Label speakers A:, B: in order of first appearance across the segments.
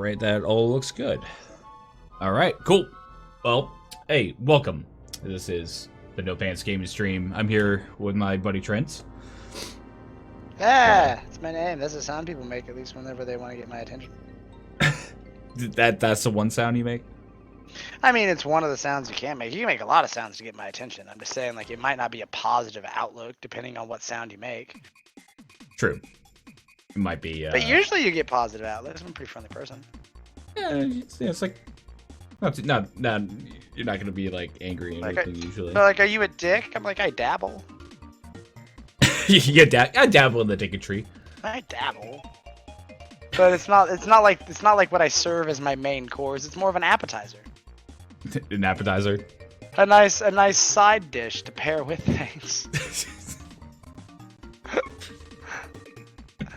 A: right, that all looks good. All right, cool. Well, hey, welcome. This is the No Pants Gaming Stream. I'm here with my buddy Trent.
B: Yeah, it's my name. That's the sound people make, at least whenever they want to get my attention.
A: That's the one sound you make?
B: I mean, it's one of the sounds you can make. You can make a lot of sounds to get my attention. I'm just saying, like, it might not be a positive outlook depending on what sound you make.
A: True. It might be.
B: But usually you get positive outlooks. I'm a pretty friendly person.
A: Yeah, it's like not. You're not gonna be like angry and everything usually.
B: So, like, are you a dick? I'm like, I dabble.
A: I dabble in the dicketry.
B: I dabble. But it's not like what I serve as my main course. It's more of an appetizer.
A: An appetizer.
B: A nice side dish to pair with things.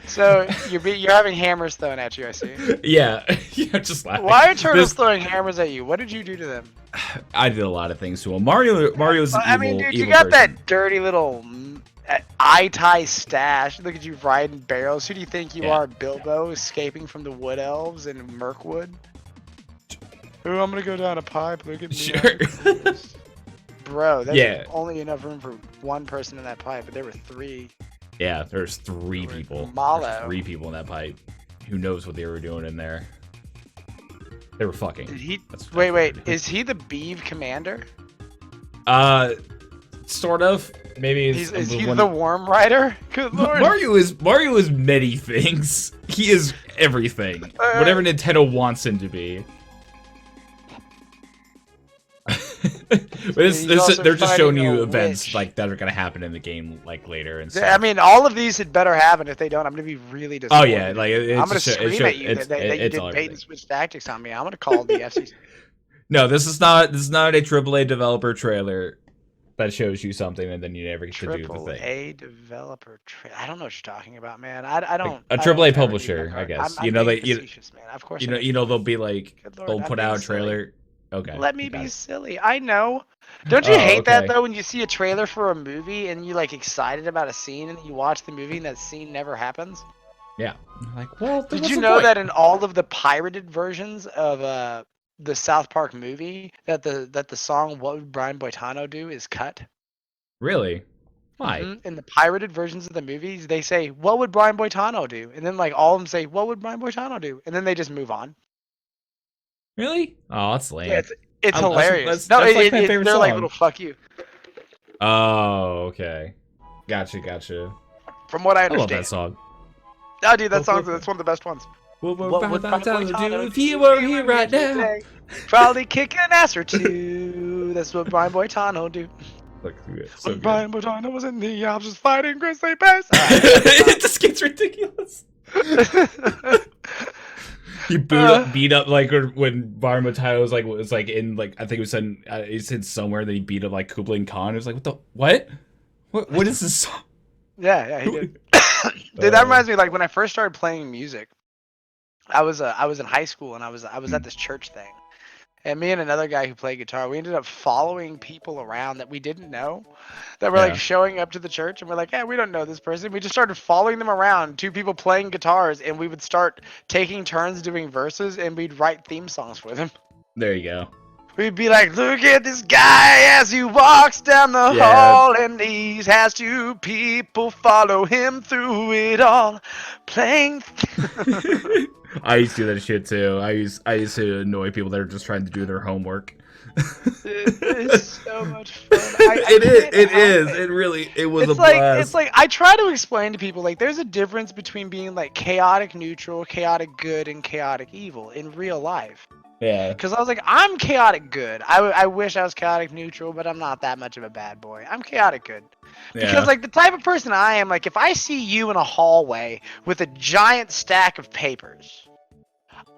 B: So you're having hammers thrown at you, I see.
A: Yeah, just laughing.
B: Why are turtles throwing hammers at you? What did you do to them?
A: I did a lot of things to him. Mario's an
B: I mean, dude, you
A: evil
B: got
A: person.
B: that dirty little eye tie stash. Look at you riding barrels. Who do you think you are, Bilbo, escaping from the wood elves in Mirkwood? Ooh, I'm gonna go down a pipe. Look at me.
A: Sure.
B: Bro, there's only enough room for one person in that pipe, but there were three.
A: Yeah, there's three people.
B: Malo.
A: 3 people in that pipe. Who knows what they were doing in there? They were fucking.
B: Did he?
A: That's
B: Wait. Is he the Beeve commander?
A: Sort of. Maybe
B: Is he the Worm Rider? Good lord.
A: Mario is many things. He is everything. Whatever Nintendo wants him to be. But they're just showing you events like that are gonna happen in the game like later and stuff.
B: I mean, all of these had better happen. If they don't, I'm gonna be really disappointed.
A: Oh yeah, like
B: I'm gonna scream at you that you did bait and switch tactics on me. I'm gonna call the FCC.
A: No, this is not a AAA developer trailer that shows you something and then you never get to do the thing.
B: AAA developer trailer. I don't know what you're talking about, man. I don't.
A: A AAA publisher, I guess.
B: I'm
A: man.
B: Of course.
A: They'll be like they'll put out a trailer.
B: Silly.
A: Okay.
B: Let me be silly. I know. Don't you hate that though when you see a trailer for a movie and you like excited about a scene and you watch the movie and that scene never happens?
A: Yeah. Like, well,
B: did you know that in all of the pirated versions of the South Park movie that the song "What Would Brian Boitano Do" is cut?
A: Really? Why?
B: Mm-hmm. In the pirated versions of the movies, they say "What would Brian Boitano do?" and then like all of them say "What would Brian Boitano do?" and then they just move on.
A: Really? Oh, that's lame.
B: Yeah, it's hilarious.
A: That's like my favorite
B: they're
A: song.
B: like little fuck you.
A: Oh, okay. Gotcha.
B: From what I
A: I love
B: understand.
A: that song.
B: Oh, dude, that's one of the best ones.
A: What would Boitano do if he were here right now?
B: Probably kick an ass or two. That's what Brian Boitano do.
A: So
B: when Brian Boitano was in the Alps just fighting Grizzly Bears.
A: It just gets ridiculous. He beat up like when Brian Boitano was like in like I think it was in he said somewhere that he beat up like Kublai Khan. It was like what is this song?
B: Yeah, he did. Dude, that reminds me like when I first started playing music. I was in high school and I was at this church thing. And me and another guy who played guitar, we ended up following people around that we didn't know, that were like showing up to the church, and we're like, yeah, we don't know this person. We just started following them around, 2 people playing guitars, and we would start taking turns doing verses, and we'd write theme songs for them.
A: There you go.
B: We'd be like, look at this guy as he walks down the hall, and he has 2 people follow him through it all, playing.
A: I used to do that shit too. I used to annoy people that are just trying to do their homework.
B: It's so much fun.
A: It was a blast.
B: It's like I try to explain to people like there's a difference between being like chaotic neutral, chaotic good, and chaotic evil in real life.
A: Yeah.
B: Because I was like, I'm chaotic good. I wish I was chaotic neutral, but I'm not that much of a bad boy. I'm chaotic good. Because like the type of person I am, like if I see you in a hallway with a giant stack of papers,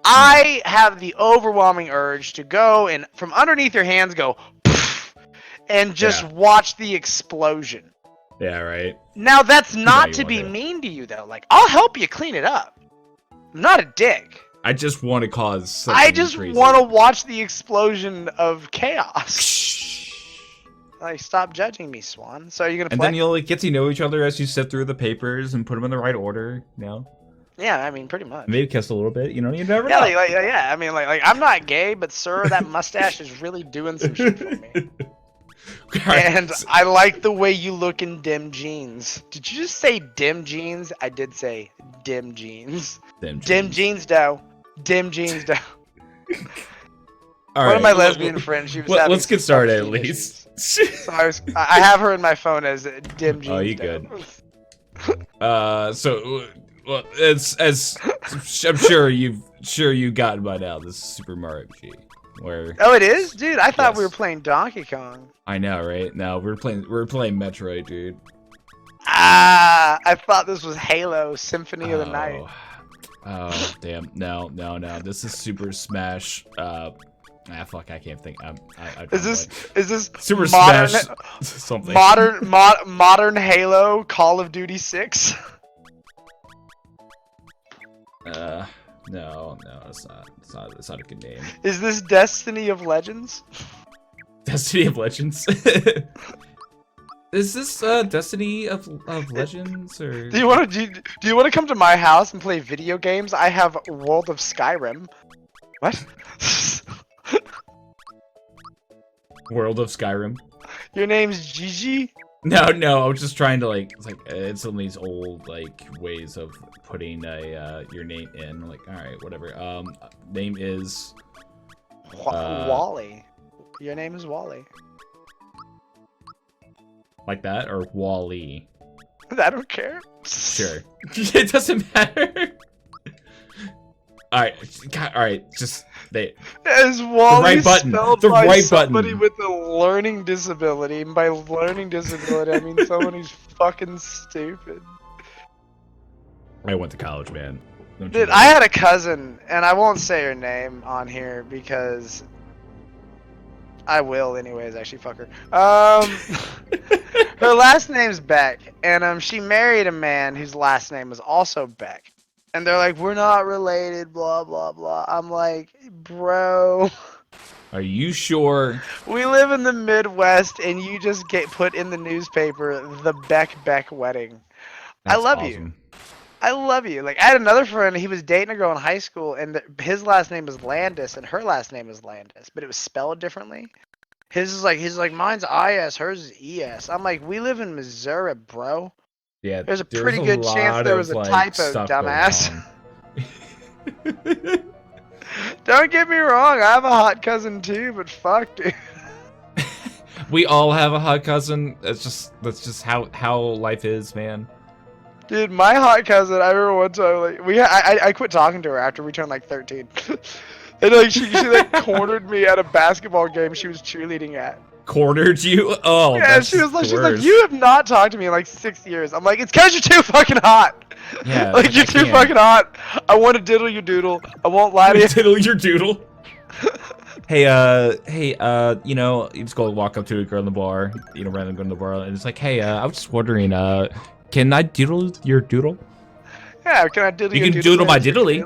B: I have the overwhelming urge to go and from underneath your hands go and just watch the explosion.
A: Yeah, right.
B: Now that's not to be mean to you though. Like I'll help you clean it up. I'm not a dick.
A: I just want to cause.
B: I just want to watch the explosion of chaos. Like, stop judging me, Swan. So are you gonna play?
A: And then you'll like, get to know each other as you sit through the papers and put them in the right order. You know.
B: Yeah, I mean, pretty much.
A: Maybe kiss a little bit. You know, you never
B: Yeah,
A: know.
B: yeah. I mean, like, I'm not gay, but sir, that mustache is really doing some shit for me. And I like the way you look in dim jeans. Did you just say dim jeans? I did say dim jeans. Dim jeans, though. Dim jeans, though. One of my lesbian friends, she was having
A: let's get started at least.
B: So I have her in my phone as dim jeans.
A: Oh, you good? So, well, as I'm sure you've gotten by now. This is Super Mario RPG. Where?
B: Oh, it is, dude. I thought we were playing Donkey Kong.
A: I know, right? No, we're playing Metroid, dude.
B: Ah, I thought this was Halo Symphony of the Night.
A: Oh, damn! No. This is Super Smash. Fuck! I can't think.
B: Is this
A: Super
B: modern,
A: Smash something?
B: Modern Halo Call of Duty 6?
A: No, it's not a good name.
B: Is this Destiny of Legends?
A: Destiny of Legends? Is this Destiny of Legends or?
B: Do you want to come to my house and play video games? I have World of Skyrim. What?
A: World of Skyrim.
B: Your name's Gigi?
A: No, I was just trying to it's some of these old ways of putting your name in. Like, all right, whatever. Name is
B: Wally. Your name is Wally.
A: Like that or Wally?
B: I don't care.
A: Sure. It doesn't matter. All right. Just
B: Is Wally
A: the right button.
B: spelled
A: The
B: by
A: right
B: somebody
A: button.
B: with a learning disability? And by learning disability, I mean someone who's fucking stupid.
A: I went to college, man.
B: Dude, I had a cousin, and I won't say her name on here because I will anyways. Actually, fuck her. Her last name's Beck, and she married a man whose last name was also Beck. And they're like, we're not related, blah, blah, blah. I'm like, bro.
A: Are you sure?
B: We live in the Midwest, and you just get put in the newspaper, the Beck wedding.
A: That's
B: I love
A: awesome.
B: you. I love you. Like, I had another friend, he was dating a girl in high school, and his last name was Landis, and her last name was Landis, but it was spelled differently. He's like, mine's IS, hers is ES. I'm like, we live in Missouri, bro.
A: Yeah,
B: there's a pretty good chance there was a typo, dumbass. Don't get me wrong, I have a hot cousin too, but fuck, dude.
A: We all have a hot cousin. That's just how life is, man.
B: Dude, my hot cousin, I remember one time, I quit talking to her after we turned 13. And she cornered me at a basketball game she was cheerleading at.
A: Cornered you? Oh,
B: yeah,
A: that's
B: she was
A: the
B: like,
A: worst.
B: you have not talked to me in 6 years. I'm like, it's because you're too fucking hot.
A: Yeah,
B: you're too fucking hot. I want to diddle your doodle. I won't lie to you.
A: Diddle your doodle. Hey, you just go walk up to a girl in the bar, randomly go to the bar, and it's like, hey, I was just wondering, can I diddle your doodle?
B: Yeah, can I diddle your doodle?
A: You can doodle my diddly.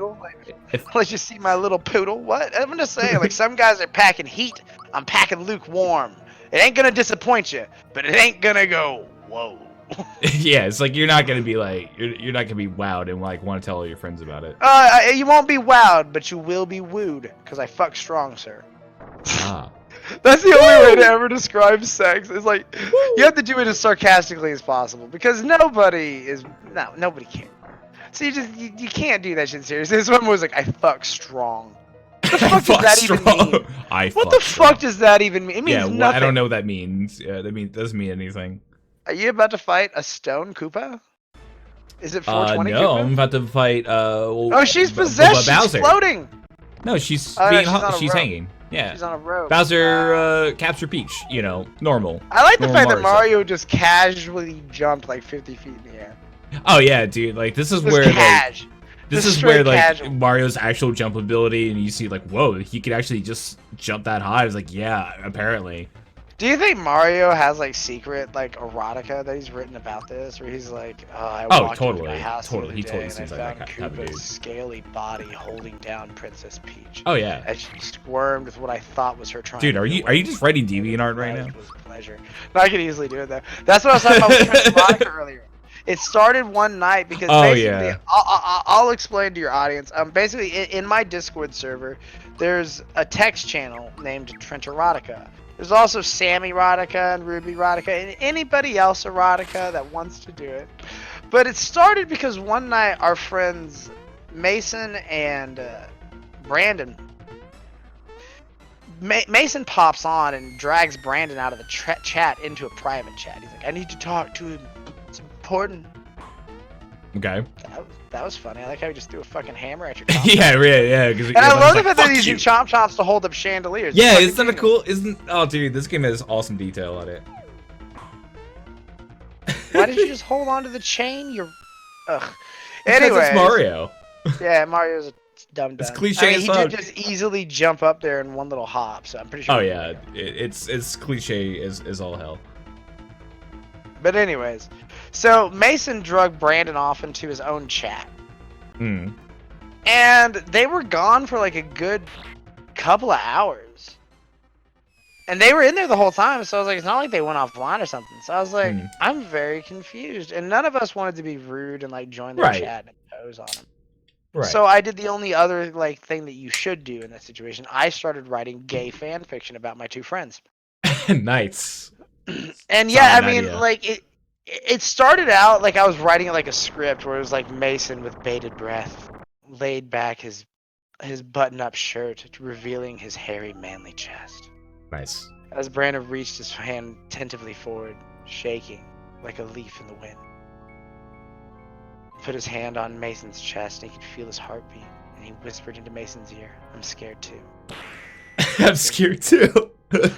B: Let you see my little poodle. What? I'm just saying, some guys are packing heat. I'm packing lukewarm. It ain't gonna disappoint you, but it ain't gonna go, whoa.
A: Yeah, it's you're not gonna be you're not gonna be wowed and want to tell all your friends about it.
B: You won't be wowed, but you will be wooed, because I fuck strong, sir.
A: Ah.
B: That's the only way to ever describe sex. It's you have to do it as sarcastically as possible, because nobody cares. So you can't do that shit seriously. This one was like, I fuck strong. What the fuck does that even mean? What the fuck does that even mean? It means nothing.
A: I don't know what that means. Yeah, doesn't mean anything.
B: Are you about to fight a stone Koopa? Is it 420
A: no,
B: Koopa?
A: I'm about to fight
B: she's possessed. She's floating.
A: No, she's
B: she's
A: hanging. Yeah.
B: She's on a rope.
A: Bowser capture Peach, normal.
B: I like the fact that Mario
A: stuff.
B: just casually jumped 50 feet in the air.
A: Oh yeah, dude. This is where Mario's actual jump ability, and you see whoa, he could actually just jump that high. I was like, yeah, apparently.
B: Do you think Mario has secret erotica that he's written about this, where he's like, I walked into my house the other day and
A: seems
B: I
A: like
B: found
A: that type of dude.
B: Koopa's scaly body holding down Princess Peach.
A: Oh yeah.
B: And she squirmed with what I thought was her trying.
A: Dude, are you just writing DeviantArt right now?
B: Was pleasure. No, I could easily do it though. That's what I was talking about with Prince Monica earlier. It started one night because
A: Oh,
B: basically,
A: yeah.
B: I'll explain to your audience. Basically, in my Discord server, there's a text channel named Trent Erotica. There's also Sammy Erotica and Ruby Erotica and anybody else Erotica that wants to do it. But it started because one night our friends Mason and Brandon. Mason pops on and drags Brandon out of the chat into a private chat. He's like, I need to talk to him. It's important.
A: Okay.
B: That was funny. I like how he just threw a fucking hammer at your
A: Yeah, yeah.
B: And I love the fact that he's using chomp chomps to hold up chandeliers.
A: Yeah, isn't that cool? Oh, dude, this game has awesome detail on it.
B: Why did you just hold on to the chain? You're... Ugh.
A: Anyway. It's Mario.
B: Yeah, Mario's a dumb.
A: It's cliche as fuck.
B: He did just easily jump up there in one little hop, so I'm pretty sure.
A: Oh yeah, it's cliche as all hell.
B: But anyways, so Mason drug Brandon off into his own chat.
A: Hmm.
B: And they were gone for like a good couple of hours. And they were in there the whole time, so I was like, it's not like they went offline or something. So I was like, I'm very confused. And none of us wanted to be rude and like join their chat and pose on them. Right. So I did the only other like thing that you should do in that situation. I started writing gay fan fiction about my two friends.
A: Nice.
B: And yeah, I mean, like it started out like I was writing it like a script where it was like Mason with bated breath laid back his button-up shirt, revealing his hairy, manly chest.
A: Nice.
B: As Brandon reached his hand tentatively forward, shaking like a leaf in the wind. Put his hand on Mason's chest and he could feel his heartbeat, and he whispered into Mason's ear, I'm scared too.
A: I'm scared too.
B: Like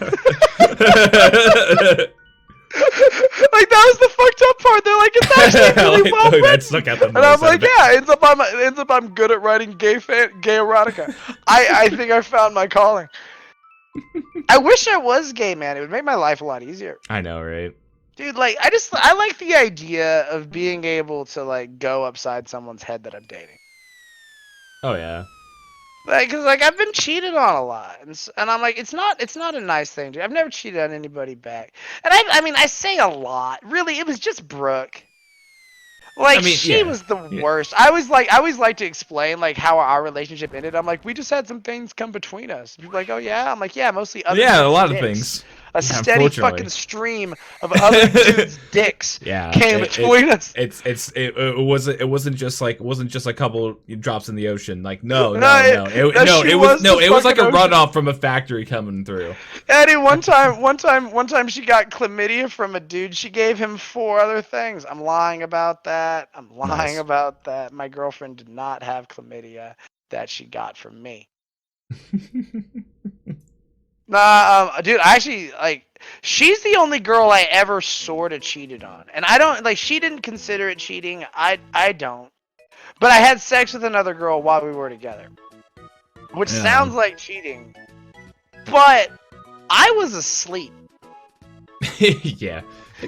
B: that was the fucked up part. They're like, it's actually really well written. And I'm like, yeah, ends up I'm good at writing gay erotica. I think I found my calling. I wish I was gay, man. It would make my life a lot easier.
A: I know, right?
B: Dude, like I like the idea of being able to like go upside someone's head that I'm dating.
A: Oh yeah.
B: Like, cause like I've been cheated on a lot, and I'm like, it's not a nice thing, dude. I've never cheated on anybody back, and I mean, I say a lot. Really, it was just Brooke. Like, she was the worst. I always like to explain like how our relationship ended. I'm like, we just had some things come between us. People are like, oh yeah. I'm like, yeah, mostly other.
A: Yeah, a lot of things.
B: A steady fucking stream of other dudes' dicks came between us.
A: It wasn't just a couple drops in the ocean. Like no. It was like a runoff from a factory coming through.
B: Eddie, one time she got chlamydia from a dude. She gave him 4 other things. I'm lying about that. My girlfriend did not have chlamydia that she got from me. Nah, dude, actually, like, she's the only girl I ever sort of cheated on. And I don't, like, she didn't consider it cheating. I don't. But I had sex with another girl while we were together. Which sounds like cheating. But I was asleep.
A: Yeah.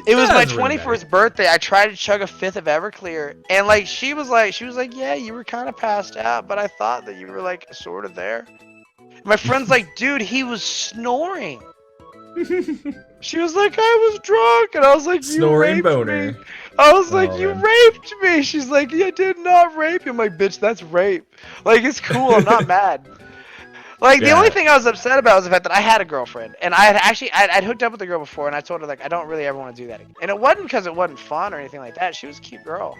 B: It was my 21st birthday. I tried to chug a 5th of Everclear. And, like, she was like, yeah, you were kind of passed out. But I thought that you were, like, sort of there. My friend's like, dude, he was snoring. She was like, I was drunk, and I was like, you raped me. I was like, you raped me. She's like, I did not rape you. I'm like, bitch, that's rape. Like, it's cool. I'm not mad. Like, the only thing I was upset about was the fact that I had a girlfriend, and I had actually, I'd hooked up with a girl before, and I told her, like, I don't really ever want to do that again. And it wasn't because it wasn't fun or anything like that. She was a cute girl.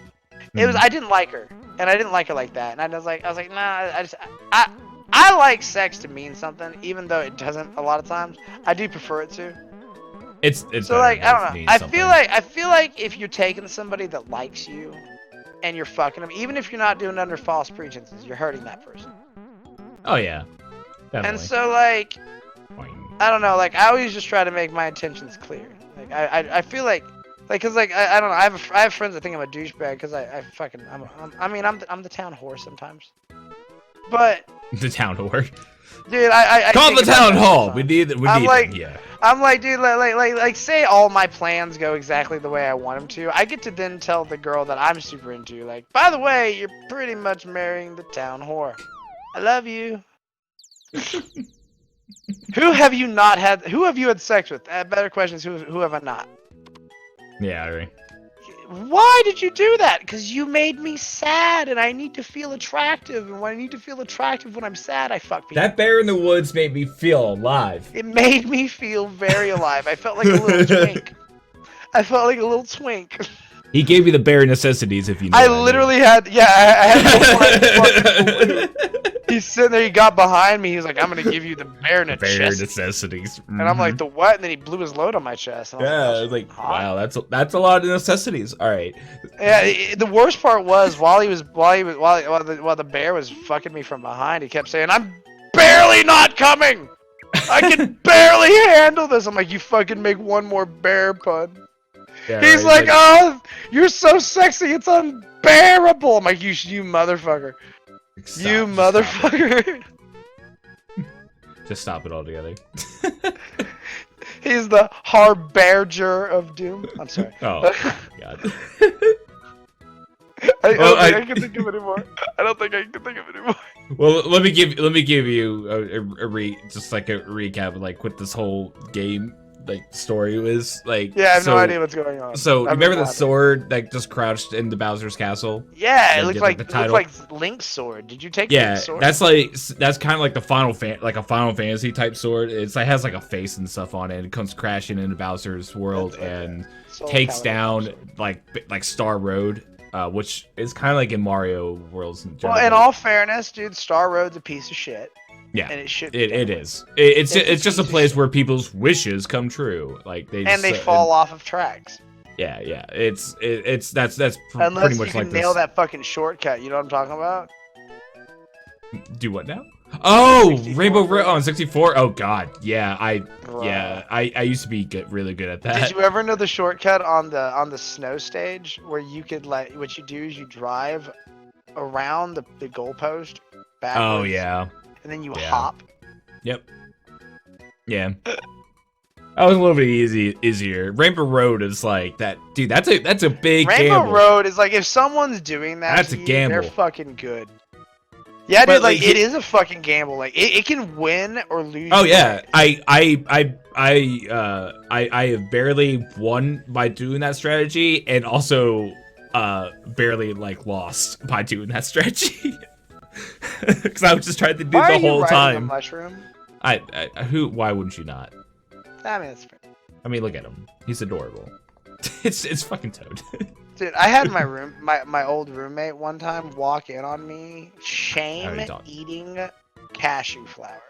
B: It was, I didn't like her, and I didn't like her like that. And I was like, nah, I like sex to mean something, even though it doesn't a lot of times. I do prefer it to.
A: It's
B: so like, I don't know. I feel like if you're taking somebody that likes you and you're fucking them, even if you're not doing it under false pretenses, you're hurting that person.
A: Oh yeah. Definitely.
B: And so like, I don't know, like I always just try to make my intentions clear. Like I feel like cause like I don't know, I have friends that think I'm a douchebag because I'm the town whore sometimes. But
A: the town whore.
B: Dude, I
A: call the town hall. We need yeah.
B: I'm like, dude, like, say all my plans go exactly the way I want them to. I get to then tell the girl that I'm super into, like, by the way, you're pretty much marrying the town whore. I love you. Who have you had sex with? Better question is who have I not?
A: Yeah, right.
B: why did you do that? Because you made me sad, and I need to feel attractive. And when I need to feel attractive when I'm sad, I fuck people.
A: That bear in the woods made me feel alive.
B: It made me feel very alive. I felt like a little twink. I felt like a little twink.
A: He gave me the bare necessities, if you know.
B: I literally had, I had He's sitting there, he got behind me, he's like, I'm gonna give you the bare necessities.
A: necessities.
B: And I'm like, the what? And then he blew his load on my chest. And
A: I was like, wow, that's a lot of necessities. All right.
B: Yeah, the worst part was while the bear was fucking me from behind, he kept saying, I'm barely not coming! I can barely handle this. I'm like, you fucking make one more bear pun.
A: Yeah,
B: He's
A: right,
B: like, oh, you're so sexy, it's unbearable. I'm like, you motherfucker. You motherfucker.
A: Just stop it altogether.
B: He's the harbinger of doom. I'm sorry.
A: Oh, God.
B: I don't think I can think of it anymore. I don't think I can think of it anymore.
A: Well, let me give you just like a recap of like what this whole game like story was like.
B: Yeah, I have no idea what's going on.
A: So you remember the sword that just crouched in the Bowser's castle?
B: Yeah, it looked like Link's sword. Did you take Link's sword?
A: that's kind of like the Final Fantasy type sword. It has like a face and stuff on it. It comes crashing into Bowser's world and takes down like Star Road. Which is kind of like in Mario worlds in general.
B: Well, in all fairness, dude, Star Road's a piece of shit.
A: Yeah,
B: and it should.
A: It is. It's just a place where people's wishes come true. Like they
B: fall off of tracks.
A: Yeah. It's that's pretty much
B: Unless you
A: like
B: can nail that fucking shortcut. You know what I'm talking about?
A: Do what now? Oh,
B: 64,
A: Rainbow Road on 64. Oh God, yeah. I used to be really good at that.
B: Did you ever know the shortcut on the snow stage where you could what you do is you drive around the goalpost backwards?
A: Oh yeah.
B: And then you hop.
A: Yep. Yeah. That was a little bit easier. Rainbow Road is like that, dude. That's a big
B: Rainbow
A: gamble.
B: Road is like if someone's doing that,
A: that's a gamble.
B: They're fucking good. Yeah, dude. Like it is a fucking gamble. Like it can win or lose.
A: Oh yeah, I have barely won by doing that strategy, and also barely like lost by doing that strategy. Because I was just trying to do the whole time.
B: Mushroom?
A: Why wouldn't you not?
B: I mean, it's fair.
A: I mean, look at him. He's adorable. It's fucking Toad.
B: Dude, I had my old roommate one time walk in on me eating cashew flower.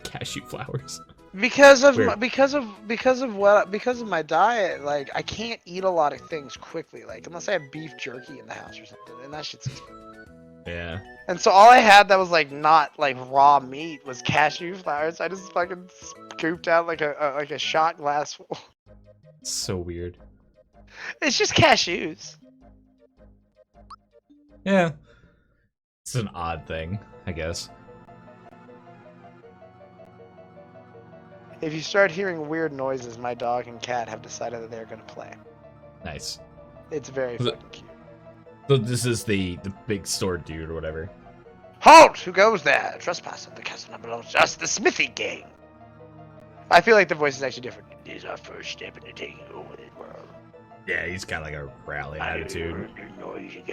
A: Cashew flowers.
B: Because of my diet, like I can't eat a lot of things quickly, like unless I have beef jerky in the house or something, and that shit's expensive.
A: Yeah.
B: And so all I had that was like not like raw meat was cashew flowers. I just fucking scooped out like a shot glass full.
A: It's so weird.
B: It's just cashews.
A: Yeah. It's an odd thing, I guess.
B: If you start hearing weird noises, my dog and cat have decided that they're gonna play.
A: Nice.
B: It's very fucking cute.
A: So this is the big sword dude or whatever.
B: Halt! Who goes there? Trespassing the castle that belongs to us, the Smithy gang. I feel like the voice is actually different. This is our first step into taking over this world.
A: Yeah, he's kind of like a rally attitude.
B: Noisy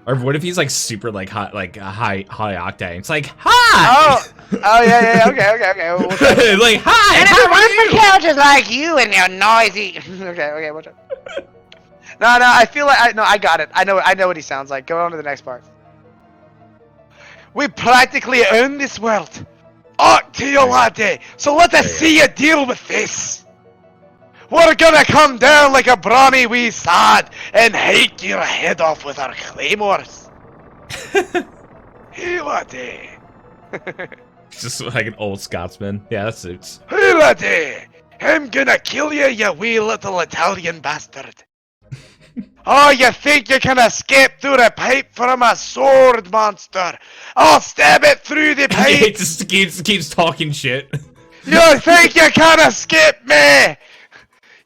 A: or what if he's like super like hot, like a high octane? It's like hi.
B: Oh yeah. Okay. We'll
A: like hi.
B: And I want for couches like you and your noisy. okay. What's up? No. I feel like I got it. I know what he sounds like. Go on to the next part. We practically own this world. Octiolate. So let us see you deal with this. We're gonna come down like a brawny wee sod and hake your head off with our claymores. Hilate.
A: Just like an old Scotsman. Yeah, that suits.
B: Hilate. I'm gonna kill you, you wee little Italian bastard. Oh, you think you can escape through the pipe from a sword monster? I'll stab it through the pipe.
A: He just keeps talking shit.
B: You think you can escape me?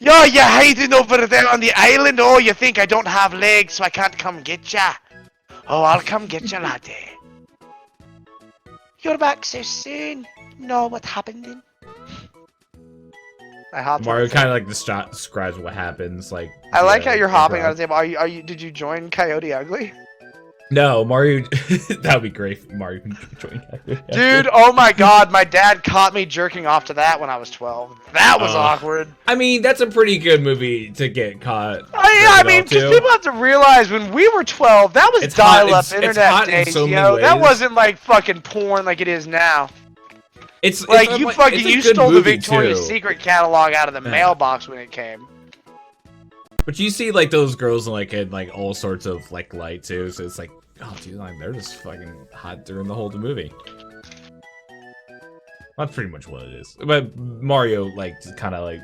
B: Yo, you're hiding over there on the island. Oh, you think I don't have legs so I can't come get ya? Oh, I'll come get ya, laddie. You're back so soon. Know what happened then? I hopped.
A: Mario kind of like describes what happens. Like
B: I like how you're hopping
A: improv.
B: on the table. Are you? Did you join Coyote Ugly?
A: No, Mario. That would be great. If Mario joined.
B: Dude, oh my God, my dad caught me jerking off to that when I was 12. That was awkward.
A: I mean, that's a pretty good movie to get caught.
B: I mean, because people have to realize when we were 12, that was dial-up internet days, yo. That wasn't like fucking porn like it is now.
A: It's
B: like you stole the Victoria's Secret catalog out of the mailbox when it came.
A: But you see like those girls in like all sorts of like light too, so it's like, oh dude, like they're just fucking hot during the whole movie. That's pretty much what it is. But Mario like kind of like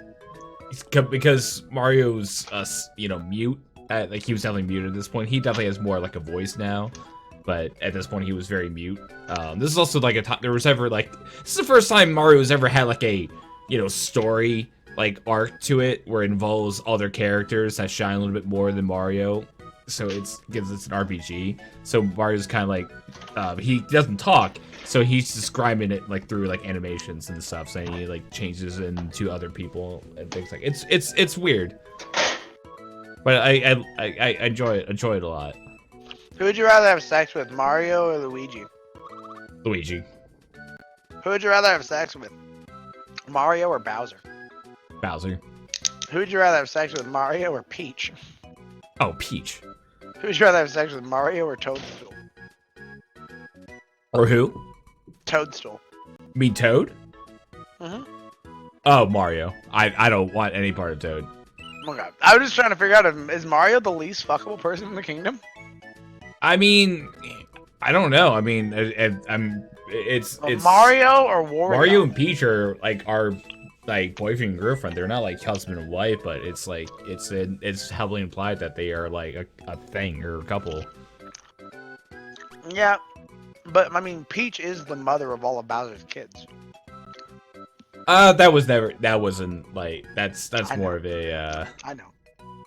A: because Mario's mute. Like he was definitely mute at this point. He definitely has more like a voice now. But at this point, he was very mute. This is also like this is the first time Mario's ever had like a, story like arc to it where it involves other characters that shine a little bit more than Mario. So it's an RPG. So Mario's kind of like, he doesn't talk, so he's describing it like through like animations and stuff, saying he like changes into other people and things like it's weird. But I enjoy it a lot.
B: Who would you rather have sex with, Mario or Luigi?
A: Luigi.
B: Who would you rather have sex with, Mario or Bowser?
A: Bowser.
B: Who would you rather have sex with, Mario or Peach?
A: Oh, Peach.
B: Who would you rather have sex with, Mario or Toadstool?
A: Or who?
B: Toadstool.
A: Me, Toad?
B: Mm-hmm.
A: Oh, Mario. I don't want any part of Toad.
B: Okay. I was just trying to figure out, is Mario the least fuckable person in the kingdom?
A: I mean, I don't know. I mean, it's
B: Mario or Wario.
A: Mario and Peach are like boyfriend and girlfriend. They're not like husband and wife, but it's like it's heavily implied that they are like a thing or a couple.
B: Yeah, but I mean, Peach is the mother of all of Bowser's kids.
A: That wasn't like that's more of a
B: I know.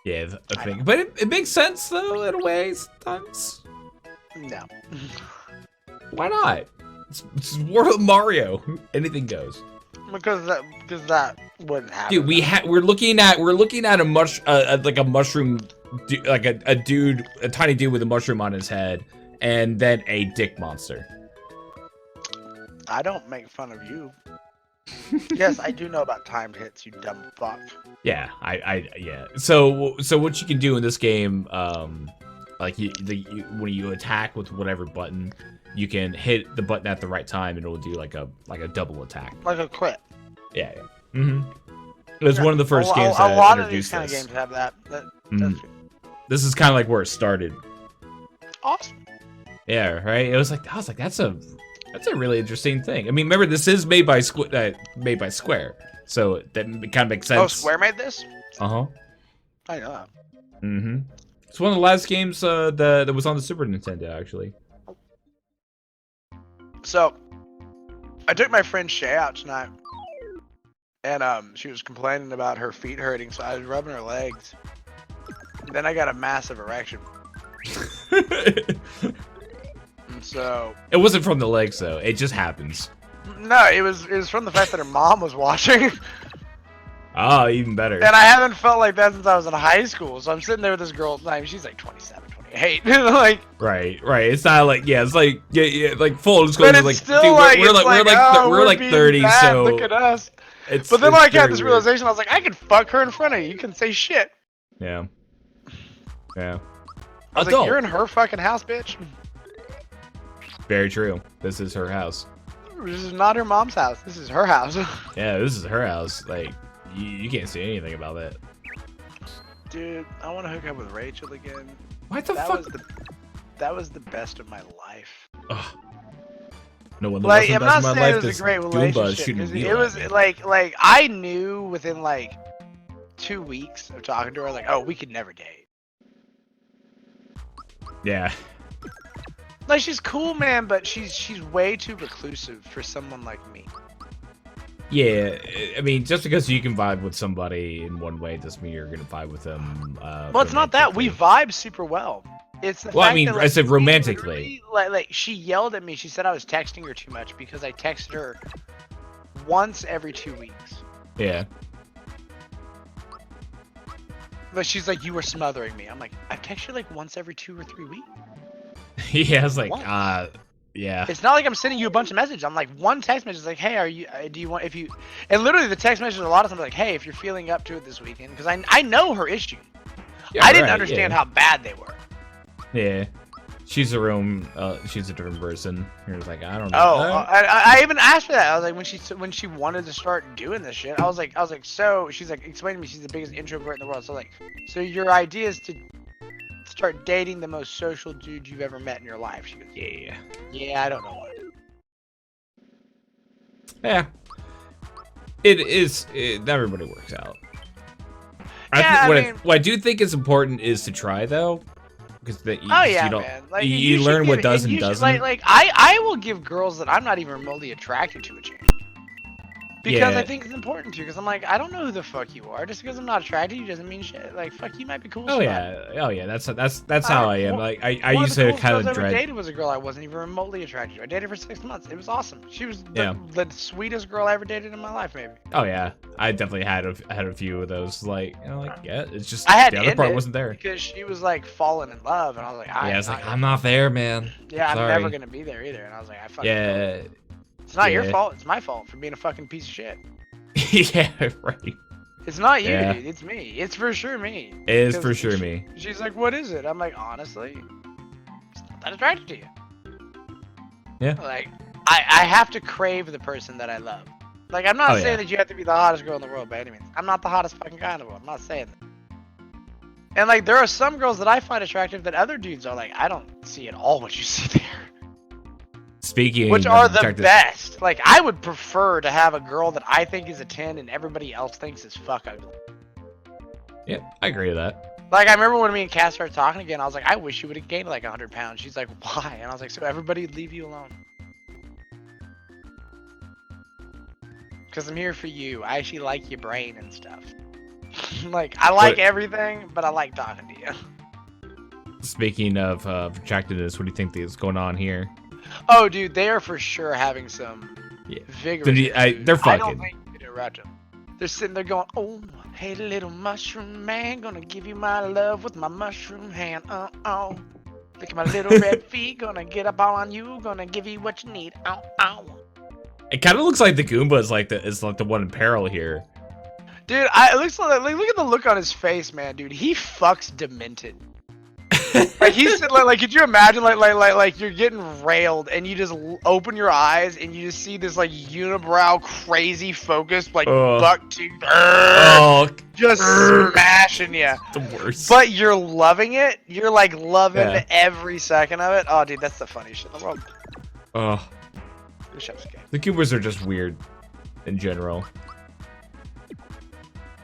A: Yeah, a thing. But it makes sense though in a way sometimes.
B: No.
A: Why not? It's World of Mario. Anything goes.
B: Because that wouldn't happen.
A: Dude, we're looking at a mushroom, like a tiny dude with a mushroom on his head, and then a dick monster.
B: I don't make fun of you. Yes, I do know about timed hits, you dumb fuck.
A: Yeah, yeah. So what you can do in this game, like when you attack with whatever button, you can hit the button at the right time, and it will do like a double attack.
B: Like a crit.
A: Yeah. Mm-hmm. It was one of the first games
B: that
A: introduced this.
B: A lot of these kind of games have that.
A: This is kind of like where it started.
B: Awesome.
A: Yeah, right. I was like, that's a really interesting thing. I mean, remember this is made by Square, so that kind of makes sense.
B: Oh, Square made this?
A: Uh-huh.
B: I know that.
A: Mm-hmm. It's one of the last games that was on the Super Nintendo, actually.
B: So, I took my friend Shay out tonight, and she was complaining about her feet hurting, so I was rubbing her legs. Then I got a massive erection. So
A: it wasn't from the legs though. It just happens.
B: No, it was from the fact that her mom was watching.
A: Oh, even better.
B: And I haven't felt like that since I was in high school. So I'm sitting there with this girl. She's like 27, 28. Like
A: right. It's not like it's like like full disclosure.
B: But it's
A: like,
B: still
A: dude,
B: like
A: we're like 30.
B: Bad.
A: So
B: look at us.
A: But
B: then I had this realization. I was like, I can fuck her in front of you. You can say shit.
A: Yeah.
B: I was like, you're in her fucking house, bitch.
A: Very true. This is her house.
B: This is not her mom's house. This is her house.
A: Yeah, this is her house. Like, you can't say anything about that.
B: Dude, I want to hook up with Rachel again.
A: What the fuck?
B: That was the best of my life.
A: Ugh. No one
B: like, I'm not saying it was a great relationship. It was like I knew within like 2 weeks of talking to her, like, oh, we could never date.
A: Yeah.
B: Like, she's cool, man, but she's way too reclusive for someone like me.
A: Yeah, I mean, just because you can vibe with somebody in one way doesn't mean you're gonna vibe with them.
B: Well, it's not that. We vibe super well. It's the
A: well,
B: fact
A: I mean,
B: that, like,
A: I said romantically.
B: Like she yelled at me. She said I was texting her too much because I texted her once every 2 weeks.
A: Yeah.
B: But she's like, you were smothering me. I'm like, I text you like once every 2 or 3 weeks.
A: Yeah, I was like,
B: What?
A: yeah.
B: It's not like I'm sending you a bunch of messages. I'm like, one text message is like, hey, do you want, if you, and literally the text message a lot of times like, hey, if you're feeling up to it this weekend, because I know her issue.
A: Yeah,
B: I didn't
A: right,
B: understand
A: yeah.
B: how bad they were.
A: Yeah. She's her own, she's a different person. You're just like, I don't know.
B: Oh, I even asked for that. I was like, when she wanted to start doing this shit, I was like, so she's like, explain to me, she's the biggest introvert in the world. So like, so your idea is to start dating the most social dude you've ever met in your life. She goes,
A: Yeah.
B: yeah, I don't know what.
A: Yeah. It is, not everybody works out.
B: Yeah,
A: What I do think is important is to try, though. Because that
B: Oh yeah,
A: you don't,
B: man. Like
A: you
B: should
A: learn
B: give
A: what
B: it-
A: does
B: and
A: and
B: you should-
A: doesn't.
B: Like I will give girls that I'm not even remotely attracted to a chance. Because
A: Yeah.
B: I think it's important to. Because I'm like, I don't know who the fuck you are. Just because I'm not attracted to you doesn't mean shit. Like fuck, you might be cool.
A: Oh
B: as
A: yeah, that's how I am.
B: one-
A: Like I
B: One
A: used
B: of the
A: to
B: coolest
A: kind
B: girls
A: of
B: I ever
A: dread.
B: dated was a girl I wasn't even remotely attracted to. I dated her for 6 months. It was awesome. She was
A: Yeah.
B: the sweetest girl I ever dated in my life, maybe.
A: Oh yeah, I definitely had a few of those. Like yeah, it's just
B: I had
A: the
B: to
A: other
B: end
A: part
B: it
A: wasn't there.
B: because she was like falling in love, and I was like,
A: Yeah, it's like
B: not-
A: I'm not there, man.
B: Yeah, I'm
A: Sorry.
B: never gonna be there either. And I was like, I fucking.
A: Yeah,
B: It's not your
A: yeah.
B: fault. It's my fault for being a fucking piece of shit.
A: yeah, right.
B: It's not you,
A: Yeah.
B: dude. It's me. It's for sure me.
A: It is
B: 'Cause
A: for sure me.
B: She's like, what is it? I'm like, honestly, it's not that attracted to you.
A: Yeah.
B: Like, I have to crave the person that I love. Like, I'm not
A: Oh,
B: saying
A: yeah.
B: that you have to be the hottest girl in the world by any means. I'm not the hottest fucking guy in the world. I'm not saying that. And like, there are some girls that I find attractive that other dudes are like, I don't see at all what you see there.
A: Speaking
B: Which
A: of
B: are the
A: attractive-
B: best. Like, I would prefer to have a girl that I think is a 10 and everybody else thinks is fuck ugly.
A: Yeah, I agree with that.
B: Like, I remember when me and Cass started talking again, I was like, I wish you would have gained like 100 pounds. She's like, why? And I was like, so everybody would leave you alone. Because I'm here for you. I actually like your brain and stuff. Like, I like everything, but I like talking to you.
A: Speaking of attractiveness, what do you think is going on here?
B: Oh, dude, they are for sure having some
A: Yeah.
B: vigorous.
A: They're
B: issues.
A: they're
B: I don't
A: fucking.
B: think you can interrupt them. They're sitting there going, oh, hey, little mushroom man, gonna give you my love with my mushroom hand. Oh. Look at my little red feet, gonna get up all on you, gonna give you what you need. Oh.
A: It kind of looks like the Goomba is like the one in peril here.
B: Dude, it looks like look at the look on his face, man, dude. He fucks demented. Like he's like could you imagine like you're getting railed and you just open your eyes and you just see this like unibrow crazy focused like buck tooth just smashing you.
A: The worst.
B: But you're loving it. You're like loving
A: Yeah.
B: every second of it. Oh, dude, that's the funniest shit in the world.
A: Oh,
B: This show's gay.
A: the Goombas are just weird in general.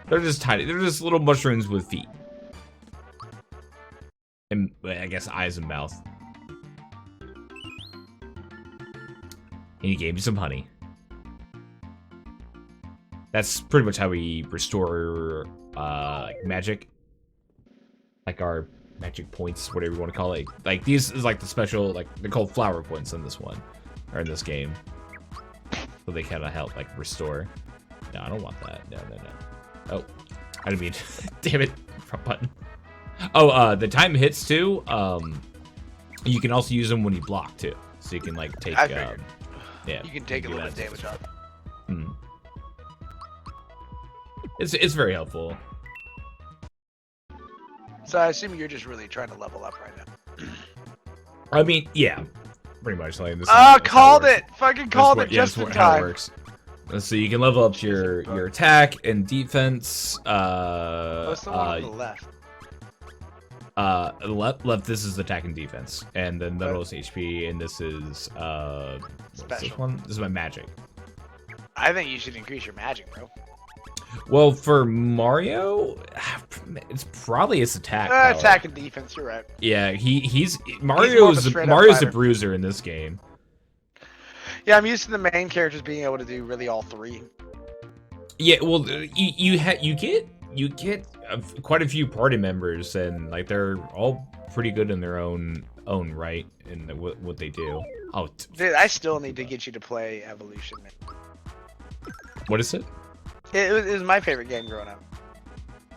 A: They're just tiny. They're just little mushrooms with feet. And I guess eyes and mouth. And he gave me some honey. That's pretty much how we restore like magic. Like our magic points, whatever you want to call it. Like these is like the special, like they're called flower points in this one. Or in this game. So they kind of help like restore. No, I don't want that. No. Oh, I didn't mean. Damn it, wrong button. Oh, the time hits too. You can also use them when you block too, so you can like take.
B: I figured.
A: Yeah,
B: You can take a
A: do
B: little bit
A: that.
B: of damage off.
A: Hmm. It's very helpful.
B: So I assume you're just really trying to level up right now.
A: I mean, yeah, pretty much like this.
B: Oh, called it! Fucking called it just in
A: how it
B: time.
A: works. So you can level up your attack and defense.
B: What's the one on the left?
A: Left. This is attack and defense, and then the middle is HP, and this is what's this
B: Special.
A: one? This is my magic.
B: I think you should increase your magic, bro.
A: Well, for Mario, it's probably his attack. power.
B: Attack and defense, you're right.
A: Yeah, he's
B: more of a
A: Mario's
B: straight-up
A: a
B: fighter.
A: bruiser in this game.
B: Yeah, I'm used to the main characters being able to do really all three.
A: Yeah, well, you get quite a few party members, and like they're all pretty good in their own right in what they do. Oh,
B: Dude, I still need to get you to play Evolution, man.
A: what is it?
B: It was my favorite game growing up.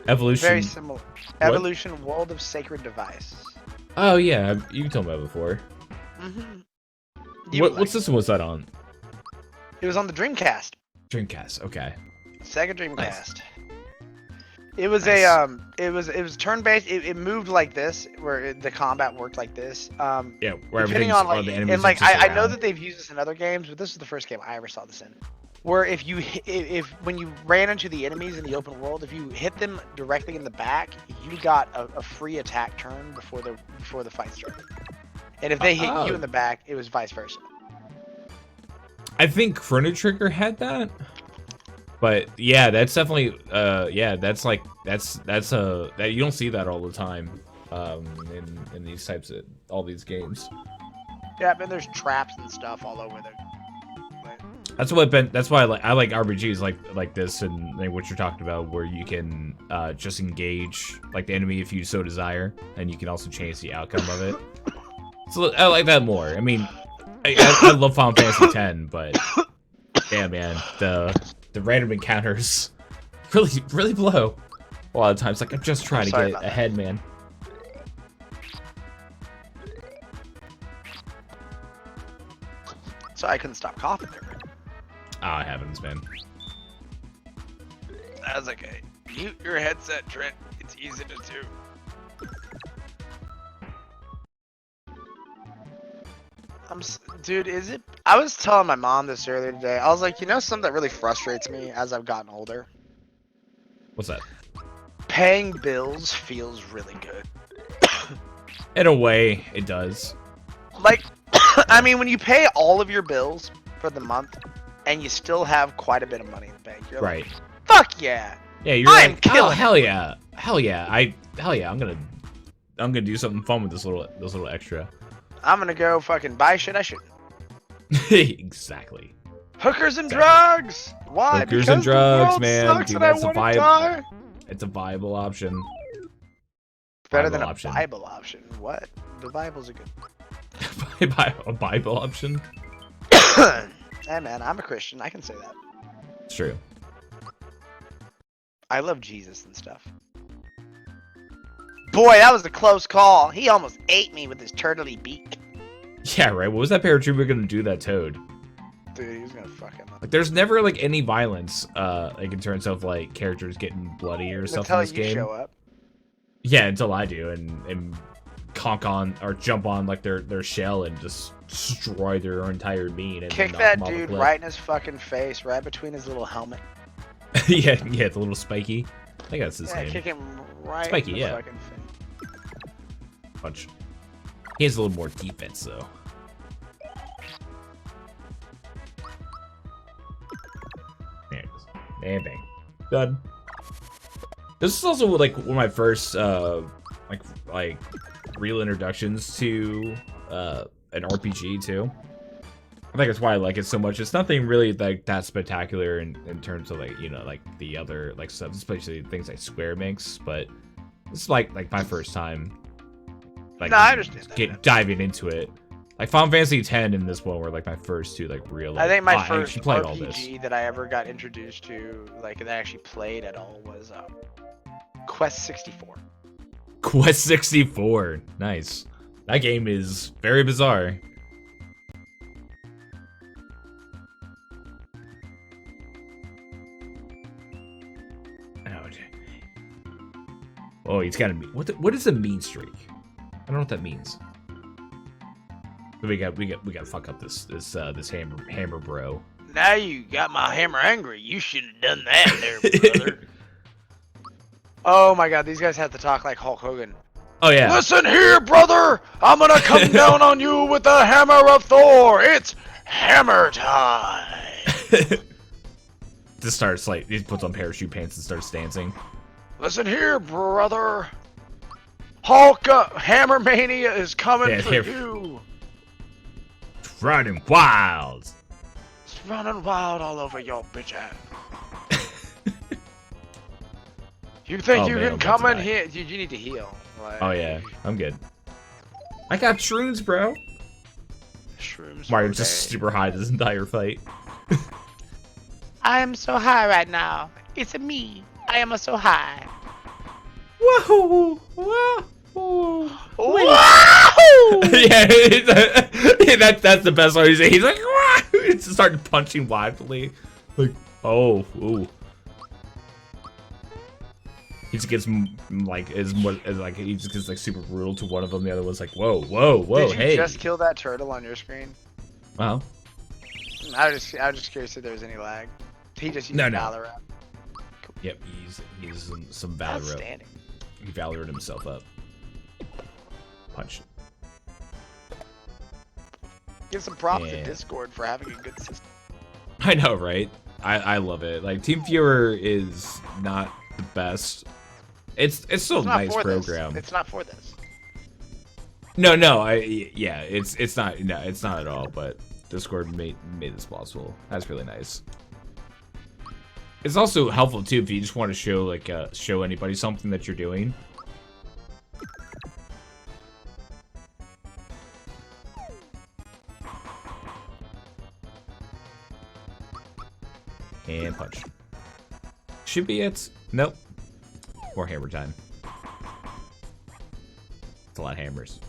A: Evolution.
B: Very similar. Evolution World of Sacred Device.
A: Oh yeah, you told me about it before. What system was that on?
B: It was on the Dreamcast.
A: Dreamcast. Okay.
B: Sega Dreamcast.
A: Nice.
B: It was
A: Nice.
B: it was turn-based. It moved like this, where the combat worked like this.
A: Yeah, where
B: Depending
A: everything's
B: on like,
A: the enemies
B: and like
A: are just
B: I know
A: around.
B: that they've used this in other games, but this is the first game I ever saw this in. Where if when you ran into the enemies in the open world, if you hit them directly in the back, you got a free attack turn before the fight started. And if they hit you in the back, it was vice versa.
A: I think Chrono Trigger had that. But yeah, that's definitely yeah, that's like that's that you don't see that all the time in these types of all these games.
B: Yeah, and there's traps and stuff all over there.
A: That's why I like RPGs like this and like what you're talking about, where you can just engage like the enemy if you so desire, and you can also change the outcome of it. So I like that more. I mean, I love Final Fantasy X, but yeah, man, the random encounters really blow a lot of times. Like I'm just trying to get ahead, man.
B: So I couldn't stop coughing there.
A: Ah, it happens, man.
B: I was like, hey, mute your headset, Trent. It's easy to do. Dude, is it? I was telling my mom this earlier today. I was like, you know, something that really frustrates me as I've gotten older.
A: What's that?
B: Paying bills feels really good.
A: In a way, it does.
B: Like, I mean, when you pay all of your bills for the month, and you still have quite a bit of money in the bank, you're
A: Right.
B: like, fuck yeah.
A: Yeah, you're
B: I'm
A: like,
B: killing
A: oh
B: it."
A: hell yeah, hell yeah, I'm gonna do something fun with this little extra.
B: I'm gonna go fucking buy shit I shouldn't.
A: Exactly.
B: Hookers and drugs. Why?
A: Hookers
B: Because
A: and drugs,
B: the world
A: man.
B: sucks
A: Dude,
B: and I
A: that's a
B: wanna
A: vibe.
B: die.
A: It's a viable option.
B: Better
A: Bible
B: than a
A: option.
B: Bible option. What? The Bible's a good.
A: A Bible option.
B: Hey man, I'm a Christian. I can say that.
A: It's true.
B: I love Jesus and stuff. Boy, that was a close call. He almost ate me with his turtley beak.
A: Yeah, right. What was that paratrooper gonna do that Toad?
B: Dude, he was gonna fuck him up.
A: Like, there's never like any violence, like in terms of like characters getting bloody or stuff in
B: Until
A: this
B: you
A: game.
B: show up.
A: Yeah, until I do and conk on or jump on like their shell and just destroy their entire being and
B: Kick
A: knock
B: that
A: them off a
B: dude
A: cliff.
B: right in his fucking face, right between his little helmet.
A: yeah, the little spiky. I think that's his
B: Yeah,
A: name.
B: kick him right
A: Spiky,
B: in the
A: yeah.
B: fucking face.
A: Punch. He has a little more defense though. There it is. And bang. Done. This is also like one of my first like real introductions to an RPG too. I think that's why I like it so much. It's nothing really like that spectacular in terms of like, you know, like the other like stuff, especially things like Square makes, but it's like my first time like
B: No, I understand that.
A: diving into it. Like Final Fantasy X and this one were like my first two like real. Like,
B: I think my
A: I
B: first
A: actually played all this.
B: RPG that I ever got introduced to, like that I actually played at all, was Quest 64.
A: Quest 64. Nice. That game is very bizarre. Oh, he's got a mean. What is a mean streak? I don't know what that means. But we got to fuck up this hammer bro.
B: Now you got my hammer angry. You should have done that there, brother. Oh my god, these guys have to talk like Hulk Hogan.
A: Oh yeah.
B: Listen here, brother! I'm gonna come down on you with the hammer of Thor! It's hammer time!
A: Just starts like he puts on parachute pants and starts dancing.
B: Listen here, brother! Hulk Hammer Mania is coming for you!
A: It's running wild!
B: It's running wild all over your bitch ass. You think you can come in here? You need to heal. Like,
A: oh yeah, I'm good. I got shrooms, bro.
B: Shrooms.
A: Mario's just super high this entire fight.
B: I am so high right now. It's me. I am so high.
A: Whoa! Whoa!
B: Wow!
A: Yeah, that's the best one. He's like, "Wah!" He just started punching wildly, like, oh, ooh. He just gets like he just gets like super brutal to one of them. The other one's like, whoa, whoa, whoa,
B: Did you
A: hey.
B: just kill that turtle on your screen?
A: Well,
B: I was just curious if there was any lag. He just used
A: No.
B: Valorant.
A: yep, he's some Valorant.
B: Outstanding.
A: He Valorant himself up. Punch.
B: Give some props
A: Yeah.
B: to Discord for having a good system.
A: I know, right? I love it. Like Team Viewer is not the best. It's still
B: It's
A: a
B: not
A: nice
B: for
A: program.
B: this. It's not for this.
A: No, yeah, it's not at all. But Discord made this possible. That's really nice. It's also helpful too if you just want to show anybody something that you're doing. And punch. Should be it. Nope. More hammer time. It's a lot of hammers.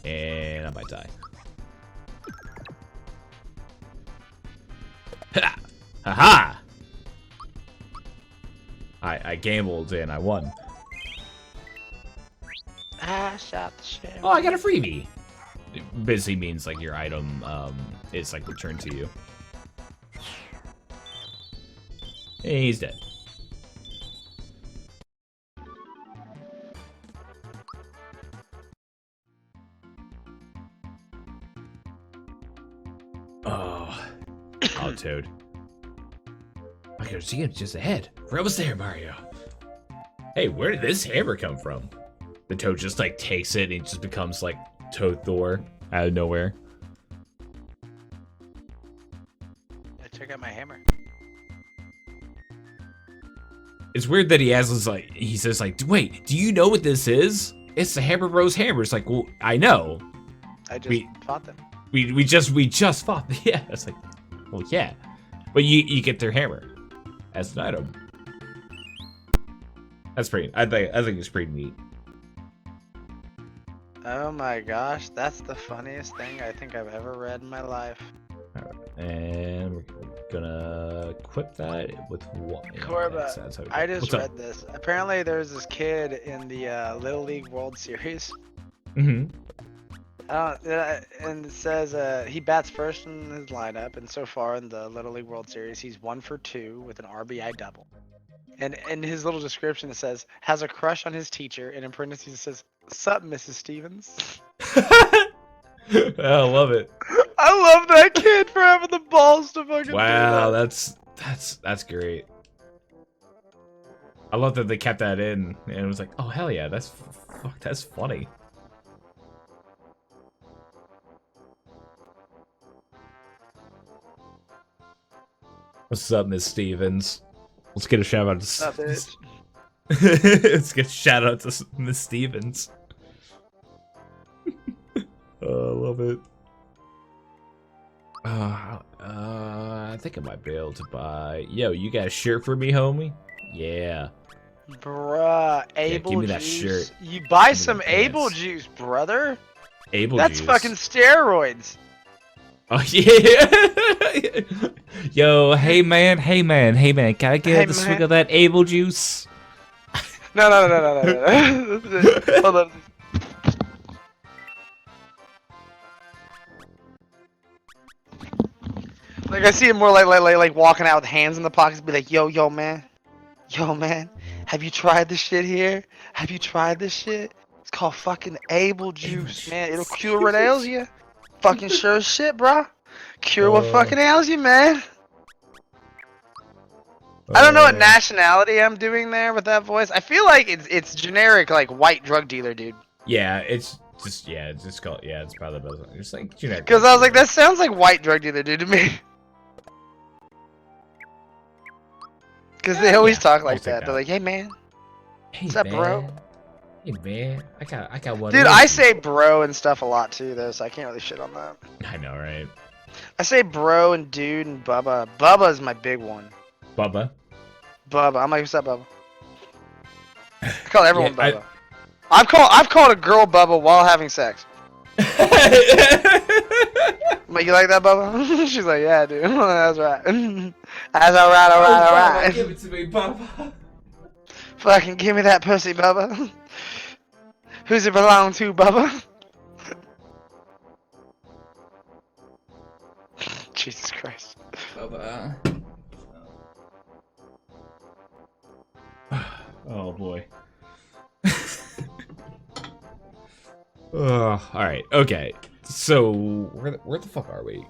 A: And I might die. Ha! Ha-ha! I gambled and I won.
B: I shot the shit.
A: Oh, I got a freebie. It basically means like your item is like returned to you. And he's dead. Oh, Toad. I can see him just ahead. We're almost there, Mario. Hey, where did this hammer come from? The Toad just like takes it and it just becomes like Toad Thor out of nowhere.
B: Check out my hammer.
A: It's weird that he says like, wait, do you know what this is? It's the Hammer Bros hammer. It's like, well, I know.
B: I just fought them.
A: We just fought. Yeah, it's like, well, yeah, but you get their hammer as an item. That's pretty. I think it's pretty neat.
B: Oh my gosh, that's the funniest thing I think I've ever read in my life.
A: All right, and we're gonna equip that with what?
B: Corba, I just read this. Apparently, there's this kid in the Little League World Series.
A: Mm-hmm.
B: And it says he bats first in his lineup, and so far in the Little League World Series, he's 1 for 2 with an RBI double. And in his little description, it says has a crush on his teacher, and in parentheses it says, "Sup, Mrs. Stevens."
A: I love it.
B: I love that kid for having the balls to fucking.
A: Wow,
B: do that.
A: that's great. I love that they kept that in, and it was like, oh hell yeah, that's funny. What's up, Miss Stevens? Let's get a shout out to.
B: What's up, bitch?
A: Let's get a shout out to Miss Stevens. Oh, I love it. I think I might be able to buy. Yo, you got a shirt for me, homie? Yeah.
B: Bruh, Able
A: give me that
B: juice.
A: shirt.
B: You buy
A: Give me
B: some
A: the
B: Able
A: pants.
B: juice, brother.
A: Able
B: That's
A: juice.
B: fucking steroids.
A: Oh yeah. Yo, hey man. Can I get
B: Hey,
A: the swig
B: man.
A: of that Able juice?
B: No. Hold on. Like I see him more like walking out with hands in the pockets, be like, yo man, have you tried this shit here? Have you tried this shit? It's called fucking Able juice, man. It'll cure what ails you. Fucking sure as shit, bruh. Cure what fucking ails you, man. I don't know what nationality I'm doing there with that voice. I feel like it's generic, like white drug dealer, dude.
A: Yeah, it's just called. Yeah, it's probably the best one. It's like generic.
B: Because I was like, that sounds like white drug dealer, dude, to me. Because they always talk like
A: I'll take
B: that. They're like, hey man,
A: Hey,
B: what's up, bro?
A: man. Hey man, I got one.
B: Dude,
A: of
B: I
A: these.
B: say bro and stuff a lot too, though, so I can't really shit on that.
A: I know, right?
B: I say bro and dude and Bubba. Bubba is my big one.
A: Bubba.
B: Bubba. I'm like, what's up, Bubba? I call everyone
A: Yeah,
B: Bubba. I've called a girl Bubba while having sex. I'm like, you like that, Bubba? She's like, yeah, dude. That's right. That's alright, alright.
A: Give it to me, Bubba.
B: Fucking give me that pussy, Bubba. Who's it belong to, Bubba? Jesus Christ.
A: Bubba. Oh boy. All right. Okay. So where the fuck are we?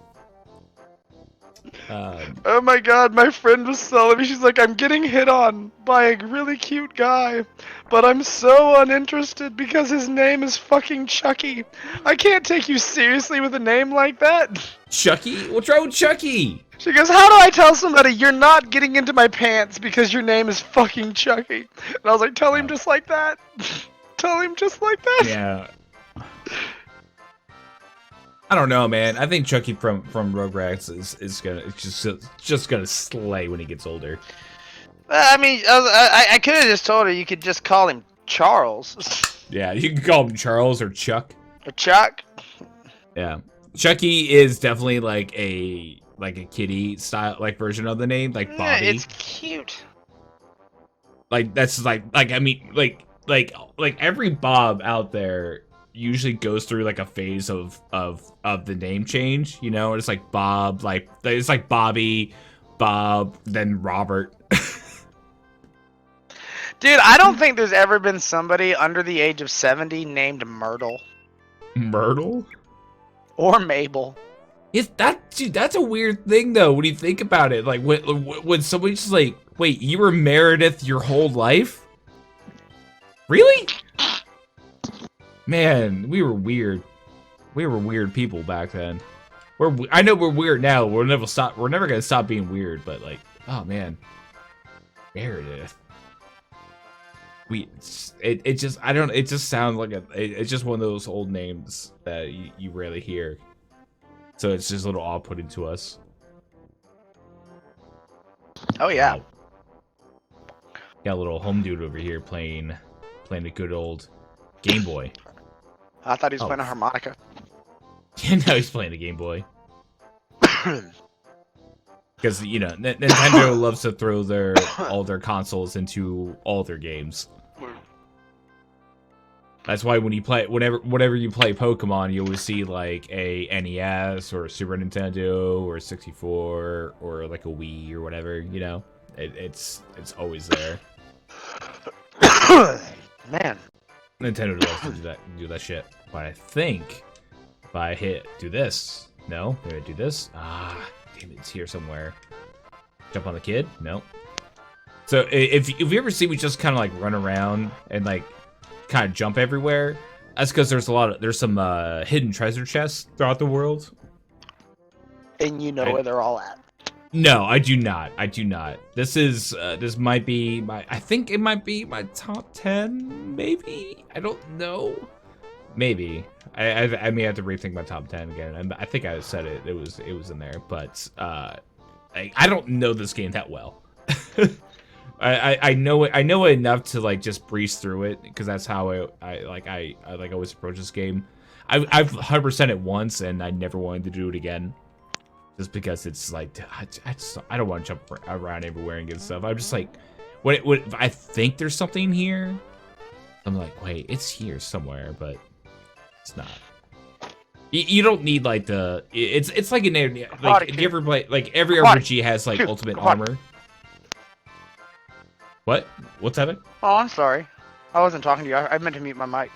B: Oh my god, my friend was telling me, she's like, I'm getting hit on by a really cute guy, but I'm so uninterested because his name is fucking Chucky. I can't take you seriously with a name like that.
A: Chucky? What's wrong with Chucky?
B: She goes, how do I tell somebody you're not getting into my pants because your name is fucking Chucky? And I was like, tell him just like that. Tell him just like that.
A: Yeah. I don't know, man. I think Chucky from Rugrats is gonna just gonna slay when he gets older.
B: I mean, I could have just told her you could just call him Charles.
A: Yeah, you can call him Charles or Chuck.
B: Or Chuck.
A: Yeah, Chucky is definitely like a kitty style version of the name, like Bobby.
B: Yeah, it's cute.
A: Like that's like I mean like every Bob out there usually goes through like a phase of the name change, you know. It's like Bob, like it's like Bobby, Bob, then Robert.
B: Dude, I don't think there's ever been somebody under the age of 70 named Myrtle
A: Myrtle
B: or Mabel.
A: Dude, that's a weird thing though when you think about it. Like when somebody's just like, wait, you were Meredith your whole life? Really? Man, we were weird. We were weird people back then. I know we're weird now. We're never gonna stop being weird. But like, oh man, Meredith. It just sounds like it's just one of those old names that you rarely hear. So it's just a little off-putting to us.
B: Oh yeah.
A: Wow. Got a little home dude over here playing a good old Game Boy.
B: I thought he was playing a harmonica.
A: Yeah, no, he's playing the Game Boy. Because you know, Nintendo loves to throw all their consoles into all their games. That's why when you play whenever you play Pokemon, you always see like a NES or a Super Nintendo or a 64 or like a Wii or whatever. You know, it's always there.
B: Man,
A: Nintendo loves to do that shit. But I think if I do this, no, did I do this? Ah, damn it, it's here somewhere. Jump on the kid? No. So if you ever see me just kind of like run around and like kind of jump everywhere, that's because there's some hidden treasure chests throughout the world.
B: And you know where they're all at.
A: No, I do not. I do not. This might be I think it might be my top 10, maybe. I don't know. Maybe. I may have to rethink my top 10 again. I think I said it. It was in there, but I don't know this game that well. I know it enough to like just breeze through it because that's how I always approach this game. I've 100% it once and I never wanted to do it again. Just because it's like I don't want to jump around everywhere and get stuff. I'm just like, when I think there's something here, I'm like, wait, it's here somewhere, but it's not. You don't need like it's like an like do you ever play like every RPG has like ultimate armor. What's happening?
B: Oh, I'm sorry. I wasn't talking to you. I meant to mute my mic.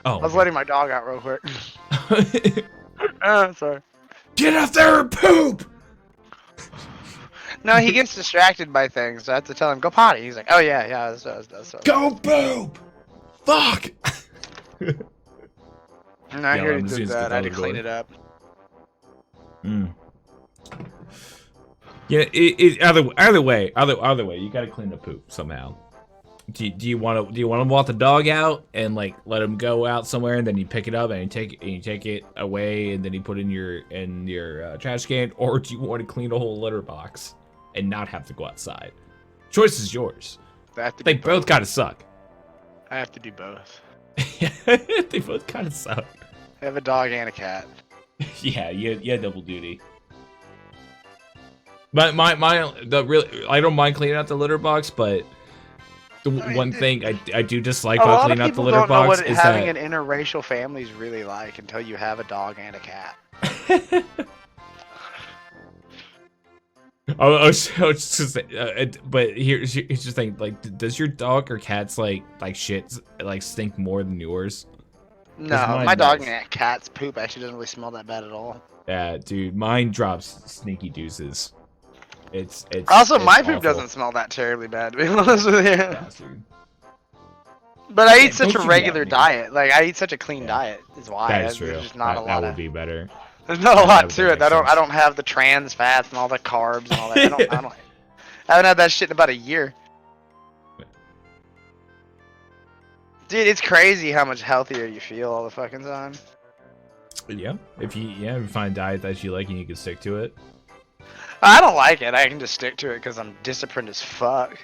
A: Oh,
B: I was letting my dog out real quick. Sorry.
A: Get out there and poop!
B: No, he gets distracted by things, so I have to tell him, go potty. He's like, oh yeah, that's
A: Go poop! Fuck!
B: And I heard he did that. I had to clean it up.
A: Yeah, either way, you gotta clean the poop somehow. Do you want to walk the dog out and like let him go out somewhere, and then you pick it up and you take it away, and then you put it in your trash can, or do you want to clean a whole litter box and not have to go outside? Choice is yours. They both gotta suck.
B: I have to do both.
A: They both kind of suck.
B: I have a dog and a cat.
A: Yeah, you had double duty. But I don't mind cleaning out the litter box, but the one thing I do dislike about cleaning out the litter box
B: what
A: is
B: having
A: that
B: an interracial family is really like until you have a dog and a cat.
A: but here's the thing: like, does your dog or cat's like shit like stink more than yours?
B: No,
A: mine
B: my dog
A: does.
B: and cat's poop actually doesn't really smell that bad at all.
A: Yeah, dude, mine drops sneaky deuces. It's
B: Also,
A: it's
B: my poop
A: awful.
B: doesn't smell that terribly bad, to be honest with you.
A: Yeah, dude.
B: But I
A: Yeah,
B: eat such
A: don't
B: a
A: you
B: regular
A: love me?
B: diet. Like I eat such a clean
A: Yeah.
B: diet. Is why.
A: That is true.
B: There's just not a
A: that
B: lot
A: would
B: of.
A: be better.
B: There's not a
A: that
B: lot
A: would
B: to
A: make
B: it. I
A: sense.
B: don't have the trans fats and all the carbs and all that. I haven't had that shit in about a year. Dude, it's crazy how much healthier you feel all the fucking time.
A: Yeah, if you find a diet that you like and you can stick to it.
B: I don't like it. I can just stick to it because I'm disciplined as fuck.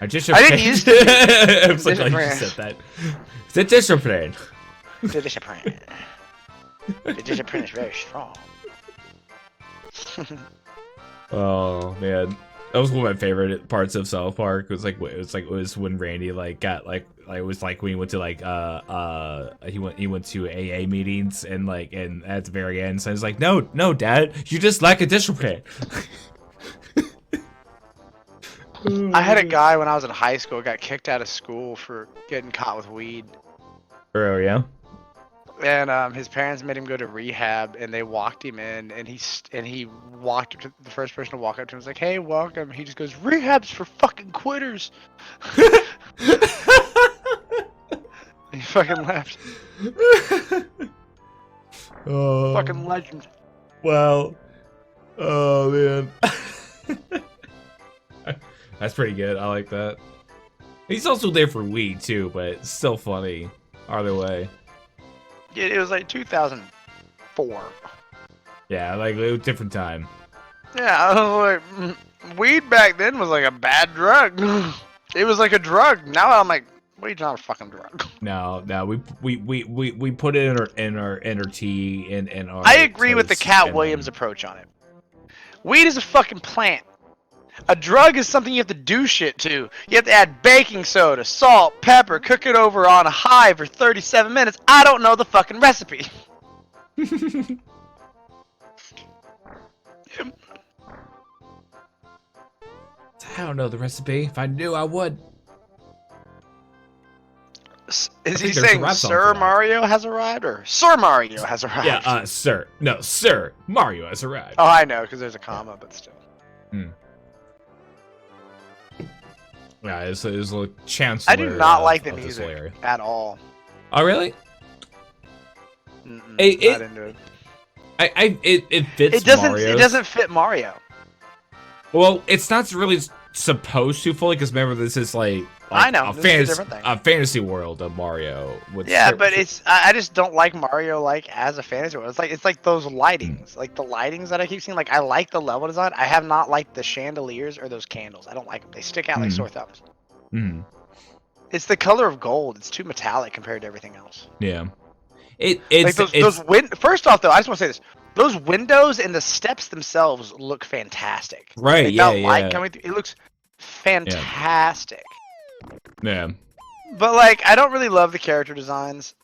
A: I
B: didn't used to be.
A: I was like, oh, you
B: Discipline.
A: said that. It's a discipline.
B: The discipline. The discipline is very strong.
A: Oh man, that was one of my favorite parts of South Park. It was when Randy like got it was like when he went to he went to AA meetings and at the very end, so he's like, no, Dad, you just lack a discipline.
B: I had a guy when I was in high school got kicked out of school for getting caught with weed.
A: Oh yeah.
B: And his parents made him go to rehab, and they walked him in, and he walked up to the first person to walk up to him was like, "Hey, welcome." He just goes, "Rehab's for fucking quitters." He fucking left.
A: Oh,
B: Fucking legend.
A: wow. Oh man. That's pretty good. I like that. He's also there for weed too, but it's still funny either way.
B: Yeah, it was like 2004.
A: Yeah, like a different time.
B: Yeah, I was like, weed back then was like a bad drug. It was like a drug. Now I'm like, weed's not a fucking drug.
A: No, we put it in our tea and our.
B: I agree with the
A: toast
B: Cat
A: and
B: Williams
A: then-
B: approach on it. Weed is a fucking plant. A drug is something you have to do shit to. You have to add baking soda, salt, pepper, cook it over on a high for 37 minutes. I don't know the fucking recipe.
A: I don't know the recipe. If I knew, I would.
B: Is
A: think
B: he
A: there's a
B: saying
A: rap song
B: Sir
A: for that.
B: Mario has arrived or Sir Mario has arrived?
A: Yeah, sir. No, sir. Mario has arrived.
B: Oh, I know, because there's a comma, but still.
A: Yeah, it's a chancellor.
B: I do not like the
A: of this
B: music
A: area.
B: at all.
A: Oh, really?
B: Mm-mm,
A: It-
B: not into it.
A: It fits
B: It doesn't.
A: Mario's.
B: It doesn't fit Mario.
A: Well, it's not really supposed to fully, because remember, this is like
B: I know,
A: a,
B: this is a different thing.
A: fantasy world of Mario. With
B: Yeah,
A: certain-
B: but it's. I just don't like Mario like as a fantasy world. It's like those lightings, like the lightings that I keep seeing. Like I like the level design. I have not liked the chandeliers or those candles. I don't like them. They stick out like sore thumbs.
A: Mhm.
B: It's the color of gold. It's too metallic compared to everything else.
A: Yeah. It's
B: Like those First off, though, I just want to say this: those windows and the steps themselves look fantastic.
A: right.
B: Like,
A: Yeah,
B: that light
A: yeah,
B: coming through, it looks fantastic.
A: yeah.
B: But like, I don't really love the character designs.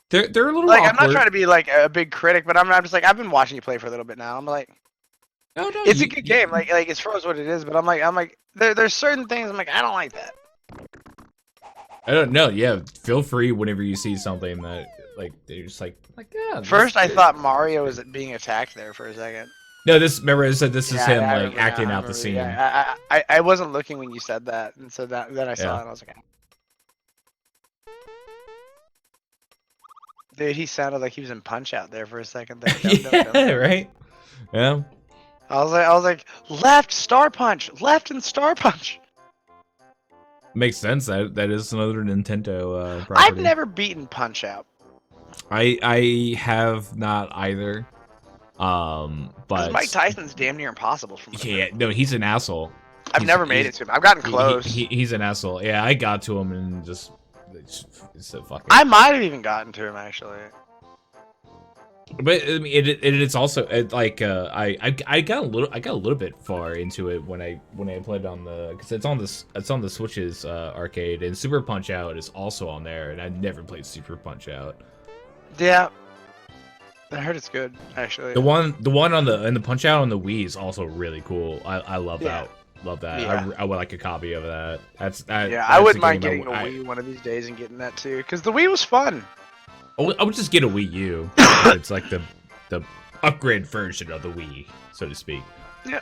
A: They're a little
B: Like,
A: awkward.
B: I'm not trying to be like a big critic, but I'm just like, I've been watching you play for a little bit now. I'm like,
A: No, no,
B: it's a good game. Like as far as what it is, but I'm like, there's certain things I'm like, I don't like that.
A: I don't know. Yeah, feel free whenever you see something that like they're just like yeah. this
B: First,
A: is
B: I
A: good.
B: thought Mario was being attacked there for a second.
A: No, this. Remember, I said this is
B: Yeah,
A: him
B: I
A: like
B: remember,
A: acting
B: I
A: out the
B: remember,
A: scene.
B: yeah. I wasn't looking when you said that, and so then I saw
A: Yeah.
B: it, and I was like, dude, he sounded like he was in Punch Out there for a second. There.
A: Yeah, right. Yeah.
B: I was like, left Star Punch, left and Star Punch.
A: Makes sense. That is another Nintendo
B: I've
A: property.
B: never beaten Punch Out.
A: I have not either.
B: Because
A: But
B: Mike Tyson's damn near impossible from.
A: yeah, no, he's an asshole.
B: I've never made it to him. I've gotten close.
A: He's an asshole. Yeah, I got to him and just it's so fucking.
B: I might have even gotten to him actually.
A: But I mean, it's also like I got a little bit far into it when I played on the, because it's on the Switch's arcade, and Super Punch Out is also on there, and I never played Super Punch Out.
B: Yeah, I heard it's good actually.
A: The one on the Punch Out on the Wii is also really cool. I love that. Love that.
B: Yeah.
A: I would like a copy of that.
B: I wouldn't mind getting a Wii one of these days and getting that too, because the Wii was fun.
A: I would just get a Wii U. It's like the upgrade version of the Wii, so to speak.
B: Yeah.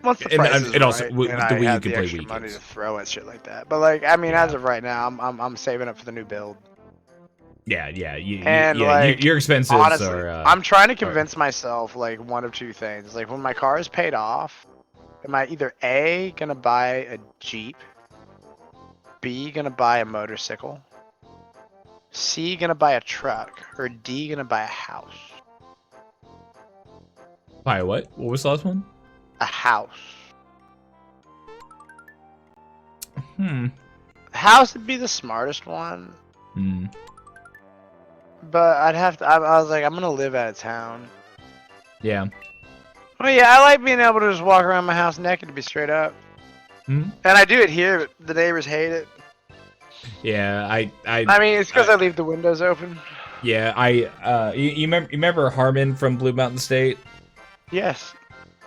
B: Once the
A: And-
B: price
A: and-
B: is
A: and also,
B: right,
A: with
B: and
A: the
B: I
A: Wii, you
B: have
A: can
B: the
A: play
B: extra
A: Wii
B: money
A: games.
B: to throw at shit like that. But like, I mean,
A: Yeah.
B: as of right now, I'm saving up for the new build.
A: Yeah.
B: And, like,
A: your expenses
B: Honestly,
A: are.
B: I'm trying to convince myself like one of two things. Like when my car is paid off, am I either A, gonna buy a Jeep, B, gonna buy a motorcycle, C, gonna buy a truck, or D, gonna buy a house?
A: Buy what? What was the last one?
B: A house. House would be the smartest one, but I'd have to. I was like, I'm gonna live out of town.
A: Yeah.
B: Well, yeah, I like being able to just walk around my house naked, to be straight up. And I do it here, but the neighbors hate it.
A: Yeah.
B: I mean, it's because I leave the windows open.
A: Yeah. You remember Harmon from Blue Mountain State?
B: Yes.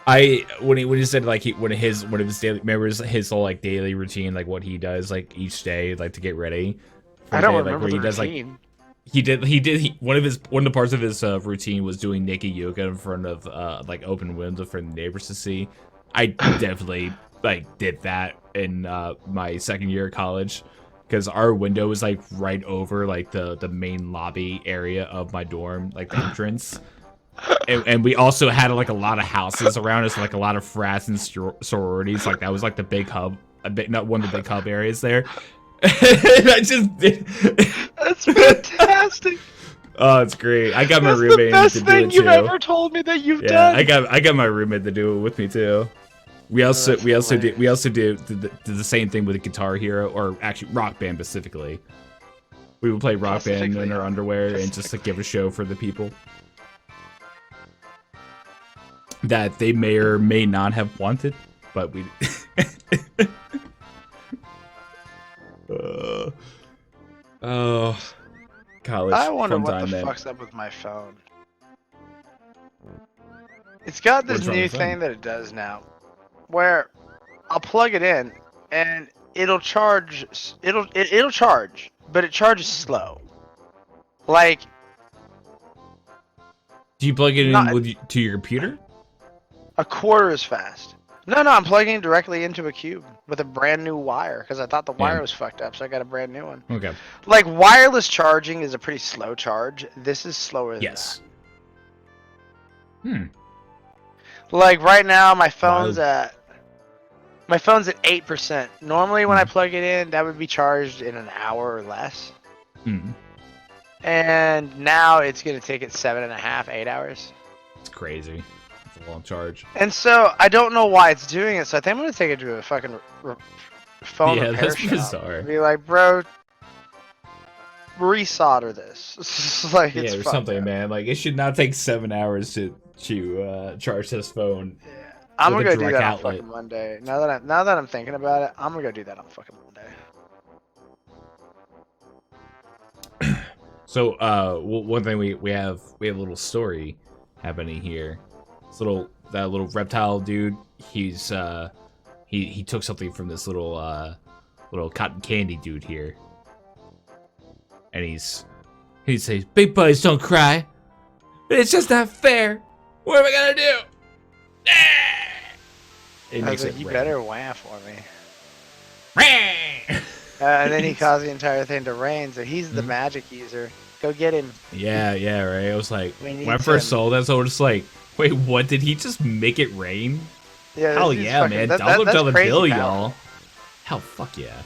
A: When he said like one of his daily, remember his whole like daily routine, like what he does like each day, like to get ready.
B: I don't
A: day,
B: remember
A: like,
B: the
A: he does
B: routine.
A: Like one of the parts of his routine was doing naked yoga in front of like open window for the neighbors to see. I definitely like did that in my second year of college, because our window was like right over like the main lobby area of my dorm, like the entrance. And we also had like a lot of houses around us, like a lot of frats and sororities. Like that was like the big hub, not one of the big hub areas there. And I just did.
B: That's fantastic.
A: Oh, it's great. I got my
B: That's
A: roommate
B: the best
A: to do
B: thing
A: it
B: you've
A: too.
B: ever told me that you've
A: Yeah,
B: done.
A: I got my roommate to do it with me too. We also did the same thing with Guitar Hero, or actually Rock Band specifically. We would play Rock Band in our underwear and just like give a show for the people that they may or may not have wanted, but we. College.
B: I wonder
A: fun
B: what
A: time,
B: the
A: man.
B: fuck's up with my phone. It's got this
A: What's wrong
B: new
A: with the
B: thing
A: phone?
B: that it does now, where I'll plug it in and it'll charge. It'll charge, but it charges slow. Like
A: Do you plug it in
B: Not-
A: to your computer?
B: a quarter as fast. No, I'm plugging it directly into a cube with a brand new wire because I thought the wire was fucked up, so I got a brand new one.
A: Okay.
B: Like wireless charging is a pretty slow charge. This is slower than
A: Yes.
B: that. Like right now, my phone's at 8%. Normally, when I plug it in, that would be charged in an hour or less. And now it's gonna take it 7.5, 8 hours.
A: It's crazy. It's a long charge.
B: And so I don't know why it's doing it. So I think I'm gonna take it to a fucking phone
A: Yeah,
B: repair
A: that's
B: shop.
A: bizarre.
B: Be like, bro, resolder this. Like,
A: Yeah,
B: it's
A: or
B: fucked
A: something,
B: up.
A: man. Like it should not take 7 hours to charge this phone.
B: Yeah. I'm
A: with
B: gonna
A: a
B: go do
A: direct
B: that
A: outlet.
B: on fucking Monday. Now that I'm thinking about it, I'm gonna go do that on fucking Monday.
A: So, one thing we have a little story happening here. That little reptile dude. He's he took something from this little cotton candy dude here, and he says, "Big boys don't cry. It's just not fair. What am I gonna do?" He
B: I
A: makes
B: was like,
A: it
B: you
A: rain.
B: better wham for me. And then he caused the entire thing to rain, so he's the magic user. Go get him.
A: Yeah, right. I was like,
B: We need
A: when I first
B: him.
A: saw that, so I was just like, wait, what? Did he just make it rain?
B: Yeah,
A: Hell
B: this dude's
A: yeah,
B: fucking-
A: man.
B: that's
A: $1
B: crazy
A: bill,
B: power.
A: y'all. Hell, fuck yeah.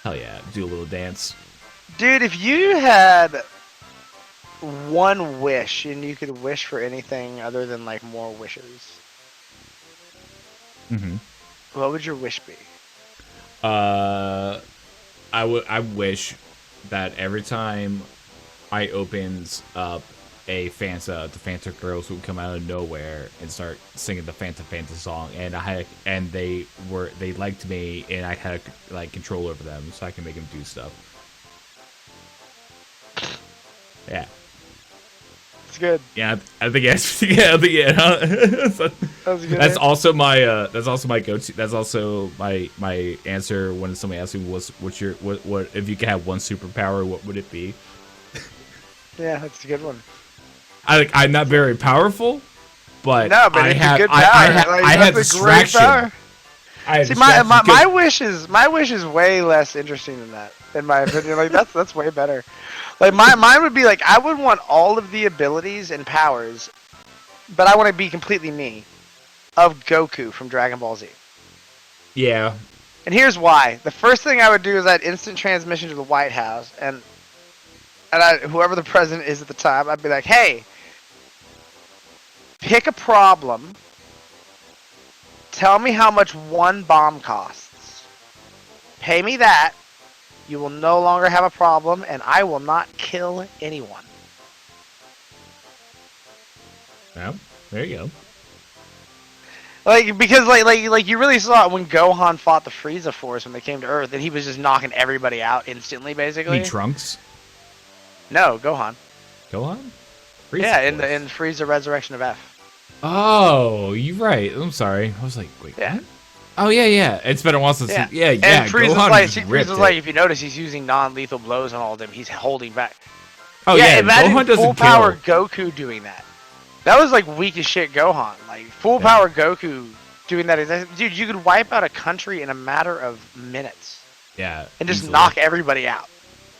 A: Hell yeah. Do a little dance.
B: Dude, if you had one wish and you could wish for anything other than like more wishes,
A: Mm-hmm.
B: what would your wish be?
A: I wish that every time I opened up a Fanta, the Fanta girls would come out of nowhere and start singing the Fanta song, and they liked me, and I had like control over them, so I can make them do stuff. Yeah.
B: It's good.
A: Yeah, I think yes. Yeah, I think yeah. That's also my go-to. That's also my answer when somebody asks me what if you could have one superpower, what would it be?
B: Yeah, that's a good one.
A: I'm not very powerful, but
B: no, but
A: I
B: it's
A: have
B: a good power.
A: I have distraction.
B: See, my wish is way less interesting than that, in my opinion. Like that's way better. Like mine would be like I would want all of the abilities and powers, but I want to be completely me, of Goku from Dragon Ball Z.
A: Yeah.
B: And here's why. The first thing I would do is I'd instant transmission to the White House, and whoever the president is at the time, I'd be like, hey, pick a problem. Tell me how much one bomb costs. Pay me that. You will no longer have a problem, and I will not kill anyone.
A: Well, there you go.
B: Like, because like you really saw it when Gohan fought the Frieza Force when they came to Earth, and he was just knocking everybody out instantly, basically.
A: Trunks?
B: No, Gohan.
A: Gohan?
B: Frieza yeah, in Frieza Resurrection of F.
A: Oh, you're right. I'm sorry. I was like, wait,
B: yeah.
A: What? Oh yeah, yeah. It's been a while since. Yeah.
B: And Frieza's like, if you notice, he's using non-lethal blows on all of them. He's holding back.
A: Oh yeah,
B: imagine
A: Gohan doesn't
B: full power Goku doing that. That was like weak as shit Gohan. Like full power Goku doing that. Dude, you could wipe out a country in a matter of minutes.
A: Yeah.
B: And just knock everybody out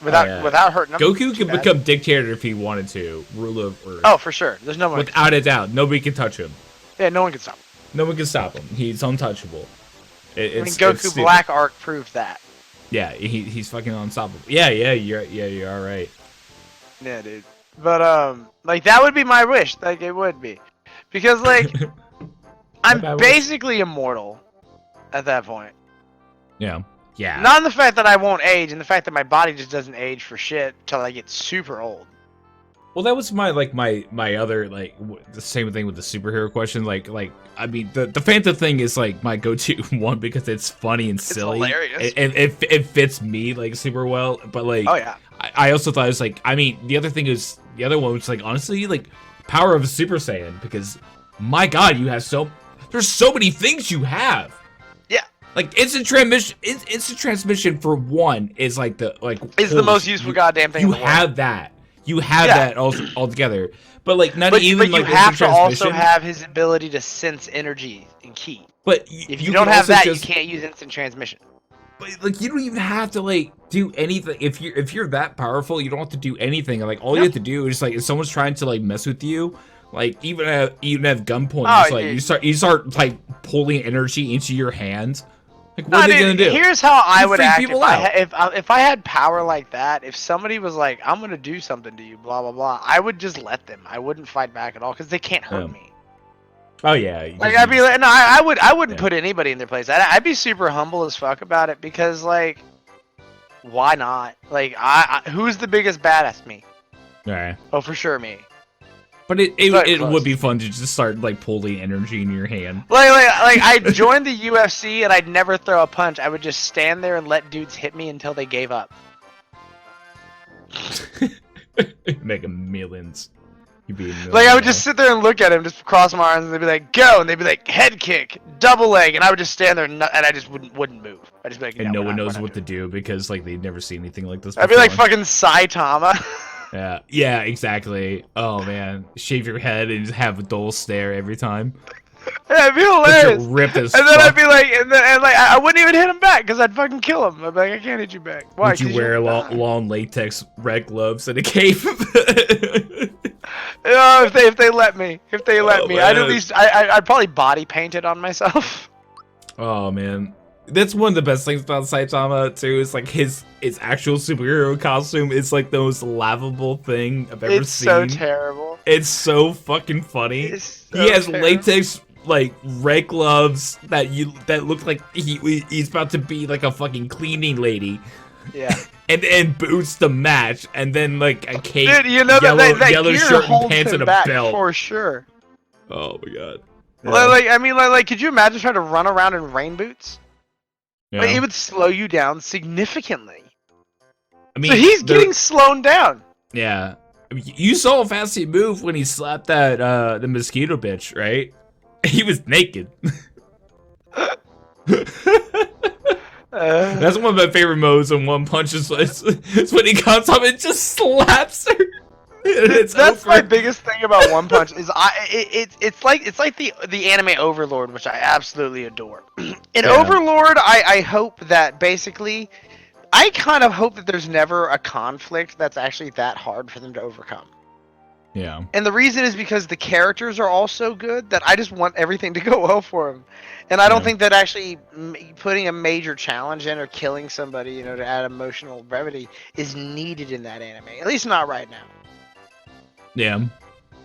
B: without hurting them.
A: Goku could become dictator if he wanted to, rule of Earth.
B: Oh, for sure. There's no one.
A: Without a doubt, nobody can touch him.
B: Yeah, no one can stop him.
A: No one can stop him. He's untouchable.
B: Goku Black Arc proved that.
A: Yeah, he's fucking unstoppable. Yeah, you're all right.
B: Yeah, dude. But like that would be my wish. Like it would be, because like I'm basically immortal at that point.
A: Yeah. Yeah.
B: Not in the fact that I won't age, and the fact that my body just doesn't age for shit till I get super old.
A: Well, that was my other the same thing with the superhero question. Like I mean the Fanta thing is like my go-to one because it's funny and silly.
B: It's hilarious.
A: It fits me like super well. But like,
B: oh yeah.
A: I also thought it was like, I mean, the other one was like, honestly, like power of a Super Saiyan, because my God, there's so many things you have.
B: Yeah.
A: Like instant transmission for one is like
B: the most useful goddamn thing.
A: You have that. You have that all together, but like even
B: you have to also have his ability to sense energy and ki.
A: But
B: if you don't have that, you can't use instant transmission.
A: But like you don't even have to like do anything. If you're that powerful, you don't have to do anything. Like all you have to do is like if someone's trying to like mess with you, like even at gunpoint, you start like pulling energy into your hands. Like, what are they gonna do?
B: Here's how I would act if I had power like that. If somebody was like, "I'm gonna do something to you," blah blah blah, I would just let them. I wouldn't fight back at all because they can't hurt me.
A: Oh yeah.
B: Like I'd be like, no, I wouldn't put anybody in their place. I'd be super humble as fuck about it because like, why not? Like, who's the biggest badass? Me.
A: All right.
B: Oh, for sure, me.
A: But it would be fun to just start like pulling energy in your hand.
B: Like I joined the UFC and I'd never throw a punch. I would just stand there and let dudes hit me until they gave up.
A: Making millions. You'd be
B: like I would just sit there and look at him, just cross my arms, and they'd be like, "Go!" and they'd be like, "Head kick, double leg," and I would just stand there and I just wouldn't move. I'd just be like,
A: and no one knows what to do because like they've never seen anything like this before.
B: I'd be like fucking Saitama.
A: Yeah, exactly. Oh man, shave your head and just have a dull stare every time.
B: Yeah, it'd be hilarious.
A: Ripped as
B: and then I'd be like, and I wouldn't even hit him back because I'd fucking kill him. I'd be like, I can't hit you back. Why?
A: Would you wear long latex red gloves in a cave?
B: If they let me, I'd at least I'd probably body paint it on myself.
A: Oh man. That's one of the best things about Saitama too. Is like his actual superhero costume is like the most laughable thing I've ever seen.
B: It's so terrible.
A: It's so fucking funny. He has latex like red gloves that look like he's about to be like a fucking cleaning lady,
B: Yeah.
A: and boots to match, and then like a cape,
B: Dude, you know that
A: yellow
B: gear
A: shirt and
B: holds
A: pants
B: him
A: and a
B: back
A: belt.
B: for sure.
A: Oh my god.
B: Like, could you imagine trying to run around in rain boots?
A: Yeah.
B: Like, it would slow you down significantly.
A: I mean,
B: So he's getting slowed down.
A: Yeah. I mean, you saw fast he moved when he slapped that the mosquito bitch, right? He was naked. That's one of my favorite modes in One Punch is when he comes up and just slaps her. That's over.
B: My biggest thing about One Punch is it's like the anime Overlord, which I absolutely adore. In Overlord, I hope that basically, I kind of hope that there's never a conflict that's actually that hard for them to overcome.
A: Yeah.
B: And the reason is because the characters are all so good that I just want everything to go well for them. And I don't think that actually putting a major challenge in or killing somebody, you know, to add emotional brevity is needed in that anime. At least not right now.
A: Yeah.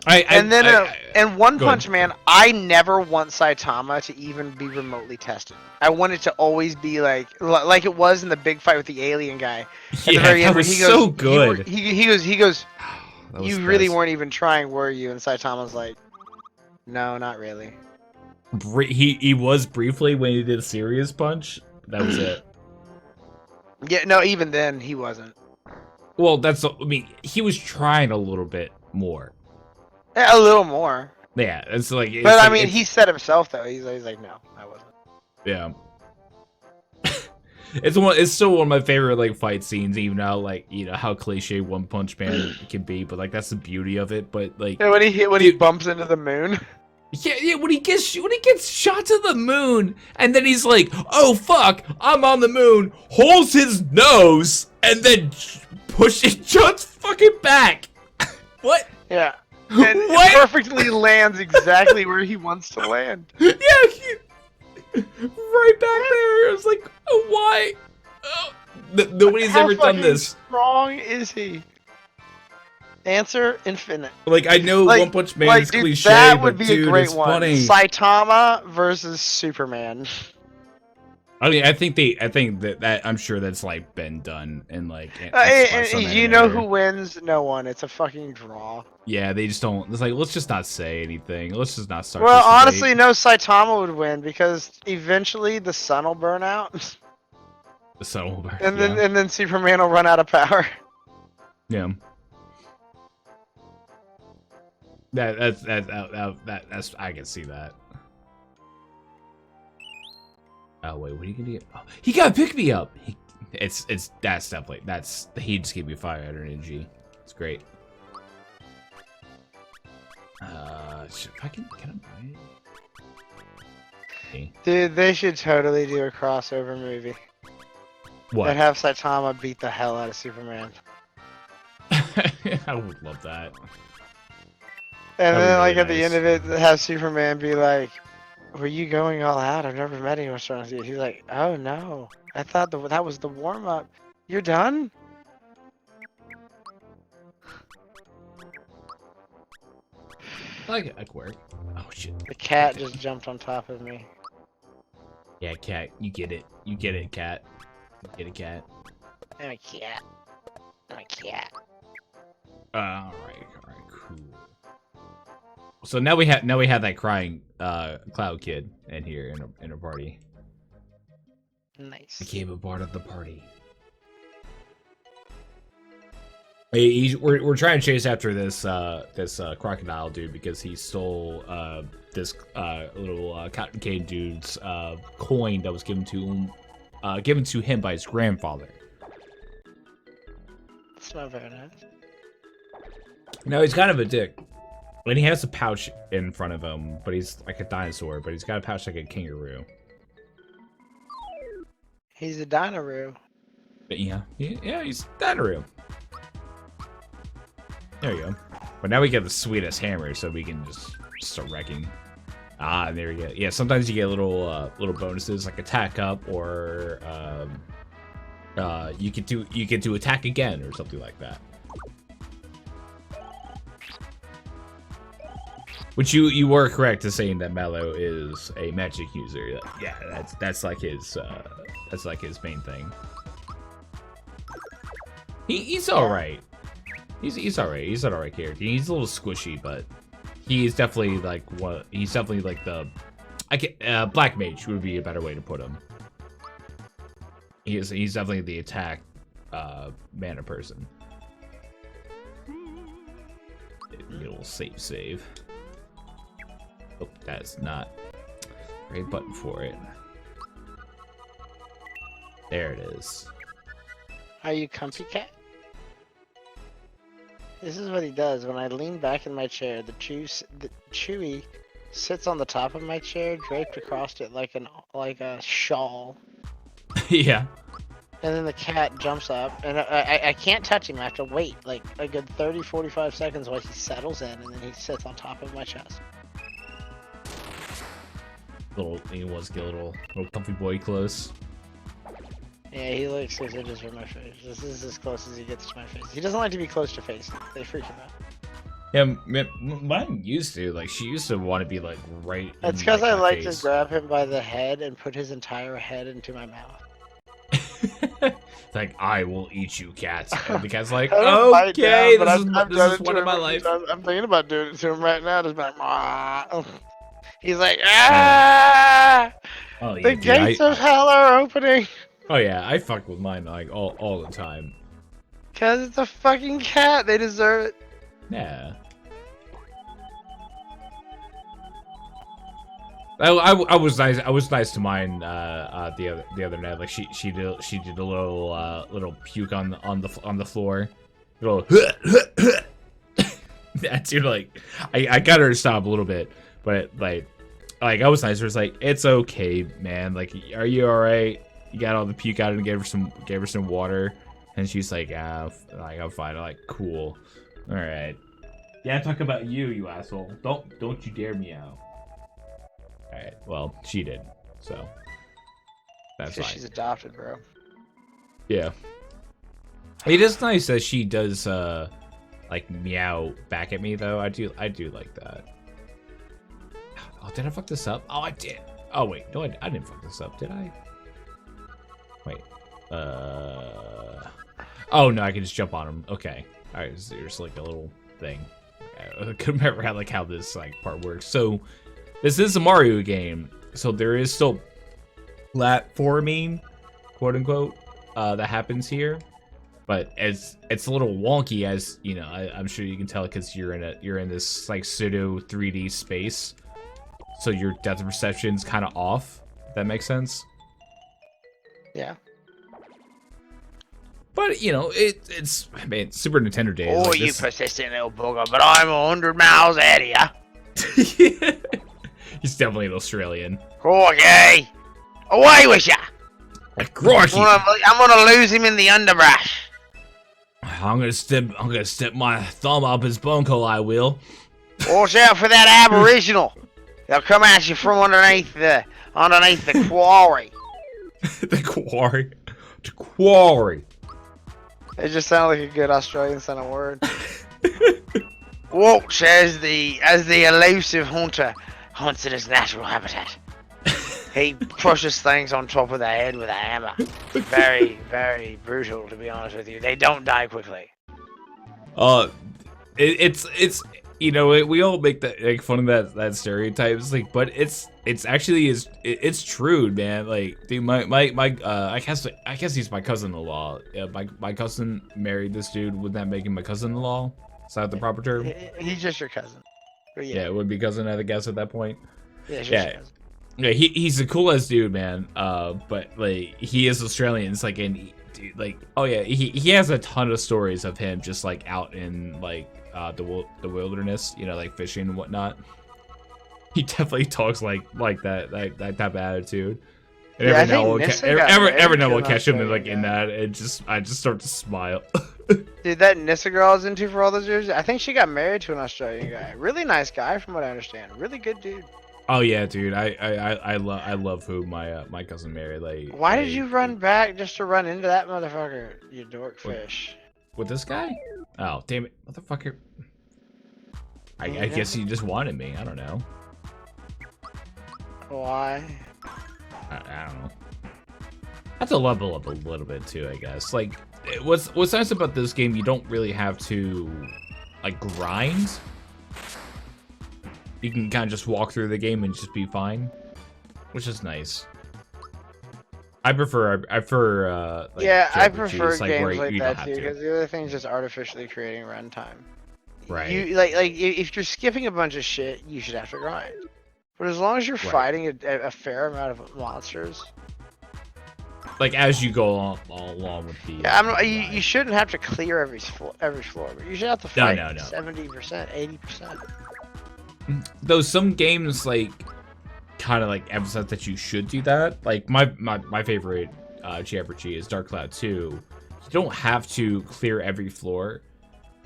B: And One Punch Man, I never want Saitama to even be remotely tested. I want it to always be like it was in the big fight with the alien guy.
A: Yeah, that was so good.
B: He goes.
A: That
B: You really weren't even trying, were you? And Saitama's like, no, not really.
A: He was briefly when he did Serious Punch. That was it.
B: Yeah, no, even then he wasn't.
A: Well, I mean, he was trying a little bit more.
B: Yeah, a little more.
A: Yeah, it's like.
B: But I mean, he said himself though. He's like, no, I wasn't.
A: Yeah. It's still one of my favorite like fight scenes, even though like you know how cliche One Punch Man can be, but like that's the beauty of it. But like
B: when he bumps into the moon.
A: Yeah, when he gets shot to the moon, and then he's like, "Oh fuck, I'm on the moon," holds his nose, and then jumps fucking back. What?
B: Yeah. And it perfectly lands exactly where he wants to land.
A: Yeah, right back there. I was like, oh, why? Oh. Nobody's ever done this.
B: How strong is he? Answer: infinite.
A: Like I know One Punch Man is cliche,
B: that would be
A: dude,
B: a great
A: it's
B: one.
A: funny.
B: Saitama versus Superman.
A: I mean, I think that I'm sure that's like been done in like.
B: You know who wins? No one. It's a fucking draw.
A: Yeah, they just don't. It's like let's just not say anything. Let's just not start.
B: Well, honestly, no. Saitama would win because eventually the sun will burn out.
A: The sun will burn.
B: And then Superman will run out of power.
A: Yeah. That's I can see that. Oh wait, what are you gonna get? Oh, he got pick me up. That's definitely he just gave me fire energy. It's great. Can I buy it? Okay.
B: Dude, they should totally do a crossover movie.
A: What?
B: And have Saitama beat the hell out of Superman.
A: I would love that.
B: And then, like, at the
A: nice.
B: end of it, have Superman be like, were you going all out? I've never met anyone strong as you. He's like, oh no. I thought that was the warm-up. You're done?
A: I could work. Oh shit.
B: The cat just jumped on top of me.
A: Yeah, cat. You get it. You get it, cat. You get it, cat.
B: I'm a cat. I'm a cat.
A: Alright, cool. So now we have that crying cloud kid in here in a party.
B: Nice.
A: Became a part of the party. We're trying to chase after this crocodile dude because he stole this little cotton cane dude's coin that was given to him by his grandfather.
B: That's not very nice.
A: No, he's kind of a dick. And he has a pouch in front of him, but he's like a dinosaur, but he's got a pouch like a kangaroo.
B: He's a dinaroo.
A: But yeah, he's a dinaroo. There you go. But now we get the sweetest hammer, so we can just start wrecking. Ah, there we go. Yeah, sometimes you get little bonuses like attack up, or you get to attack again, or something like that. Which you were correct in saying that Mallow is a magic user. Yeah, that's like his main thing. He's all right. He's all right. He's an all right character. He's a little squishy, but he's definitely like what? He's definitely like the Black Mage would be a better way to put him. He's definitely the attack mana person. Get a little save. Oh, that's not the right button for it. There it is.
C: Are you comfy, cat? This is what he does. When I lean back in my chair, the Chewy sits on the top of my chair, draped across it like a shawl.
A: Yeah.
C: And then the cat jumps up, and I can't touch him. I have to wait like a good 30-45 seconds while he settles in, and then he sits on top of my chest.
A: He was get a little comfy boy close.
C: Yeah, he likes 6 inches from my face. This is as close as he gets to my face. He doesn't like to be close to face. They freak him out.
A: Yeah, mine used to. Like, she used to want to be, like, right
C: It's
A: in,
C: because
A: like,
C: I
A: my
C: like
A: face.
C: to grab him by the head and put his entire head into my mouth.
A: It's like, I will eat you, cat. And the cat's like,
C: I don't bite
A: okay,
C: down, but
A: this
C: I've
A: is
C: done it
A: one
C: to
A: of my
C: him a
A: life.
C: few times. I'm thinking about doing it to him right now. Just like, "Ah." He's like, ah!
A: Oh, yeah,
C: The
A: dude,
C: gates of hell are opening.
A: oh, yeah, I fuck with mine, like, all the time.
C: Cause it's a fucking cat. They deserve it.
A: Yeah. I was nice. I was nice to mine the other night. Like she did a little puke on the floor. Little that dude, like I got her to stop a little bit, but like I was nice. It was like, it's okay, man. Like, are you all right? You got all the puke out and gave her some water, and she's like, I'm fine. I'm like, cool, all right. Yeah, talk about you asshole. Don't you dare me out. Alright, well, she did, so that's fine.
C: She's adopted, bro.
A: Yeah. It is nice that she does, like, meow back at me, though. I do like that. Oh, did I fuck this up? Oh, I did. Oh, wait, no, I didn't fuck this up, did I? Wait, oh, no, I can just jump on him. Okay. Alright, there's, like, a little thing. I couldn't remember how this, like, part works. So, this is a Mario game, so there is still platforming, quote unquote, that happens here, but it's a little wonky, as you know. I'm sure you can tell because you're in this like pseudo 3D space, so your depth of perception's kind of off. If that makes sense.
C: Yeah.
A: But you know, it's I mean, Super Nintendo days.
C: Oh,
A: like
C: you
A: this...
C: persistent little bugger, but I'm 100 miles ahead of you.
A: He's definitely an Australian.
C: Okay. Away with ya!
A: Crikey.
C: I'm gonna lose him in the underbrush.
A: I'm gonna step my thumb up his bunko, I will.
C: Watch out for that aboriginal. They'll come at you from underneath the quarry.
A: The quarry. The quarry.
C: It just sounded like a good Australian sounding word. Watch as the elusive hunter hunts in his natural habitat. He pushes things on top of the head with a hammer. Very, very brutal, to be honest with you. They don't die quickly.
A: It's you know, we all make that, like, fun of that stereotype. It's like, but it's actually it's true, man. Like, dude, my I guess he's my cousin-in-law. Yeah, my cousin married this dude. Would that make him my cousin-in-law? Is that the proper term?
C: He's just your cousin. But
A: Yeah, it would be cousin, I guess, at that point.
C: Yeah, it's just
A: Yeah.
C: your cousin.
A: Yeah, he's the coolest dude, man. But like, he is Australian. It's like, and dude, like, oh yeah, he has a ton of stories of him just like out in like the wilderness, you know, like fishing and whatnot. He definitely talks like that type of attitude. And
C: Yeah,
A: every now we'll catch him like in that, and I just start to smile.
C: Dude, that Nissa girl I was into for all those years, I think she got married to an Australian guy. Really nice guy, from what I understand. Really good dude.
A: Oh yeah, dude, I love who my cousin married. Like,
C: Why did you run back just to run into that motherfucker, you dork fish?
A: with this guy? Oh damn it, motherfucker! I guess he just wanted me. I don't know.
C: Why?
A: I don't know. I have to level up a little bit too, I guess. Like, what's nice about this game, you don't really have to like grind. You can kind of just walk through the game and just be fine, which is nice. I prefer like,
B: I
A: JRPGs,
B: prefer
A: like,
B: games
A: where
B: like
A: you don't
B: that
A: have
B: too,
A: to.
B: because the other thing is just artificially creating runtime.
A: Right.
B: You if you're skipping a bunch of shit, you should have to grind. But as long as you're
A: Right.
B: fighting a fair amount of monsters,
A: Like as you go along with the.
B: yeah, you
A: ride.
B: shouldn't have to clear every floor, but you should have to
A: No,
B: fight
A: no.
B: 70%, 80%.
A: Though some games like kind of like emphasize that you should do that. Like my favorite JRPG is Dark Cloud 2. You don't have to clear every floor.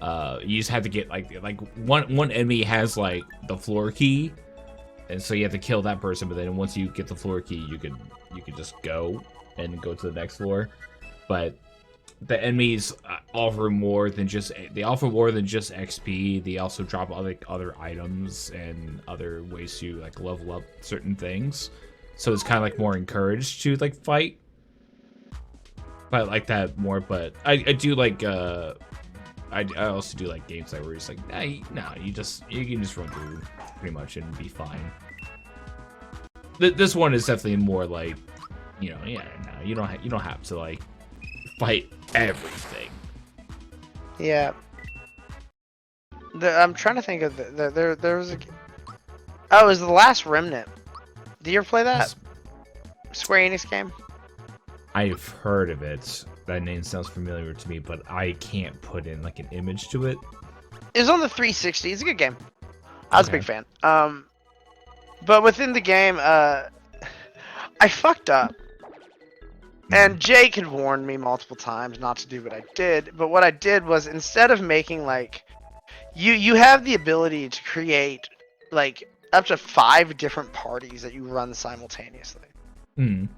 A: You just have to get like one enemy has like the floor key, and so you have to kill that person. But then once you get the floor key, you can just go and go to the next floor. But the enemies offer more than just XP. They also drop other items and other ways to like level up certain things. So it's kind of like more encouraged to like fight. I like that more, but I do like I also do like games that where it's like you can just run through pretty much and be fine. This one is definitely more like, you don't have to like fight everything.
B: Yeah. I'm trying to think of there was a. Oh, it was The Last Remnant. Did you ever play that? Square Enix game?
A: I've heard of it. That name sounds familiar to me, but I can't put in like an image to it.
B: It was on the 360. It's a good game. I was a
A: Okay.
B: big fan. But within the game, I fucked up. And Jake had warned me multiple times not to do what I did. But what I did was, instead of making like, you have the ability to create like up to 5 different parties that you run simultaneously
A: Mm.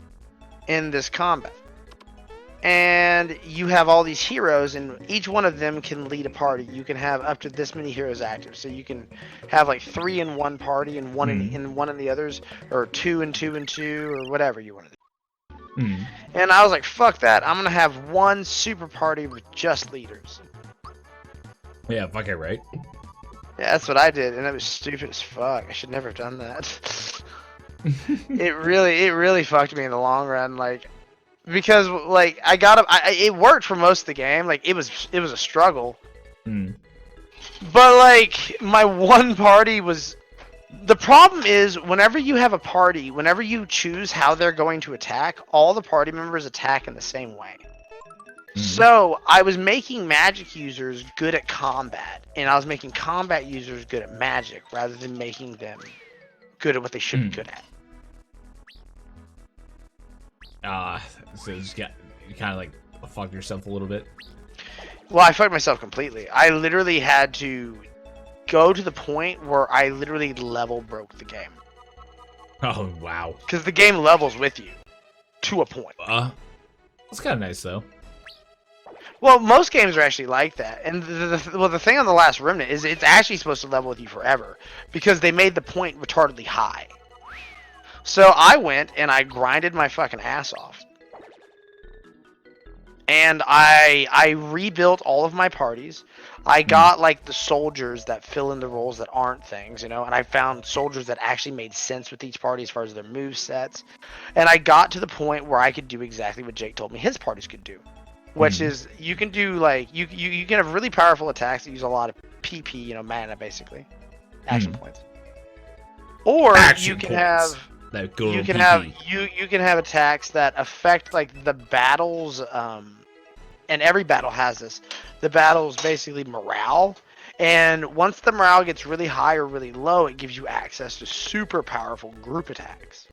B: in this combat. And you have all these heroes, and each one of them can lead a party. You can have up to this many heroes active, so you can have like 3 in one party and one in one in the others, or 2 and 2 and 2, or whatever you want to do.
A: Mm.
B: And I was like, fuck that! I'm gonna have one super party with just leaders.
A: Yeah, fuck it, right?
B: Yeah, that's what I did, and it was stupid as fuck. I should never have done that. It really fucked me in the long run, like. Because like it worked for most of the game. Like it was a struggle.
A: Mm.
B: But like my one party was. The problem is whenever you have a party, whenever you choose how they're going to attack, all the party members attack in the same way.
A: Mhm.
B: So I was making magic users good at combat, and I was making combat users good at magic, rather than making them good at what they should be good at.
A: So you kind of like fucked yourself a little bit.
B: Well, I fucked myself completely. I literally had to go to the point where I literally level broke the game.
A: Oh wow.
B: Because the game levels with you to a point.
A: That's kind of nice though.
B: Well, most games are actually like that. And the thing on The Last Remnant is it's actually supposed to level with you forever, because they made the point retardedly high. So I went and I grinded my fucking ass off. And I rebuilt all of my parties. I got like the soldiers that fill in the roles that aren't things, and I found soldiers that actually made sense with each party as far as their move sets. And I got to the point where I could do exactly what Jake told me his parties could do. Which is, you can do like, you can have really powerful attacks that use a lot of PP, mana basically. Action points. Or
A: Action
B: you can
A: points.
B: have
A: That good
B: you
A: old
B: can
A: PP.
B: have you can have attacks that affect like the battles, and every battle has this. The battle's basically morale, and once the morale gets really high or really low, it gives you access to super powerful group attacks.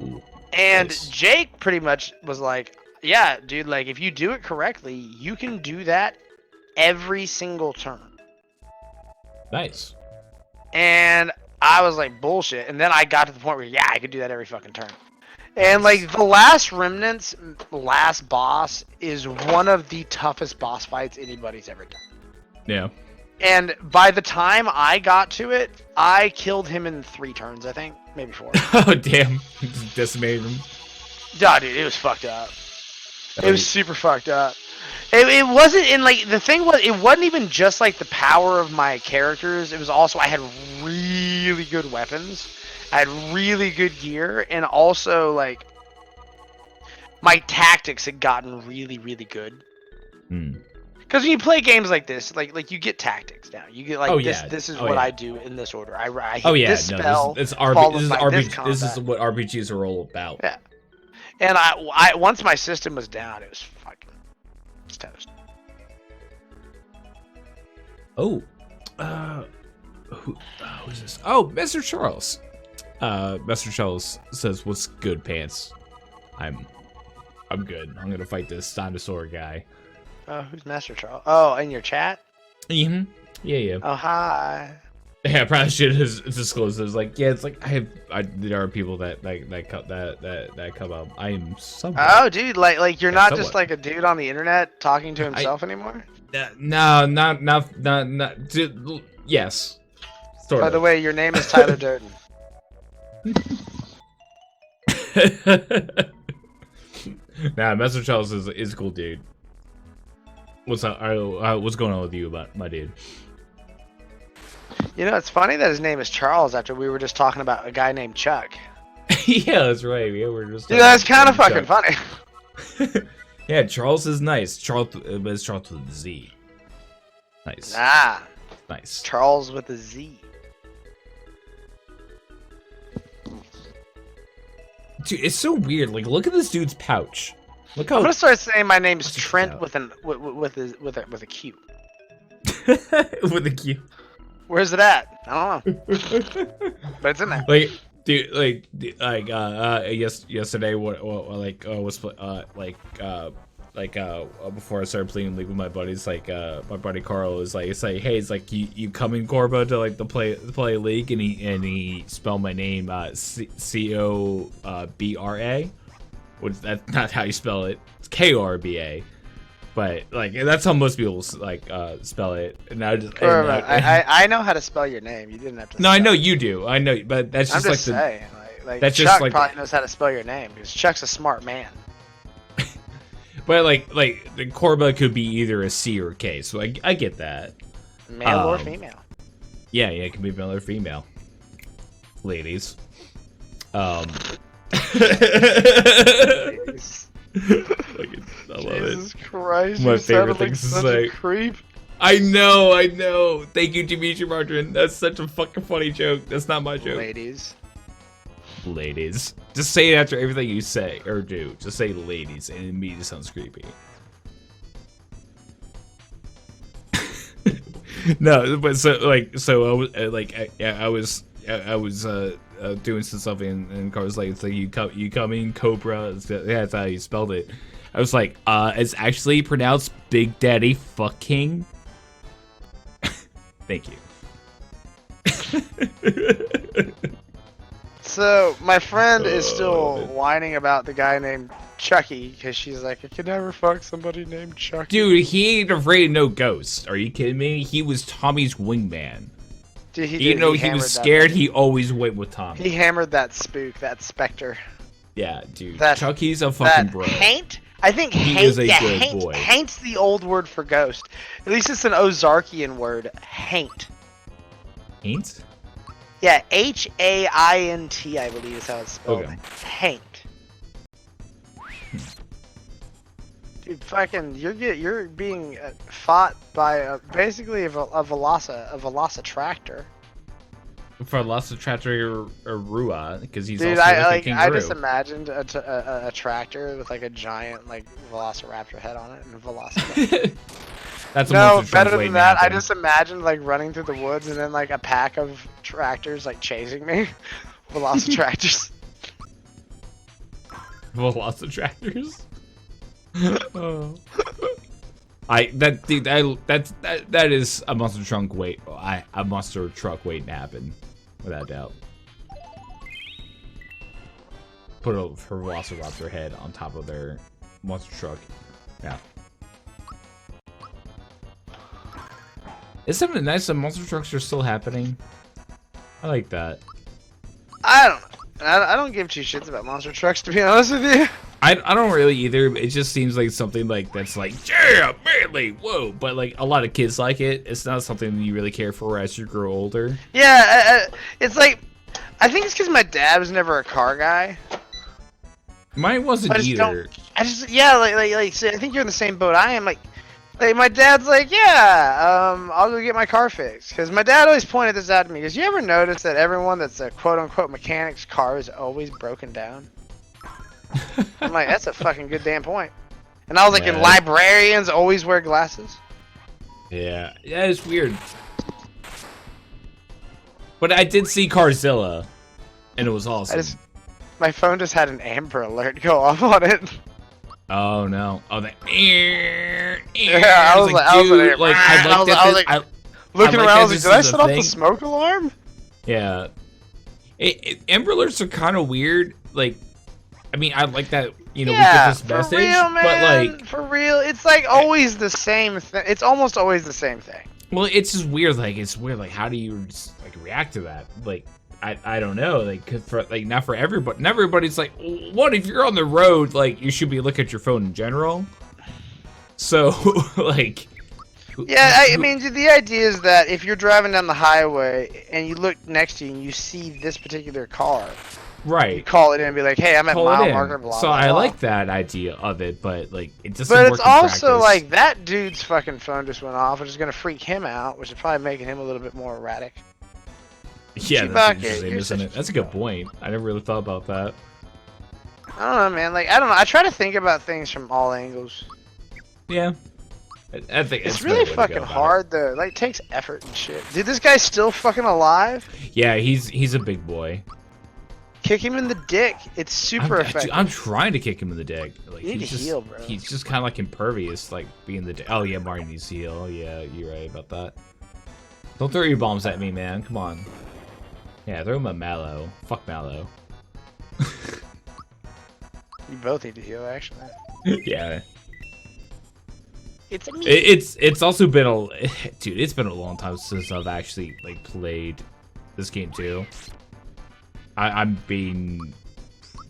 A: Ooh,
B: And
A: nice.
B: Jake pretty much was like, yeah, dude, like if you do it correctly, you can do that every single turn.
A: Nice.
B: And I was like, bullshit. And then I got to the point where, yeah, I could do that every fucking turn. And like The Last Remnant's last boss is one of the toughest boss fights anybody's ever done.
A: Yeah.
B: And by the time I got to it, I killed him in 3 turns, I think. Maybe 4.
A: Oh damn. Just decimated him.
B: Duh, dude, it was fucked up. It was super fucked up. It wasn't in like the thing was it wasn't even just like the power of my characters. It was also I had really good weapons. I had really good gear, and also like my tactics had gotten really good. Because when you play games like this, like you get tactics now. You get like this is what I do in this order. I hit this spell.
A: This is what RPGs are all about.
B: Yeah. And I once my system was down, it was fucking toast.
A: Who's this? Oh, Mr. Charles. Mr. Charles says, "What's good, pants? I'm good. I'm gonna fight this dinosaur guy."
B: Oh, who's Master Charles? Oh, in your chat?
A: Yeah.
B: Oh, hi.
A: Yeah, I probably should have disclosed. It was like, yeah, it's like there are people that come up. I am someone.
B: Oh, dude, like you're not just like a dude on the internet talking to himself anymore.
A: No, not. Dude, yes. Sort
B: By
A: of.
B: the way, your name is Tyler Durden.
A: Nah, Master Charles is a cool dude. What's up? What's going on with you, my dude?
B: You know, it's funny that his name is Charles after we were just talking about a guy named Chuck.
A: Yeah, that's right. Yeah, we're just.
B: Dude, that's kind of fucking funny.
A: Yeah, Charles is nice. Charles, but it's Charles with a Z. Nice.
B: Ah,
A: Nice.
B: Charles with a Z.
A: Dude, it's so weird. Like, look at this dude's pouch. Look
B: I'm
A: how.
B: gonna start saying my name is Trent
A: out.
B: with a Q.
A: With a Q.
B: Where's it at? I don't know, but it's in there.
A: Like, dude, yesterday, before I started playing League with my buddies, my buddy Carl was like, it's like, hey, it's like you come in Corba to like the play League, and he spelled my name Cobra, which that's not how you spell it. It's Korba. But like that's how most people spell it. And
B: I know how to spell your name. You didn't have to.
A: No, I know you do. I know, but that's just
B: I'm
A: like
B: just saying. Like
A: that's
B: Chuck
A: just like
B: probably knows how to spell your name because Chuck's a smart man.
A: But like the Corba could be either a C or a K, so I get that.
B: Male or female.
A: Yeah, it can be male or female. Ladies. I love
B: Jesus
A: it.
B: Christ!
A: My
B: you
A: favorite
B: sounded
A: thing
B: like
A: to
B: such
A: say.
B: a creep.
A: I know. Thank you, Dimitri Martin. That's such a fucking funny joke. That's not my joke. Ladies. Just say it after everything you say or do. Just say ladies, and it immediately sounds creepy. No, but I was doing something, and Carl was like, "It's like you come in Cobra." That's how you spelled it. I was like, it's actually pronounced Big Daddy Fucking. Thank you.
B: So my friend is still whining about the guy named Chucky because she's like, I could never fuck somebody named Chucky.
A: Dude, he ain't afraid of no ghosts. Are you kidding me? He was Tommy's wingman.
B: Dude,
A: He was scared. He always went with Tommy.
B: He hammered that spook, that specter.
A: Yeah, dude.
B: That-
A: Chucky's a fucking
B: That
A: bro.
B: haint? I think
A: He
B: haint,
A: is a good
B: haint,
A: boy.
B: haint's the old word for ghost. At least it's an Ozarkian word. Haint.
A: Ain't?
B: Yeah, Haint, I believe is how it's spelled.
A: Okay.
B: Haint. Dude, fucking, you're being fought by basically a velociraptor.
A: For lots of tractor or Rua, because he's
B: Dude,
A: also
B: I
A: a kangaroo.
B: just imagined a tractor with like a giant like velociraptor head on it and velociraptor.
A: That's a
B: No,
A: monster
B: better
A: truck
B: than
A: waiting
B: that.
A: to
B: I
A: happen.
B: just imagined like running through the woods and then like a pack of tractors like chasing me. Velociraptors.
A: Velociraptors. Oh. That is a monster truck wait. A monster truck waiting to happen, without doubt. Put a Velociraptor head on top of their monster truck. Yeah. Isn't it nice that monster trucks are still happening? I like that.
B: I don't know. I don't give two shits about monster trucks, to be honest with you.
A: I don't really either. It just seems like something like that's like, yeah, manly, whoa. But like a lot of kids like it. It's not something you really care for as you grow older.
B: Yeah, it's like, I think it's because my dad was never a car guy.
A: Mine wasn't either.
B: Yeah, like so I think you're in the same boat I am. Like my dad's like, yeah, I'll go get my car fixed. Because my dad always pointed this out to me. Because you ever notice that everyone that's a quote-unquote mechanic's car is always broken down? I'm like, that's a fucking good damn point. And I was like, and librarians always wear glasses?
A: Yeah, it's weird. But I did see Carzilla, and it was awesome.
B: My phone just had an Amber Alert go off on it.
A: Oh no! Oh, the
B: yeah, I was like, looking around, I was like, did I set off the smoke alarm?
A: Yeah. Amber Alerts are kind of weird. Like, I mean, I like that. You know, we get this message,
B: real, man,
A: but like,
B: for real, it's like always the same thing. It's almost always the same thing.
A: Well, it's just weird. Like, it's weird. Like, how do you just, like react to that? Like, I don't know. Like, for like not for everybody. Not everybody's like, what if you're on the road? Like, you should be looking at your phone in general. So, like.
B: Yeah, I mean, the idea is that if you're driving down the highway and you look next to you and you see this particular car,
A: right?
B: You call it in and be like, "Hey, I'm at mile marker." Blah,
A: so
B: blah,
A: I
B: blah.
A: like that idea of it, but like it doesn't.
B: But
A: work
B: it's also
A: practice.
B: like that dude's fucking phone just went off, which is gonna freak him out, which is probably making him a little bit more erratic.
A: Yeah, that's interesting, isn't it? That's a good point. I never really thought about that.
B: I don't know, man. Like, I don't know. I try to think about things from all angles.
A: Yeah. I think
B: it's really fucking hard though. Like, it takes effort and shit. Dude, this guy's still fucking alive?
A: Yeah, he's a big boy.
B: Kick him in the dick. It's super effective.
A: I'm trying to kick him in the dick. Like,
B: you need to heal, bro.
A: He's just kind of like impervious, like being the. Oh yeah, Marty needs to heal. Yeah, you're right about that. Don't throw your bombs at me, man. Come on. Yeah, throw him at Mallow. Fuck Mallow.
B: You both need to heal, actually.
A: Yeah.
B: It's a me.
A: It's also been dude. It's been a long time since I've actually like played this game too. I'm being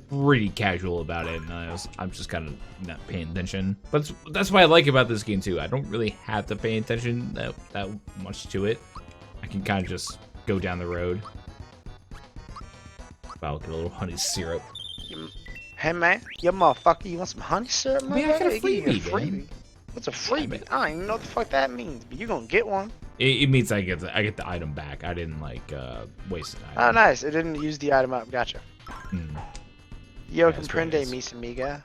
A: pretty casual about it, and I'm just kind of not paying attention. But that's what I like about this game too. I don't really have to pay attention that much to it. I can kind of just go down the road. Wow, get a little honey syrup.
B: Hey man, you motherfucker, you want some honey syrup?
A: Man, I got a freebie.
B: What's a freebie? I don't even know what the fuck that means, but you're gonna get one.
A: It means I get the item back. I didn't like waste an item.
B: Oh, nice. It didn't use the item up. Gotcha. Yo comprende, mis amiga.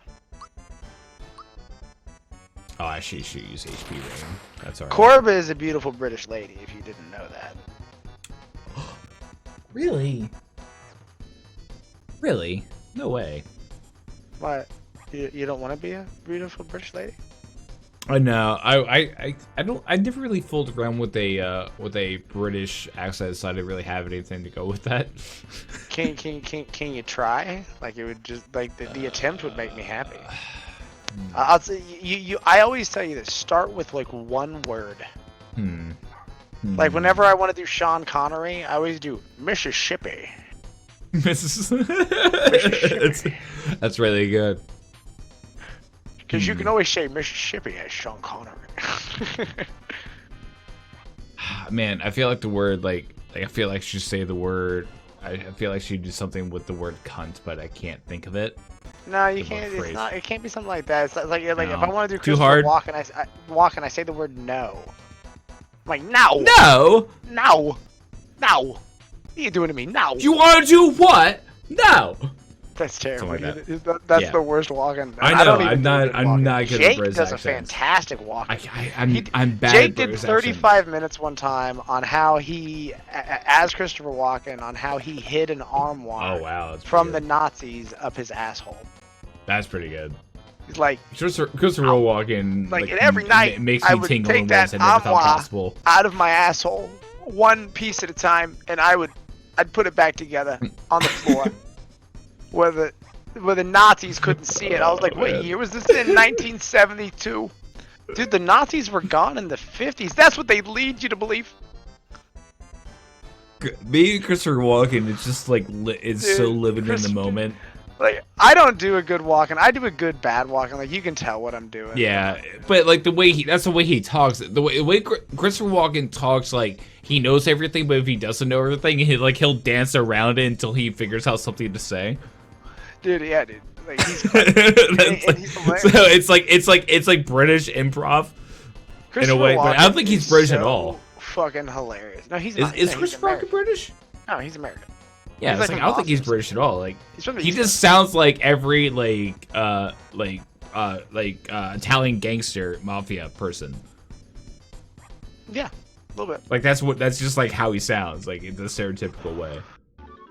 A: Oh, I should use HP rating. That's alright.
B: Corba is a beautiful British lady, if you didn't know that.
A: Really? Really? No way.
B: What? You don't want to be a beautiful British lady?
A: No, I don't. I never really fooled around with a British accent, so I didn't really have anything to go with that.
B: Can you try? Like, it would just like the attempt would make me happy. I'll say you. I always tell you this. Start with like one word. Like whenever I want to do Sean Connery, I always do Mississippi.
A: Mississippi. That's really good.
B: Because you can always say Mississippi as Sean Connery.
A: Man, I feel like the word like I feel like she should say the word. I feel like she'd do something with the word cunt, but I can't think of it.
B: No, you can't. It's not. It can't be something like that. It's like no. If I want to do
A: Too hard.
B: walk and I say the word no. I'm like no.
A: No.
B: No. No. What are you doing to me? No.
A: You want to do what? No.
B: That's terrible.
A: Like that.
B: That's the worst walking.
A: I know. I'm not good at British accents.
B: Jake does a fantastic walk.
A: I'm bad
B: Jake
A: at British
B: did 35 minutes one time on how he, as Christopher Walken, on how he hid an arm wire from the Nazis up his asshole.
A: That's pretty good.
B: He's like
A: Christopher Walken.
B: Like and every night,
A: makes me
B: I would
A: tingle
B: take
A: in
B: that
A: ways I never thought
B: arm
A: possible.
B: out of my asshole, one piece at a time, and I'd put it back together on the floor. Where the Nazis couldn't see it. I was like, what year was this in? 1972? Dude, the Nazis were gone in the 50s. That's what they lead you to believe.
A: Me and Christopher Walken, it's just like it's so living in the moment.
B: Like, I don't do a good walking. I do a good bad walking. Like, you can tell what I'm doing.
A: Yeah, but like that's the way he talks. The way Christopher Walken talks, like he knows everything, but if he doesn't know everything, he'll dance around it until he figures out something to say.
B: Dude, yeah, dude. Like, he's
A: So it's like British improv in a way, but I don't think he's British at all.
B: Fucking hilarious. No, he's not.
A: Is
B: No,
A: Christopher Walken British?
B: No, he's American.
A: Yeah,
B: He's
A: it's
B: like
A: like I don't think he's
B: Boston.
A: British at all. Like
B: He's from the
A: he
B: East
A: just sounds like every Italian gangster mafia person.
B: Yeah, a little bit.
A: Like that's just like how he sounds, like in the stereotypical way.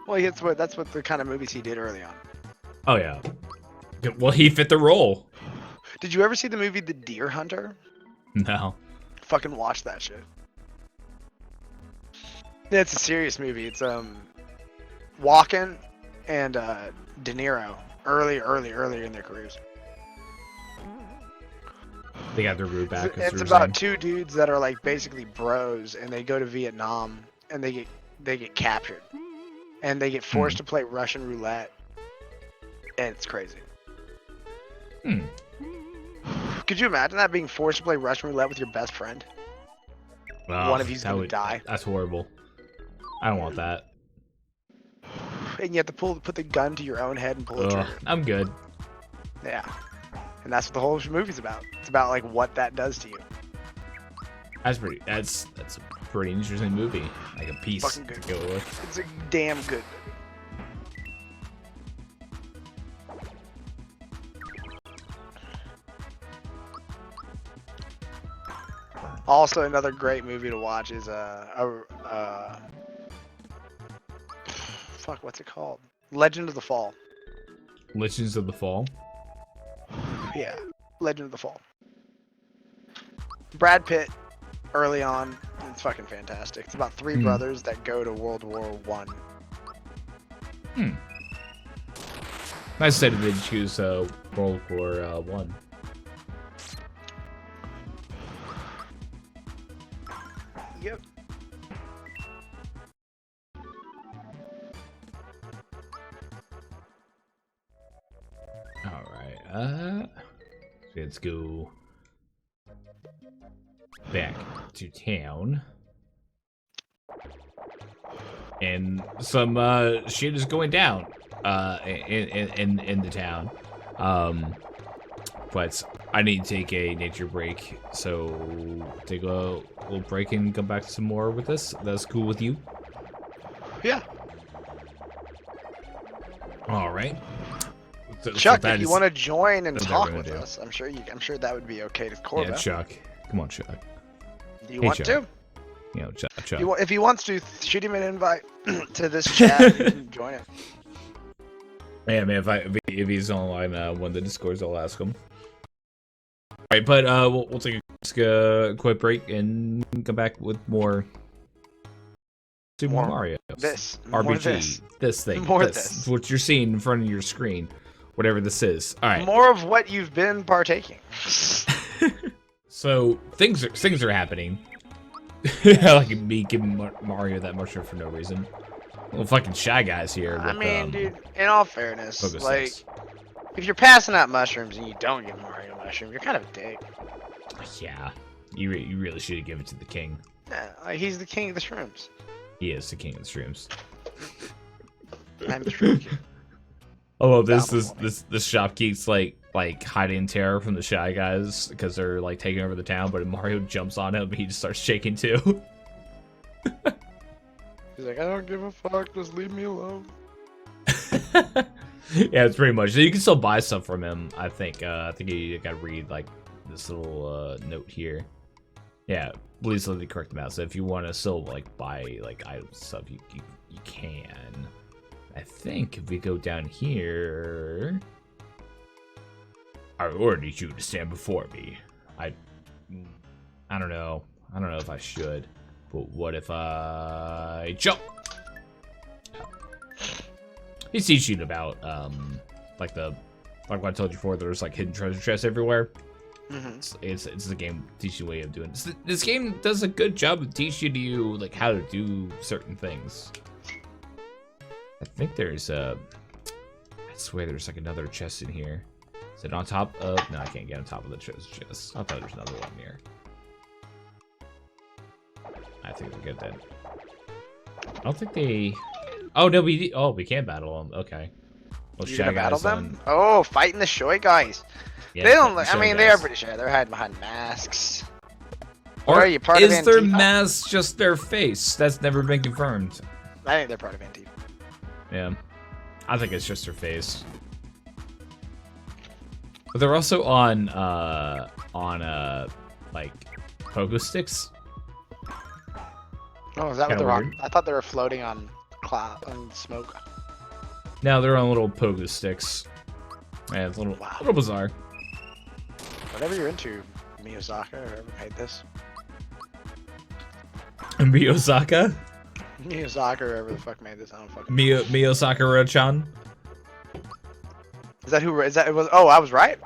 B: Well, that's what the kind of movies he did early on.
A: Oh yeah. Well, he fit the role.
B: Did you ever see the movie The Deer Hunter?
A: No.
B: Fucking watch that shit. Yeah, it's a serious movie. It's Walken and De Niro earlier in their careers.
A: They got their root back.
B: It's about two dudes that are like basically bros, and they go to Vietnam and they get captured, and they get forced to play Russian roulette, and it's crazy. Could you imagine that, being forced to play Russian roulette with your best friend? One of you's gonna die.
A: That's horrible. I don't want that.
B: And you have to put the gun to your own head and pull the trigger.
A: I'm good.
B: Yeah. And that's what the whole movie's about. It's about like what that does to you.
A: That's a pretty interesting movie. Like a piece
B: Fucking
A: to
B: good.
A: go with.
B: It's a damn good movie. Also, another great movie to watch is fuck, what's it called? Legend of the Fall.
A: Legends of the Fall.
B: Yeah, Legend of the Fall. Brad Pitt, early on, it's fucking fantastic. It's about three brothers that go to World War One.
A: Nice that they choose World War One.
B: Yep.
A: All right. Let's go back to town. And some shit is going down in the town. But I need to take a nature break, so take a little break and come back some more with this. That's cool with you?
B: Yeah.
A: All right.
B: Chuck, if you want to join and
A: that's what
B: talk
A: we're
B: with
A: gonna do.
B: us, I'm sure that would be okay to Corva.
A: Yeah, Chuck. Come on, Chuck.
B: Do you
A: Hey,
B: want
A: Chuck.
B: to?
A: You know, Chuck.
B: If he wants to, shoot him an invite to this chat. You can join it.
A: Yeah, man. If he's online when the Discords, I'll ask him. All right, but we'll take a quick break and come back with more Super Mario.
B: This.
A: RPG.
B: More this.
A: This thing.
B: More
A: this.
B: this.
A: What you're seeing in front of your screen, whatever this is. All right.
B: More of what you've been partaking.
A: So things are happening. Like me giving Mario that mushroom for no reason. Well, fucking Shy Guy's here.
B: I
A: with,
B: mean, dude, in all fairness,
A: focus
B: like,
A: sticks.
B: if you're passing out mushrooms and you don't give Mario a mushroom, you're kind of a dick.
A: Yeah, you really should have given it to the king.
B: Yeah, like, he's the king of the shrooms.
A: He is the king of the streams.
B: I'm the shroom king.
A: Oh, this shop keeps like hiding terror from the Shy Guys because they're like taking over the town, but Mario jumps on him and he just starts shaking too.
B: He's like, I don't give a fuck, just leave me alone.
A: Yeah, it's pretty much. So you can still buy stuff from him. I think you gotta read like this little note here. Yeah, please let me correct them out. So if you want to still like buy like items and stuff, you can. I think if we go down here, I ordered you to stand before me. I don't know. I don't know if I should. But what if I jump? He's teaching about like what I told you before. There's like hidden treasure chests everywhere.
B: Mm-hmm.
A: It's the game teaching way of doing this. This game does a good job of teaching you like how to do certain things. I think there's I swear there's like another chest in here. Is it on top of? No, I can't get on top of the chest. I thought there's another one here. I think we're good then. I don't think they. Oh no, we can battle them. Okay. Well,
B: You gonna battle them? Oh, fighting the Shoy guys.
A: Yeah,
B: They don't.
A: the
B: I mean,
A: Shoy
B: they are
A: guys.
B: pretty shy. They're hiding behind masks.
A: Or
B: are you part of
A: is their
B: Antifa?
A: mask just their face? That's never been confirmed.
B: I think they're part of Antifa.
A: Yeah, I think it's just their face. But they're also on like pogo sticks.
B: Oh, is that what
A: Kinda
B: they're on?
A: weird.
B: I thought they were floating on cloud and smoke.
A: Now they're on little pogo sticks. Yeah, it's a little,
B: Wow.
A: little bizarre.
B: Whatever you're into, Miyazaki, or whoever made this.
A: Miyosaka?
B: Miyazaki, or whoever the fuck made this. I don't fucking.
A: Miyosaka-chan?
B: Is that who? Is that? It was. Oh, I was right.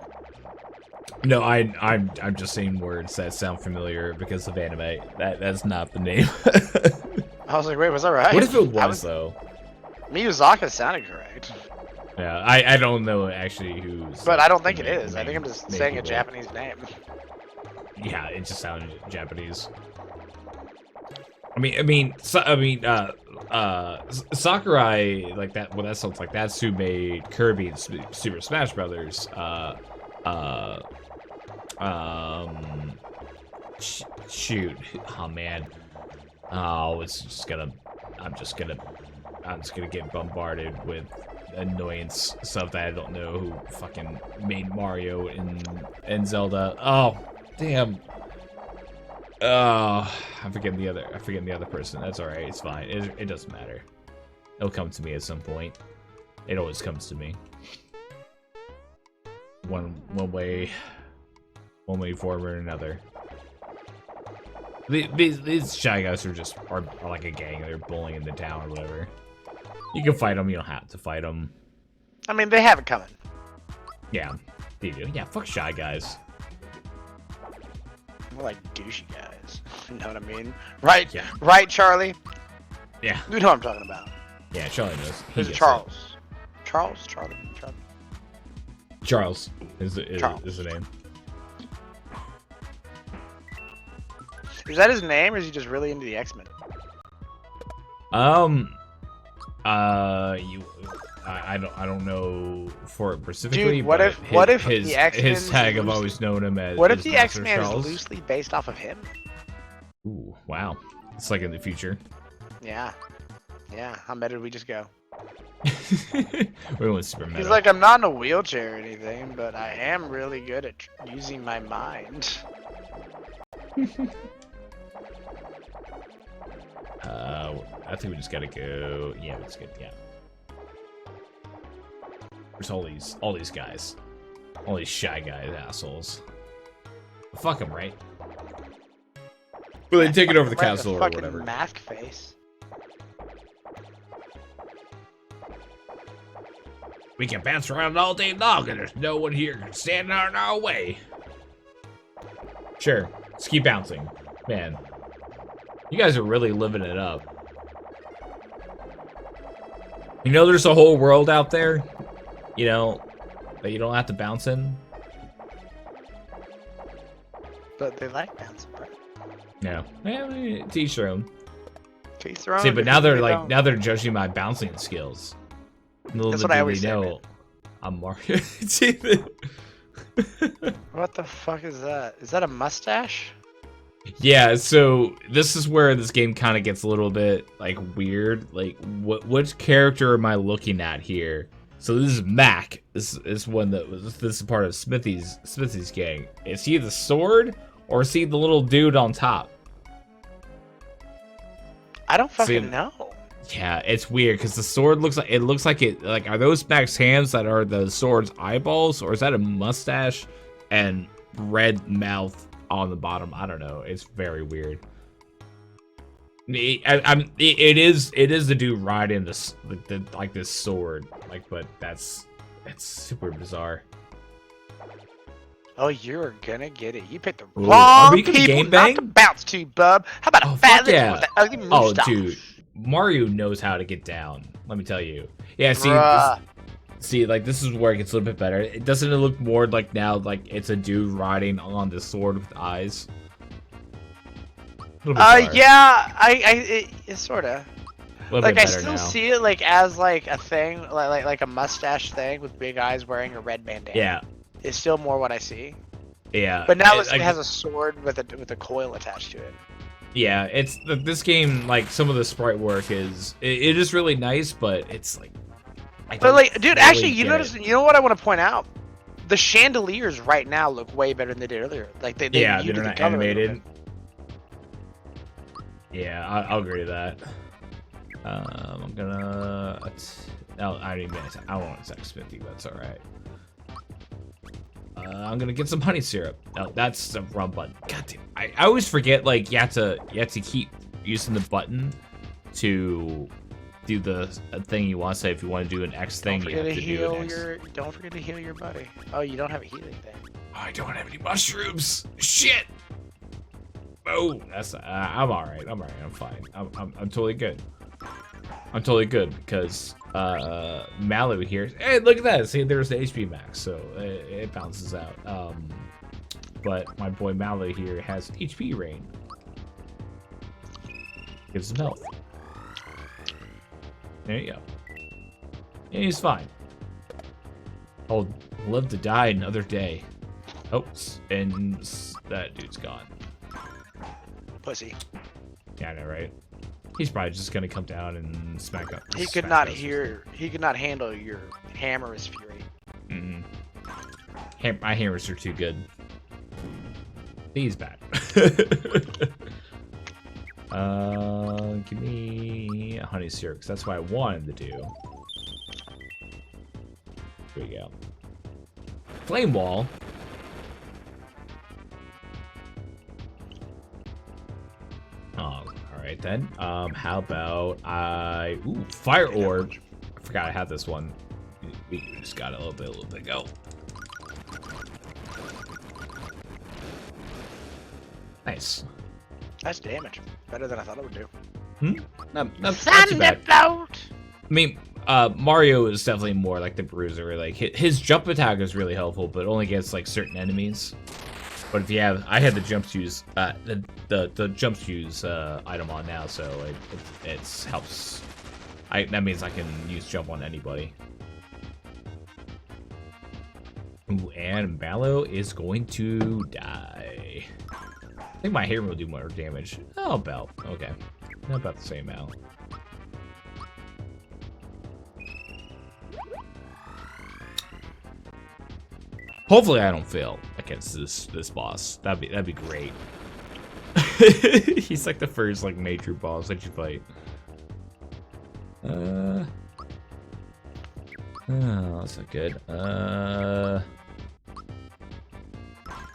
A: No, I'm just saying words that sound familiar because of anime. That's not the name.
B: I was like, wait, was that right?
A: What if it
B: I
A: was though?
B: Miyazaki sounded correct,
A: Yeah, I don't know actually who's.
B: but I don't think
A: the
B: it
A: main-
B: is. I think I'm just
A: main
B: saying a
A: people.
B: Japanese name.
A: Yeah, it just sounded Japanese. Sakurai, like that. Well, that sounds like that's who made Kirby and Super Smash Brothers. Shoot. Oh man. Oh, it's just gonna. I'm just gonna get bombarded with annoyance stuff that I don't know who fucking made Mario and Zelda. Oh, damn. I'm forgetting the other person. That's all right. It's fine. It doesn't matter. It'll come to me at some point. It always comes to me. One way form or another. These Shy Guys are like a gang. They're bullying the town or whatever. You can fight them. You don't have to fight them.
B: I mean, they have it coming.
A: Yeah, they do. Yeah, fuck Shy Guys.
B: More like douchey guys. You know what I mean? Right?
A: Yeah.
B: Right, Charlie?
A: Yeah,
B: You know what I'm talking about.
A: yeah. Charlie knows. He
B: There's a
A: gets
B: Charles. Charles? Charlie?
A: it. Charles
B: Charles.
A: is the name.
B: Is that his name, or is he just really into the X-Men?
A: I don't know for it specifically.
B: Dude, what
A: but
B: if
A: his
B: the X-Men
A: his tag? I've
B: loose-
A: always known him as.
B: What if
A: as
B: the
A: Master
B: X-Man is
A: Charles.
B: loosely based off of him?
A: Ooh, wow! It's like in the future.
B: Yeah. Yeah, how meta did we just go?
A: We went super meta.
B: He's like, I'm not in a wheelchair or anything, but I am really good at using my mind.
A: I think we just gotta go. Yeah, we just get. Yeah. There's all these guys, all these Shy Guys assholes. Fuck them, right? Well, they take it over the
B: Right,
A: castle or
B: fucking
A: whatever.
B: mask face.
A: We can bounce around all day long, and there's no one here standing in our way. Sure, just keep bouncing, man. You guys are really living it up. You know, there's a whole world out there, you know, that you don't have to bounce in.
B: But they like bouncing, bro.
A: No, yeah, to each their own.
B: To each their own,
A: See, but
B: because
A: now they're
B: they
A: like
B: don't.
A: now they're judging my bouncing skills. Little
B: That's
A: did
B: what I
A: they
B: always say,
A: know,
B: man.
A: I'm Mario. See,
B: What the fuck is that? Is that a mustache?
A: yeah, so this is where this game kind of gets a little bit like weird. Like, which character am I looking at here? So this is Mac. This is one that was. This is part of Smithy's gang. Is he the sword or is he the little dude on top?
B: I don't fucking
A: See-
B: know.
A: Yeah, it's weird because the sword looks like it. Like, are those Mac's hands that are the sword's eyeballs, or is that a mustache and red mouth on the bottom? I don't know. It's very weird. It is the dude riding this like this sword, like, but it's super bizarre.
B: Oh, you're gonna get it. You picked the
A: Ooh,
B: wrong
A: are we gonna
B: people
A: game
B: not
A: bang?
B: to bounce to, bub. How about a
A: Oh,
B: fat
A: fuck
B: lady
A: yeah.
B: with that ugly
A: Oh,
B: mustache?
A: dude, Mario knows how to get down. Let me tell you. Yeah, see,
B: Bruh.
A: See, like, this is where it gets a little bit better. It doesn't look more like now, like, it's a dude riding on the sword with eyes.
B: Yeah, it's sorta. Like, I still
A: now.
B: see it, like, as, like, a thing, like a mustache thing with big eyes wearing a red bandana.
A: Yeah,
B: It's still more what I see.
A: yeah.
B: But now
A: it
B: it has a sword with a coil attached to it.
A: Yeah, it's this game. Like some of the sprite work is it is really nice, but it's like.
B: But like, dude,
A: really
B: actually, you
A: get
B: notice? You know what I want to point out? The chandeliers right now look way better than they did earlier. Like they
A: Yeah,
B: muted
A: they're
B: the
A: not
B: color a little
A: animated.
B: bit.
A: Yeah, I'll agree with that. I'm gonna. No, I don't even. I don't want to text 50, but it's all right. I'm gonna get some honey syrup. No, that's the wrong button. God damn! I always forget. Like you have to keep using the button to do the thing you want to say. If you want to do an X thing,
B: Don't
A: you
B: forget
A: have
B: to
A: to do
B: heal
A: an X.
B: Don't forget to heal your buddy. Oh, you don't have a healing thing.
A: I don't have any mushrooms. Shit. Oh, that's. I'm all right. I'm all right. I'm fine. I'm totally good. I'm totally good because Mallow here. Hey, look at that. See, there's the HP max, so it balances out. But my boy Mallow here has HP rain. Gives him health. There you go. And he's fine. I'll live to die another day. Oh, and that dude's gone.
B: Pussy.
A: Yeah, I know, right? He's probably just gonna come down and smack up.
B: He could not hear. He could not handle your hammer's fury.
A: My hammers are too good. He's bad. Give me a honey syrup, 'cause that's what I wanted to do. Here we go. Flame wall. Oh, all right then. How about ooh, fire orb. I forgot I had this one. We just got a little bit ago. Nice.
B: That's damage. Better than I thought it would do.
A: Not too bad.
C: Thunderbolt!
A: I mean, Mario is definitely more like the Bruiser. Like his jump attack is really helpful, but only against like certain enemies. But if you have, I had the jump shoes, the jump shoes item on now, so it helps. That means I can use jump on anybody. Ooh, and Mallow is going to die. I think my hair will do more damage. Oh, about okay, about the same amount. Hopefully, I don't fail against this boss. That'd be great. He's like the first like major boss that you fight. Oh, that's not good.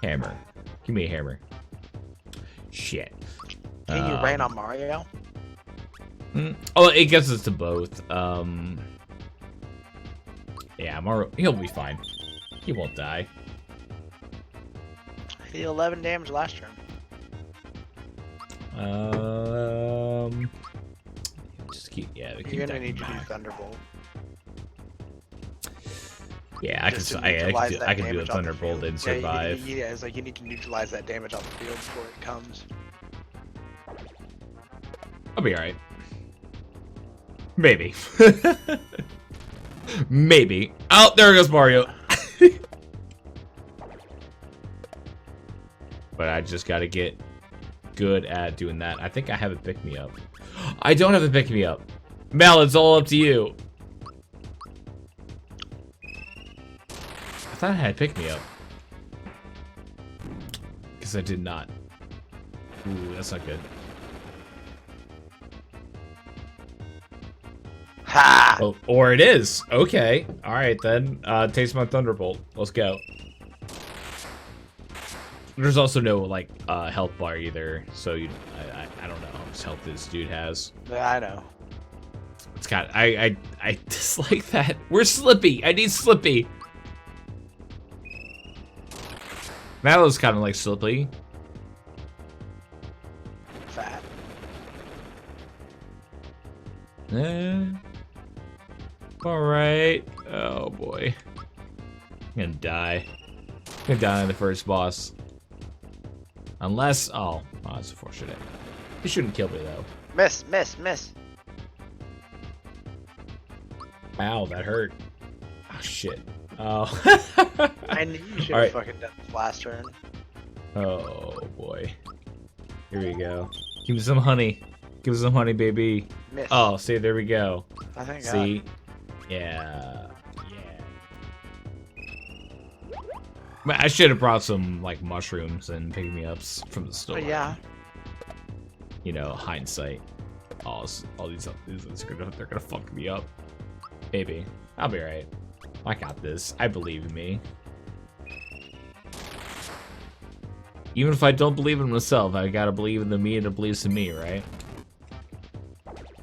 A: Hammer. Give me a hammer. Shit.
B: Can you rain on Mario?
A: Oh, it gets us to both. Yeah, Mario, he'll be fine. He won't die.
B: He did 11 damage last turn.
A: Just keep, yeah.
B: You're gonna need to do Thunderbolt.
A: Yeah, I can do a Thunderbolt and survive.
B: Yeah, it's like you need to neutralize that damage off the field before it comes.
A: I'll be alright. Maybe. Maybe. Oh, there goes Mario. But I just gotta get good at doing that. I think I have a pick-me-up. I don't have a pick-me-up. Mel, it's all up to you. I thought I had pick-me-up. Because I did not. Ooh, that's not good.
B: Ha!
A: Oh, or it is. Okay. Alright then. Taste my Thunderbolt. Let's go. There's also no like health bar either, so I don't know how much health this dude has.
B: Yeah, I know.
A: It's got I dislike that. Where's Slippy? I need Slippy. Mallow's kind of like Slippy.
B: Fat.
A: All right. Oh boy. I'm gonna die. I'm gonna die on the first boss. Unless, oh, that's unfortunate. He shouldn't kill me though.
C: Miss, miss, miss.
A: Ow, that hurt. Oh shit. Oh.
B: I knew you should have
A: Alright.
B: fucking done this last turn.
A: Oh boy. Here we go. Give me some honey. Give me some honey, baby.
B: Miss.
A: Oh, see, there we go.
B: I think.
A: See? Yeah. Man, I should have brought some like mushrooms and pick-me-ups from the store.
B: Yeah.
A: You know, hindsight. All these they're gonna fuck me up. Maybe. I'll be right. I got this. I believe in me. Even if I don't believe in myself, I gotta believe in the me that believes in me, right?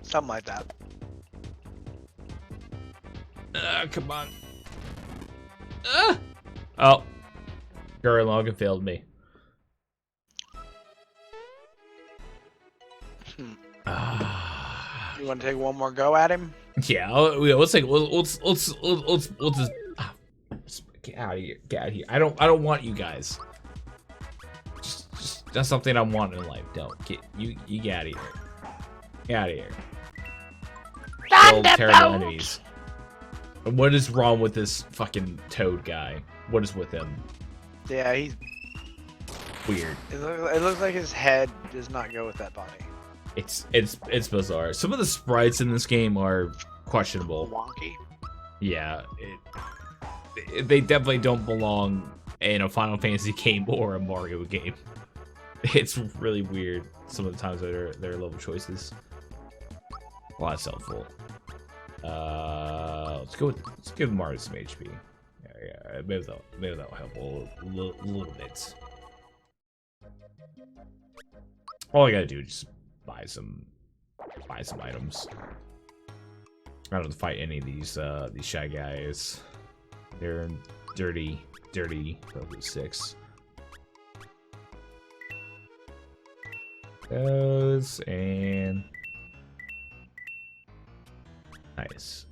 B: Something like that.
A: Come on. Oh. Gurren Lagann failed me.
B: You want to take one more go at him?
A: Yeah, let's take let's just get out of here. Get out of here. I don't want you guys. Just that's something I want in life. Don't get you get out of here. Get out of here. Kill terrible enemies. And what is wrong with this fucking Toad guy? What is with him?
B: Yeah, he's.
A: Weird.
B: It looks like his head does not go with that body.
A: It's bizarre. Some of the sprites in this game are questionable.
B: Wonky.
A: Yeah, they definitely don't belong in a Final Fantasy game or a Mario game. It's really weird some of the times that their level choices. Well, that's helpful. Let's give Mario some HP. Yeah, maybe that'll help a little bit. All I gotta do is just buy some items. I don't have to fight any of these shy guys. They're dirty level 6. Those and nice.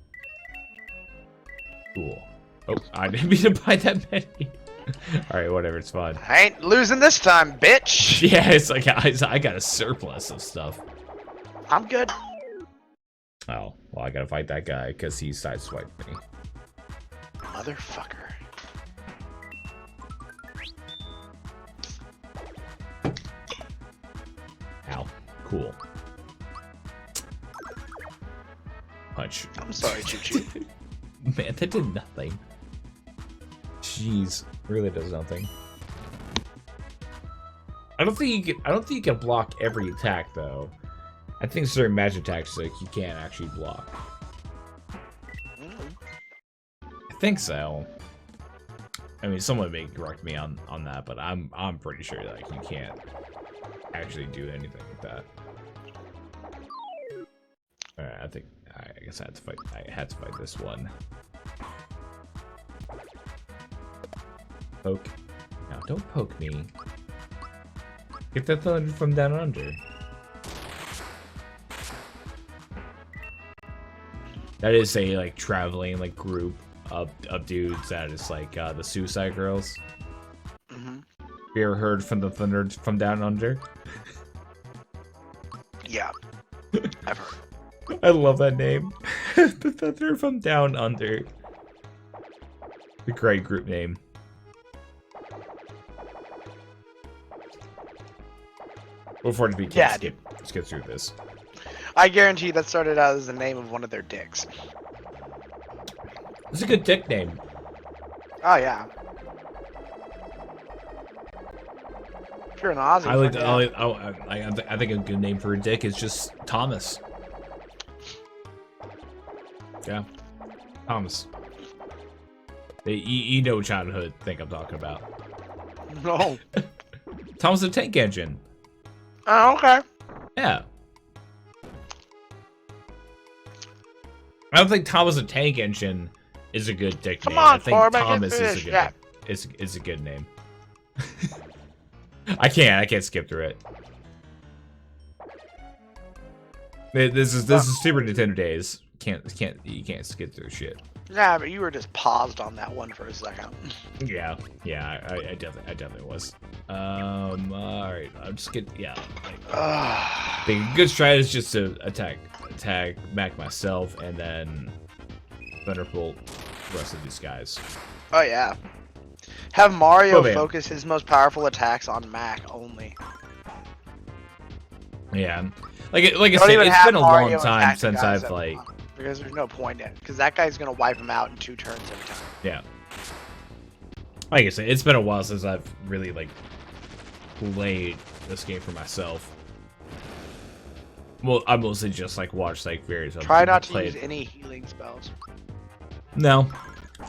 A: Cool. Oh, I didn't mean to buy that many. Alright, whatever, it's fine.
B: I ain't losing this time, bitch.
A: Yeah, it's like I got a surplus of stuff.
B: I'm good.
A: Oh, well, I gotta fight that guy because he sideswiped me.
B: Motherfucker.
A: Ow. Cool. Punch.
B: I'm sorry, Choo Choo.
A: Man, that did nothing. Jeez, really does nothing. I don't think you can block every attack though. I think certain magic attacks like you can't actually block. I think so. I mean, someone may correct me on that, but I'm pretty sure like you can't actually do anything with that. Alright, I guess I had to fight this one. Poke. Now don't poke me. Get that thunder from down under. That is a like traveling like group of dudes that is like the Suicide Girls.
B: Mm-hmm.
A: You ever heard from the thunder from down under?
B: Yeah. I've heard.
A: I love that name. The thunder from down under. A great group name. Before it begins,
B: Yeah,
A: let's get through this.
B: I guarantee that started out as the name of one of their dicks.
A: It's a good dick name.
B: Oh yeah. If you're an Aussie,
A: I think a good name for a dick is just Thomas. Yeah, Thomas. You know childhood thing I'm talking about.
B: no.
A: Thomas the Tank Engine.
B: Oh, okay.
A: Yeah. I don't think Thomas the Tank Engine is a good dick
B: Come
A: name.
B: on,
A: I think
B: Corbin,
A: Thomas
B: get
A: is a
B: finished,
A: good
B: yeah.
A: is a good name. I can't skip through it. This is Super Nintendo days. you can't skip through shit.
B: Yeah, but you were just paused on that one for a second.
A: Yeah, I definitely was. All right, I'm just get the good strategy is just to attack back myself and then Thunderbolt the rest of these guys.
B: Oh yeah. Have Mario
A: Oh, man.
B: focus his most powerful attacks on Mac only.
A: Yeah, like I
B: Don't
A: said,
B: even
A: it's
B: have
A: been a
B: Mario
A: long time
B: attack the
A: since
B: guys
A: I've
B: that
A: like.
B: want, because there's no point in it. Because that guy's gonna wipe him out in 2 turns every time.
A: Yeah. Like I said, it's been a while since I've really like played this game for myself. Well, I mostly just like watch like various other
B: Try
A: people
B: not to
A: play
B: use
A: it.
B: any healing spells.
A: No.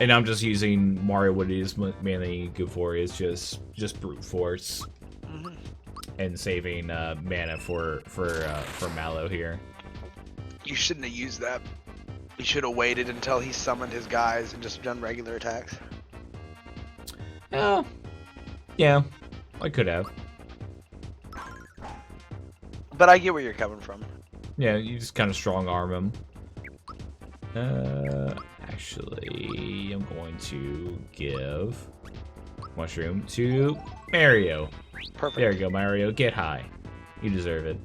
A: And I'm just using Mario. What it is mainly good for is just brute force
B: Mhm.
A: and saving mana for Mallow here.
B: You shouldn't have used that. You should have waited until he summoned his guys and just done regular attacks.
A: Yeah, I could have.
B: But I get where you're coming from.
A: Yeah, you just kind of strong arm him. Actually, I'm going to give mushroom to Mario.
B: Perfect.
A: There you go, Mario. Get high. You deserve it.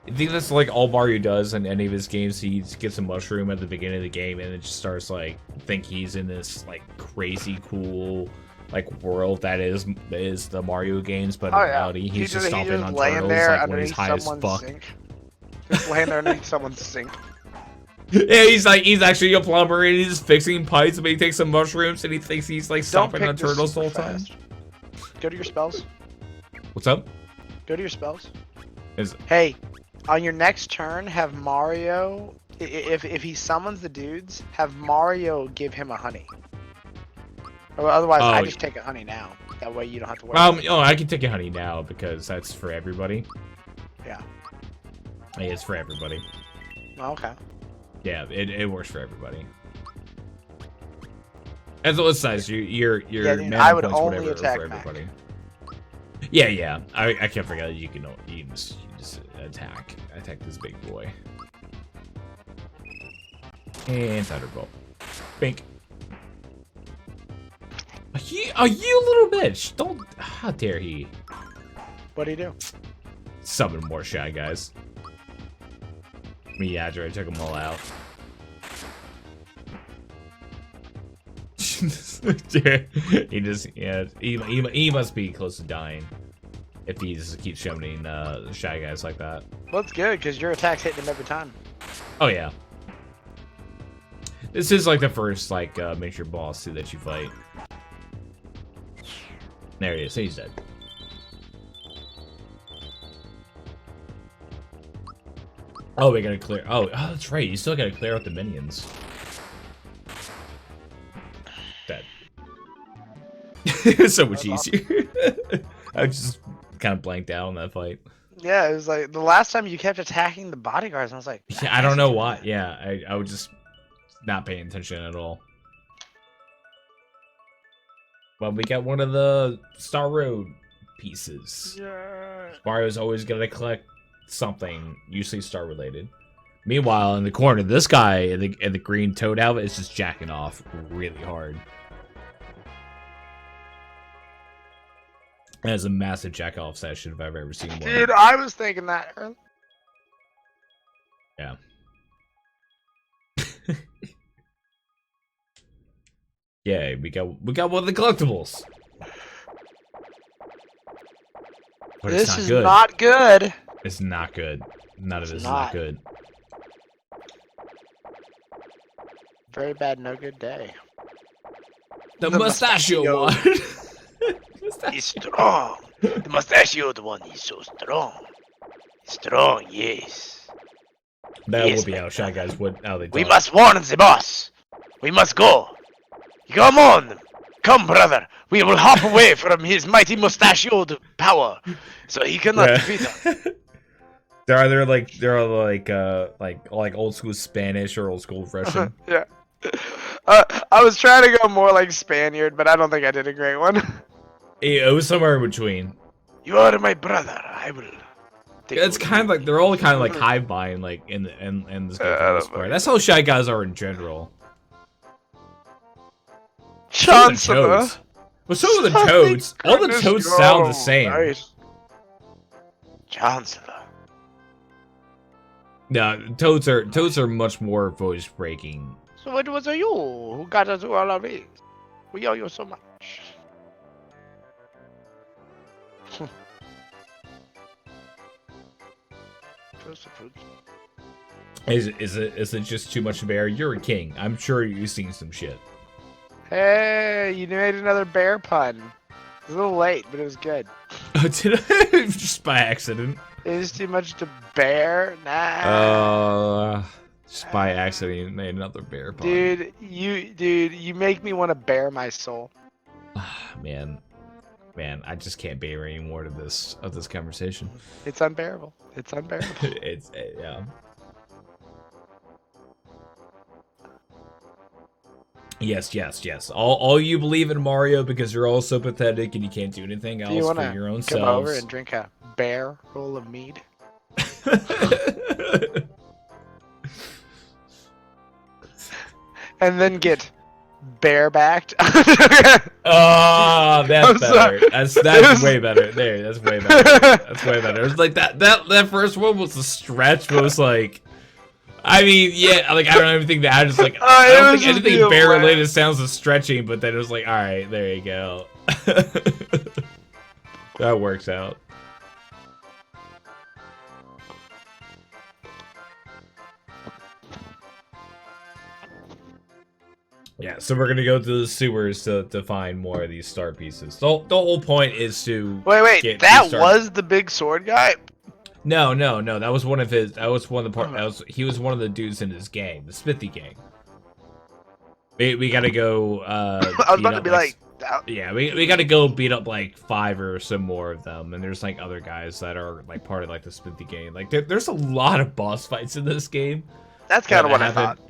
A: I think that's like all Mario does in any of his games. He gets a mushroom at the beginning of the game and it just starts like think he's in this like crazy cool like world that is the Mario games, but in reality he's just stomping on turtles like when he's high as fuck.
B: Sink. Just laying there underneath someone's sink.
A: Yeah, he's actually a plumber and he's fixing pipes, but he takes some mushrooms and he thinks he's like stomping on turtles the whole time.
B: Go to your spells.
A: What's up?
B: Go to your spells.
A: Is
B: Hey, on your next turn, have Mario, if he summons the dudes, have Mario give him a honey. Or otherwise, I just take a honey now. That way you don't have to worry.
A: I can take a honey now because that's for everybody.
B: Yeah.
A: Yeah, it's for everybody.
B: Oh, okay.
A: Yeah, it works for everybody. As it says, your
B: dude,
A: mana
B: I would
A: points,
B: only
A: whatever, are
B: attack
A: for everybody. Yeah. I can't forget you can just attack this big boy. And Thunderbolt. Bink. Are you little bitch? Don't. How dare he?
B: What do you do?
A: Summon more Shy Guys. Me, after I took them all out. he must be close to dying if he just keeps summoning Shy Guys like that.
B: Well, it's good because your attack's hitting him every time.
A: Oh yeah. This is like the first like miniature boss too that you fight. There he is. He's dead. Oh, we gotta clear. Oh, that's right. You still gotta clear out the minions. Dead. It's so much easier. I just kind of blanked out on that fight.
B: Yeah, it was like the last time you kept attacking the bodyguards, and I was like,
A: Yeah, I don't know why. Yeah, I was just not paying attention at all. Well, we got one of the Star Road pieces.
B: Yeah.
A: Mario's always gonna collect something, usually star related. Meanwhile, in the corner, this guy in the green Toad outfit is just jacking off really hard. That is a massive jack off session if I've ever seen one.
B: Dude, I was thinking that.
A: Yeah. Yeah, we got one of the collectibles. But
B: This
A: it's
B: is
A: good.
B: not good.
A: It's not good. None of
B: It's
A: this is
B: not.
A: not good.
B: Very bad, no good day.
A: The
B: The
A: mustachio one.
C: He's strong. The mustachioed one is so strong. Strong, yes.
A: That
C: Yes,
A: will be
C: my
A: how Shy Guys would how they
C: We
A: talk.
C: must warn the boss. We must go. Come on. Come, brother. We will hop away from his mighty mustachioed power, so he cannot
A: Yeah.
C: defeat us.
A: They're like old school Spanish or old school Russian.
B: Yeah. I was trying to go more like Spaniard, but I don't think I did a great one.
A: It was somewhere in between.
C: You are my brother. I will
A: It's kind of like they're all kind of like hive mind, like in this game for the most part. That's how Shy Guys are in general.
B: Chancellor.
A: But so are the Toads. All the Toads sound the same.
B: Right. Chancellor.
A: No, Toads are much more voice breaking.
C: So what was you who got us all of this? We owe you so much.
A: Is it just too much bear? You're a king. I'm sure you've seen some shit.
B: Hey, you made another bear pun. It was a little late, but it was good.
A: Oh, did I? Just by accident.
B: It is too much to bear. Nah.
A: Just by accident, you made another bear pun.
B: Dude, you make me want to bare my soul.
A: Man, I just can't bear any more of this conversation.
B: It's unbearable. It's unbearable.
A: It's yeah. Yes. All you believe in Mario because you're all so pathetic and you can't do anything else
B: Do you want
A: for your own
B: to come
A: selves.
B: over and drink a bear roll of mead? And then get barebacked.
A: Oh, that's
B: I'm
A: better.
B: sorry.
A: That's way better. There, that's way better. That's way better. It was like that first one was a stretch, but it was like, I mean, yeah, like I don't have anything to add. Just like I don't think anything bear related sounds as stretching, but then it was like, all right, there you go. That works out. Yeah, so we're gonna go to the sewers to find more of these star pieces. The whole point is to
B: Wait,
A: get
B: that
A: star-
B: was the big sword guy?
A: No. That was one of his. That was one of the he was one of the dudes in his gang, the Smithy gang. We gotta go.
B: I was about to be like,
A: yeah, we gotta go beat up like 5 or some more of them, and there's like other guys that are like part of like the Smithy gang. Like there's a lot of boss fights in this game.
B: that's kind of what I thought.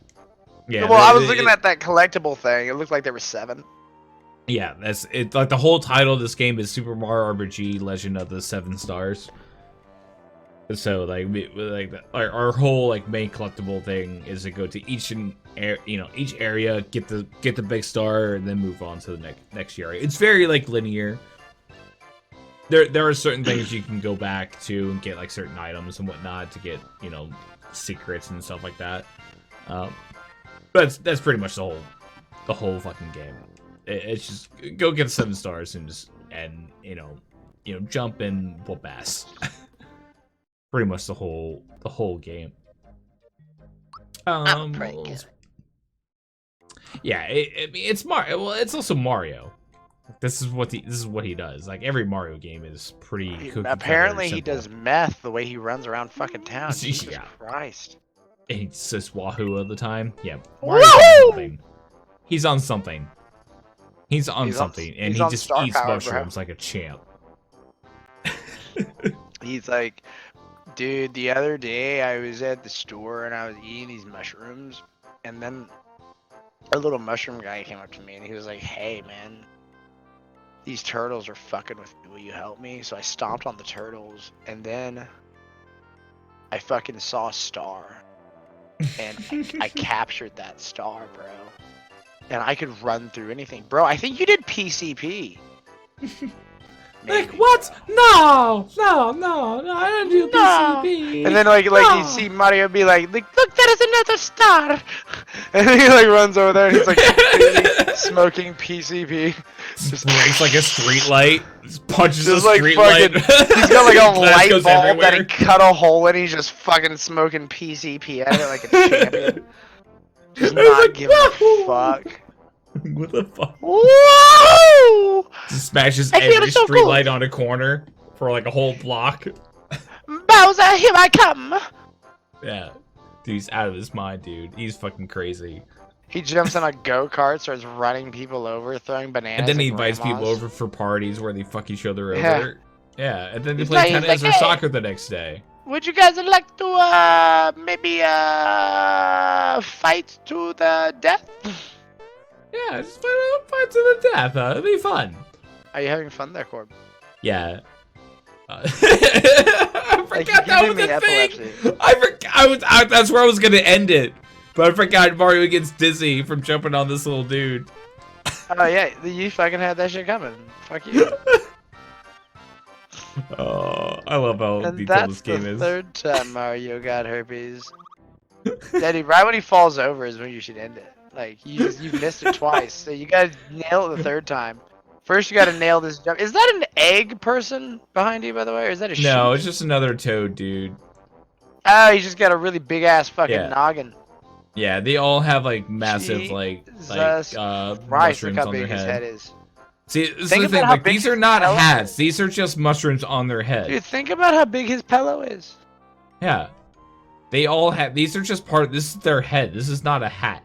A: Yeah.
B: Well, I was looking at that collectible thing. It looked like there were 7.
A: Yeah, that's it. Like the whole title of this game is Super Mario RPG: Legend of the Seven Stars. So like our whole like main collectible thing is to go to each area, get the big star, and then move on to the next area. It's very like linear. There are certain things you can go back to and get like certain items and whatnot to get secrets and stuff like that. But that's pretty much the whole fucking game. It's just go get 7 stars and jump and whoop ass. Pretty much the whole game. Yeah, it's Mario. Well, it's also Mario. This is what he does. Like every Mario game is pretty.
B: Apparently, he does meth the way he runs around fucking town. Jesus Christ.
A: And he says Wahoo all the time. Yeah.
B: Wahoo!
A: He's on something. He's on something, and he just eats mushrooms like a champ.
B: He's like, dude, the other day I was at the store and I was eating these mushrooms, and then a little mushroom guy came up to me and he was like, hey man, these turtles are fucking with me, will you help me? So I stomped on the turtles, and then I fucking saw a star, and I captured that star, bro, and I could run through anything. Bro, I think you did PCP.
A: Like what? No, I didn't do PCP.
B: And then like you see Mario be like, look, that is another star. And then he like runs over there and he's like smoking PCP.
A: Just breaks like a street light. Just punches
B: just
A: a
B: like
A: street
B: fucking,
A: light.
B: He's got like a light
A: goes
B: bulb
A: everywhere.
B: that he cut a hole in. He's just fucking smoking PCP out of it like a champion. Just not
A: like,
B: giving a fuck.
A: What the fuck?
B: Whoa!
A: Just smashes
B: I feel
A: every
B: so
A: street
B: cool.
A: light on a corner for like a whole block.
B: Bowser, here I come!
A: Yeah. Dude, he's out of his mind, dude. He's fucking crazy.
B: He jumps on a go-kart, starts running people over, throwing bananas.
A: And then he
B: at
A: invites people
B: grandmas.
A: over for parties where they fuck each other over.
B: Yeah.
A: Yeah, and then they
B: He's
A: play
B: like-
A: tennis
B: he's
A: or
B: like, "Hey."
A: soccer the next day.
B: Would you guys like to maybe fight to the death?
A: Yeah, just fight to the death. It'd be fun.
B: Are you having fun there, Corb?
A: Yeah. I
B: Like,
A: forgot
B: you
A: that
B: give
A: was
B: me
A: a thing.
B: epilepsy.
A: I forgot. That's where I was gonna end it, but I forgot Mario gets dizzy from jumping on this little dude.
B: Oh yeah, you fucking had that shit coming. Fuck you.
A: Oh, I love how
B: And
A: detailed this
B: that's the
A: game is.
B: third time Mario got herpes. Daddy, right when he falls over is when you should end it. Like you've missed it twice, so you gotta nail it the third time. First, you gotta nail this jump. Is that an egg person behind you, by the way, or is that a
A: No,
B: sheep?
A: it's just another toad, dude.
B: Oh, you just got a really big ass fucking
A: Yeah.
B: noggin.
A: Yeah, they all have like massive
B: Jesus Christ,
A: mushrooms
B: look how
A: on
B: big
A: their
B: his
A: head.
B: head is.
A: See, this is
B: Think
A: the
B: about
A: thing.
B: how
A: Like
B: big
A: these are
B: his
A: not
B: pellet
A: hats.
B: is.
A: These are just mushrooms on their head.
B: Dude, think about how big his pillow is.
A: Yeah, they all have. These are just part. This is their head. This is not a hat.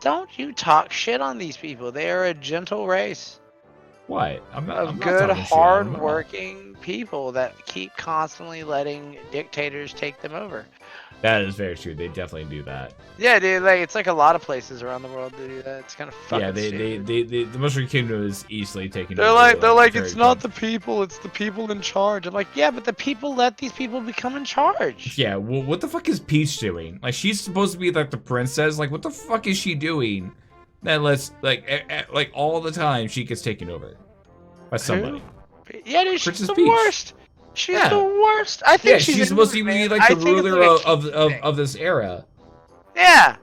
B: Don't you talk shit on these people. They are a gentle race
A: What? I'm not.
B: of
A: I'm not
B: good,
A: talking shit on them at all.
B: hard-working people that keep constantly letting dictators take them over.
A: That is very true. They definitely do that.
B: Yeah, dude. Like it's like a lot of places around the world that do that. It's kind of fucking
A: Yeah,
B: stupid.
A: the Mushroom Kingdom is easily taken.
B: They're
A: over,
B: like,
A: very
B: it's not
A: quick.
B: the people, it's the people in charge. I'm like, yeah, but the people let these people become in charge.
A: Yeah, well, what the fuck is Peach doing? Like, she's supposed to be like the princess. Like, what the fuck is she doing? That lets like all the time she gets taken over by somebody.
B: Yeah, dude, she's
A: Princess
B: the
A: Peach.
B: worst. She's
A: Yeah.
B: the worst. I think
A: Yeah,
B: she's,
A: she's supposed to be like
B: I
A: the
B: think it's
A: ruler
B: like a
A: of,
B: key
A: of,
B: thing.
A: of this era.
B: Yeah.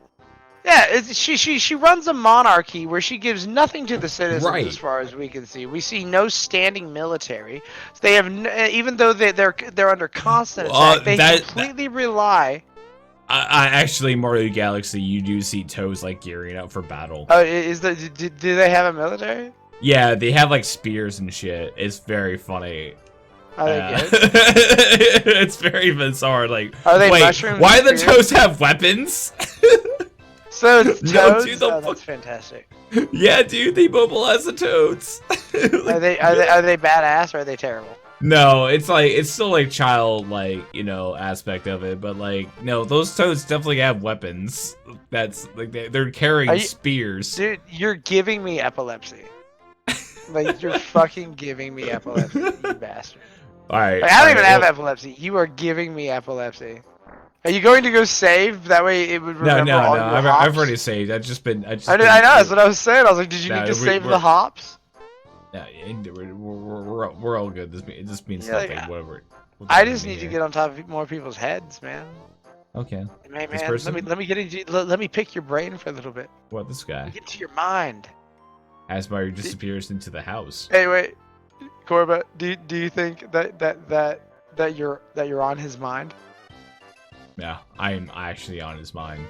B: Yeah, she runs a monarchy where she gives nothing to the citizens
A: Right.
B: as far as we can see. We see no standing military. They have even though they're under constant attack, they completely rely.
A: I actually Mario Galaxy, you do see Toads like gearing up for battle.
B: Oh, do they have a military?
A: Yeah, they have like spears and shit. It's very funny.
B: Are they good?
A: It's very bizarre. Like,
B: Are they
A: wait,
B: mushrooms
A: why
B: and
A: do the
B: spears?
A: Toads have weapons?
B: So it's
A: No,
B: toads?
A: dude, the
B: Oh, that's
A: fuck-
B: fantastic.
A: Yeah, dude, they mobilize the Toads.
B: Are they badass or are they terrible?
A: No, it's like it's still like child aspect of it, but like no, those Toads definitely have weapons. That's like they're carrying
B: Are you-
A: spears.
B: Dude, you're giving me epilepsy. Like you're fucking giving me epilepsy, you bastard.
A: All right,
B: Like, I don't even have
A: well,
B: epilepsy. You are giving me epilepsy. Are you going to go save? That way it would
A: No,
B: remember
A: no,
B: all
A: no.
B: your
A: I've
B: hops?
A: already saved. I just been.
B: I know. That's what I was saying. I was like, did you
A: No,
B: need to
A: we-
B: save
A: we're-
B: the hops?
A: Yeah, we're all good. This means
B: Yeah, like,
A: nothing. Whatever.
B: I just need to get on top of more people's heads, man.
A: Okay.
B: Man,
A: This
B: let
A: person?
B: me get into let me pick your brain for a little bit.
A: What this guy?
B: Get to your mind.
A: As Mario disappears into the house.
B: Hey, wait, Corba, do you think that you're on his mind?
A: Yeah, I'm actually on his mind,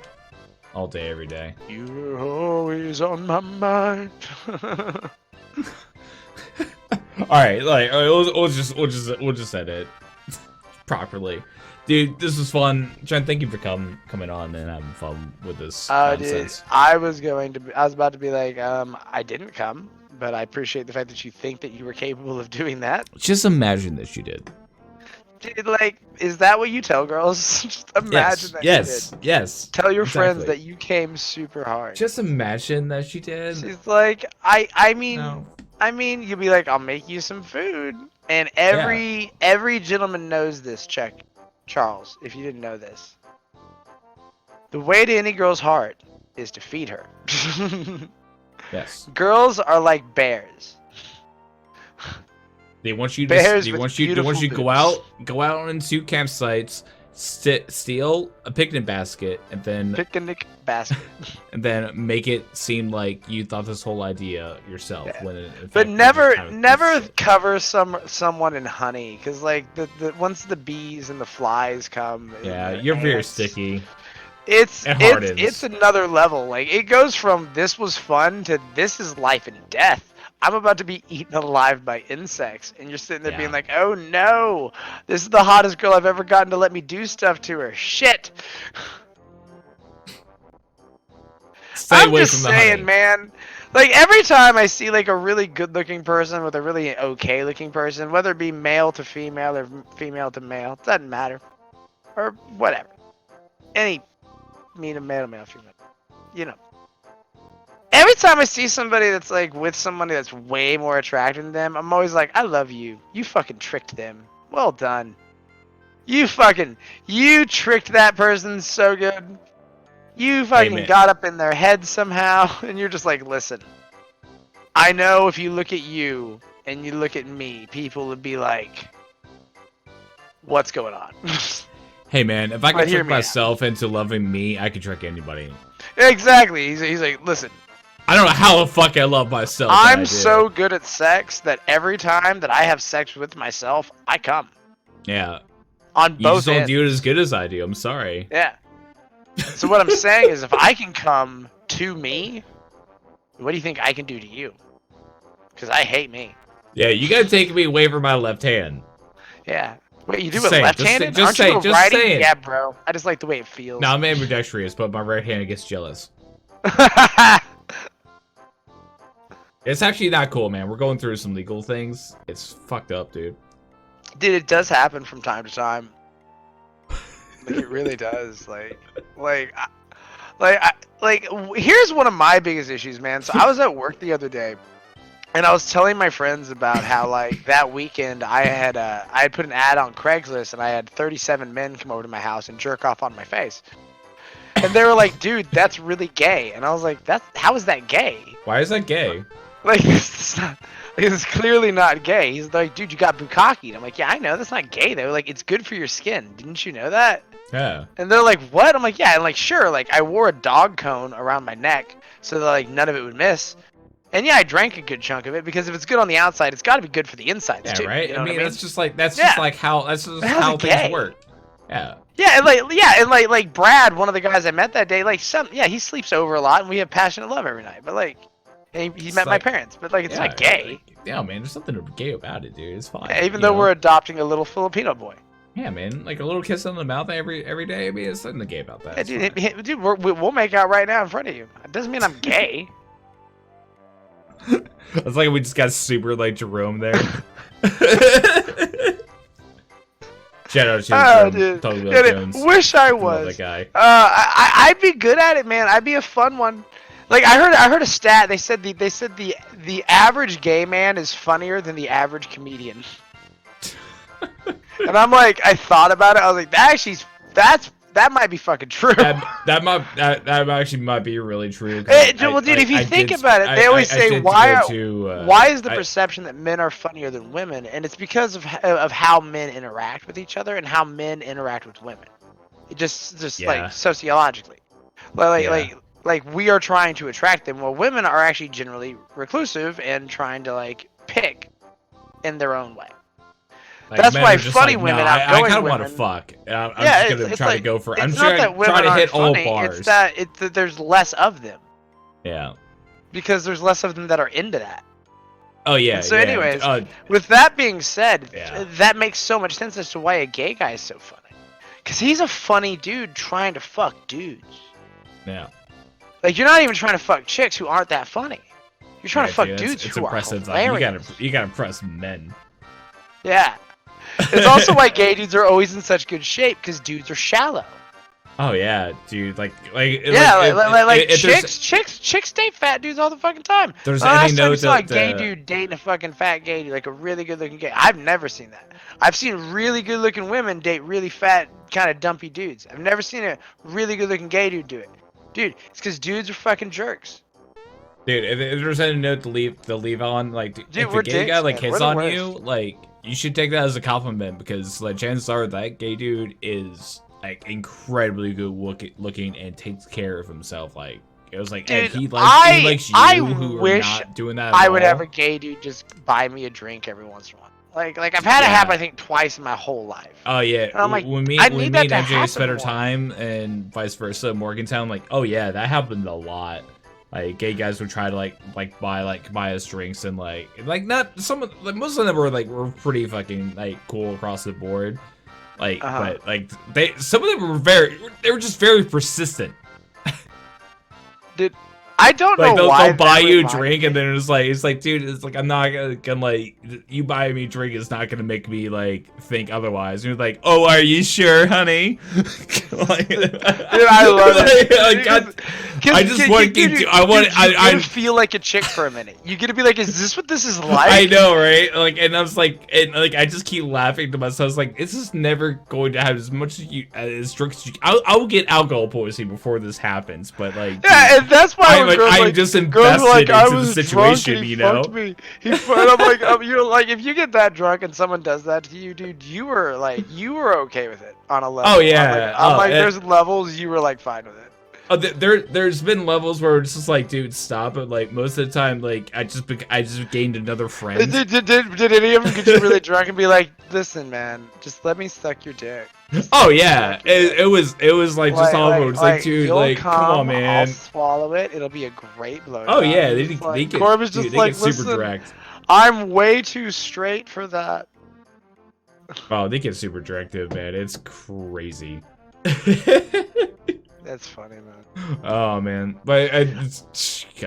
A: all day, every day.
B: You're always on my mind.
A: All right, like we'll just end it properly, dude. This was fun. Jen, thank you for coming on and having fun with this
B: Dude,
A: nonsense.
B: I was about to be like, I didn't come, but I appreciate the fact that you think that you were capable of doing that.
A: Just imagine that you did.
B: Dude, like, is that what you tell girls? Just imagine that you did.
A: Yes.
B: Tell your friends
A: exactly.
B: that you came super hard.
A: Just imagine that she did.
B: She's like, I mean,
A: No.
B: you'd be like, I'll make you some food. And every gentleman knows this, Charles, if you didn't know this. The way to any girl's heart is to feed her.
A: Yes.
B: Girls are like bears.
A: They want you to.
B: Bears
A: They
B: with
A: want you. They
B: beautiful
A: want you to go out into campsites, steal a picnic basket, and then
B: Picnic basket.
A: make it seem like you thought this whole idea yourself.
B: Yeah.
A: When in fact,
B: But
A: you
B: never
A: just kind of piece of shit.
B: cover someone in honey, because like the once the bees and the flies come. and
A: Yeah,
B: the
A: you're very
B: ants,
A: sticky.
B: It's
A: It hardens.
B: it's another level. Like it goes from this was fun to this is life and death. I'm about to be eaten alive by insects, and you're sitting there
A: Yeah.
B: being like, "Oh no, this is the hottest girl I've ever gotten to let me do stuff to her." Shit.
A: Stay
B: I'm
A: away
B: just
A: from the
B: saying,
A: honey.
B: man. Like every time I see like a really good-looking person with a really okay-looking person, whether it be male to female or female to male, it doesn't matter, or whatever. Any male to male, female, you know. every time I see somebody that's like with somebody that's way more attractive than them, I'm always like, I love you. You fucking tricked them. Well done. You tricked that person so good. You fucking
A: Amen.
B: got up in their head somehow, and you're just like, listen. I know if you look at you and you look at me, people would be like, what's going on?
A: Hey man, if I
B: But
A: can
B: hear
A: trick
B: me out.
A: myself into loving me, I can trick anybody.
B: Exactly. He's like, listen,
A: I don't know how the fuck I love myself. but I
B: I'm
A: do.
B: so good at sex that every time that I have sex with myself, I come.
A: Yeah.
B: On
A: You
B: both
A: just don't
B: ends.
A: do it as good as I do. I'm sorry.
B: Yeah. So what I'm saying is if I can come to me, what do you think I can do to you? Because I hate me.
A: Yeah, you gotta take me away from my left hand.
B: Yeah. Wait, you do
A: Just
B: it
A: saying,
B: left-handed?
A: just
B: Aren't
A: say-
B: you a
A: just
B: righty?
A: saying.
B: Yeah, bro. I just like the way it feels.
A: Now I'm ambidextrous, but my right hand gets jealous. It's actually not cool, man. We're going through some legal things. It's fucked up, dude.
B: Dude, it does happen from time to time. Like it really does. Here's one of my biggest issues, man. So I was at work the other day, and I was telling my friends about how like that weekend I had put an ad on Craigslist, and I had 37 men come over to my house and jerk off on my face. And they were like, "Dude, that's really gay." And I was like, how is that gay?"
A: Why is that gay?
B: Like, it's clearly not gay. He's like, dude, you got bukkake. I'm like, yeah, I know. That's not gay, though. Like, it's good for your skin. Didn't you know that?
A: Yeah.
B: And they're like, what? I'm like, yeah. And like, sure. Like, I wore a dog cone around my neck so that, like, none of it would miss. And yeah, I drank a good chunk of it because if it's good on the outside, it's got to be good for the insides,
A: Yeah,
B: too.
A: right?
B: You know
A: I
B: what
A: mean, that's just like,
B: Yeah.
A: how
B: How's it
A: things
B: gay?
A: work. Yeah.
B: Yeah, and like Brad, one of the guys I met that day, like, he sleeps over a lot and we have passionate love every night. But, like, and he met my
A: like-
B: parents. But, like, it's
A: Yeah,
B: not gay.
A: Yeah, man, there's nothing gay about it, dude. It's fine.
B: Yeah, even
A: you
B: though
A: know?
B: we're adopting a little Filipino boy.
A: Yeah, man, like a little kiss on the mouth every day. I mean, it's nothing gay about that.
B: Yeah,
A: It's fine.
B: dude, we'll make out right now in front of you. It doesn't mean I'm gay.
A: It's like we just got super like Jerome there. Shout out to
B: Oh,
A: Jerome,
B: dude.
A: Totally
B: Yeah,
A: Jones.
B: wish I
A: Love
B: was.
A: that guy.
B: I'd be good at it, man. I'd be a fun one. Like I heard a stat. They said the average gay man is funnier than the average comedian. And I'm like, I thought about it. I was like, that might be fucking true.
A: That actually might be really true. 'cause
B: Well, dude, if you think about it, they
A: I
B: always say
A: did
B: why
A: go to,
B: why is the
A: I-
B: perception that men are funnier than women, and it's because of how men interact with each other and how men interact with women. It just
A: Yeah.
B: like sociologically, like
A: Yeah.
B: like we are trying to attract them, while women are actually generally reclusive and trying to like pick in their own way.
A: like,
B: that's
A: men
B: why
A: are just
B: funny
A: like,
B: women,
A: no, I
B: outgoing
A: kind of want to
B: women-
A: fuck. I'm
B: Yeah,
A: just gonna
B: it's
A: try
B: like-
A: to go for.
B: It's
A: I'm
B: not
A: trying,
B: that women
A: trying to
B: aren't
A: hit all
B: funny,
A: bars.
B: It's that there's less of them
A: Yeah.
B: because there's less of them that are into that.
A: Oh yeah.
B: And so
A: yeah.
B: anyways,
A: Uh,
B: With that being said,
A: Yeah.
B: that makes so much sense as to why a gay guy is so funny. Because he's a funny dude trying to fuck dudes.
A: yeah.
B: Like, you're not even trying to fuck chicks who aren't that funny. You're trying
A: Yeah,
B: to fuck
A: dude,
B: dudes
A: it's
B: who are
A: impressive. Like,
B: hilarious.
A: you gotta impress men.
B: Yeah. It's also why gay dudes are always in such good shape, because dudes are shallow.
A: Oh yeah, dude. Like
B: Yeah, like
A: if there's-
B: chicks date fat dudes all the fucking time.
A: There's
B: The last
A: any
B: time you
A: note
B: saw a
A: that
B: gay dude dating a fucking fat gay dude, like a really good looking gay. I've never seen that. I've seen really good looking women date really fat, kind of dumpy dudes. I've never seen a really good looking gay dude do it. Dude, it's because dudes are fucking jerks.
A: dude, if there's any note to leave on, like,
B: Dude,
A: if
B: we're
A: a gay guy
B: dicks,
A: like
B: man.
A: hits
B: We're the
A: on
B: worst.
A: you, like, you should take that as a compliment because, like, chances are that gay dude is like incredibly good looking and takes care of himself. Like, it was like, and
B: Dude,
A: he
B: I
A: likes you who
B: wish
A: are not doing that. At
B: I would
A: all.
B: have a gay dude just buy me a drink every once in a while. Like I've had it
A: Yeah.
B: happen, I think, twice in my whole life.
A: Oh yeah,
B: I'm like,
A: when me
B: I
A: when
B: need
A: me
B: that
A: and
B: to
A: MJ
B: happen
A: spent our
B: more.
A: time and vice versa in Morgantown, like, oh yeah, that happened a lot. Like, gay guys would try to buy us drinks and like not some of, like, most of them were pretty fucking like cool across the board. Like,
B: Uh-huh.
A: but like some of them were just very persistent.
B: I don't
A: Like
B: know why
A: they'll buy
B: that
A: you a
B: reminded
A: drink,
B: me.
A: and then it's like, dude, it's like I'm not gonna like you buy me a drink is not gonna make me like think otherwise. And you're like, oh, are you sure, honey? Like,
B: Dude, I love it.
A: I just want to keep. I want.
B: I feel like a chick for a minute. You get to be like, is this what this is like?
A: I know, right? Like, and I was like, I just keep laughing to myself. I was like, this is never going to have as much as drugs as you. I will get alcohol poisoning before this happens, but like,
B: yeah, and that's why
A: I'm just invested into the situation, you know.
B: Me. And I'm like, you're like, if you get that drunk and someone does that to you, dude, you were okay with it on a level.
A: Oh yeah,
B: I'm like, there's levels you were like fine with it.
A: Oh, there's been levels where it's just like, dude, stop. But like most of the time, like I just gained another friend.
B: Did any of them get you really drunk and be like, listen, man, just let me suck your dick?
A: Oh yeah, it was like just all over. It's like, dude, like come on, man.
B: I'll swallow it. It'll be a great blowjob.
A: Oh yeah, they get
B: Corbin's just
A: they
B: like,
A: get super
B: listen,
A: direct.
B: I'm way too straight for that.
A: Oh, they get super directive, man. It's crazy.
B: That's funny, man.
A: Oh man, but I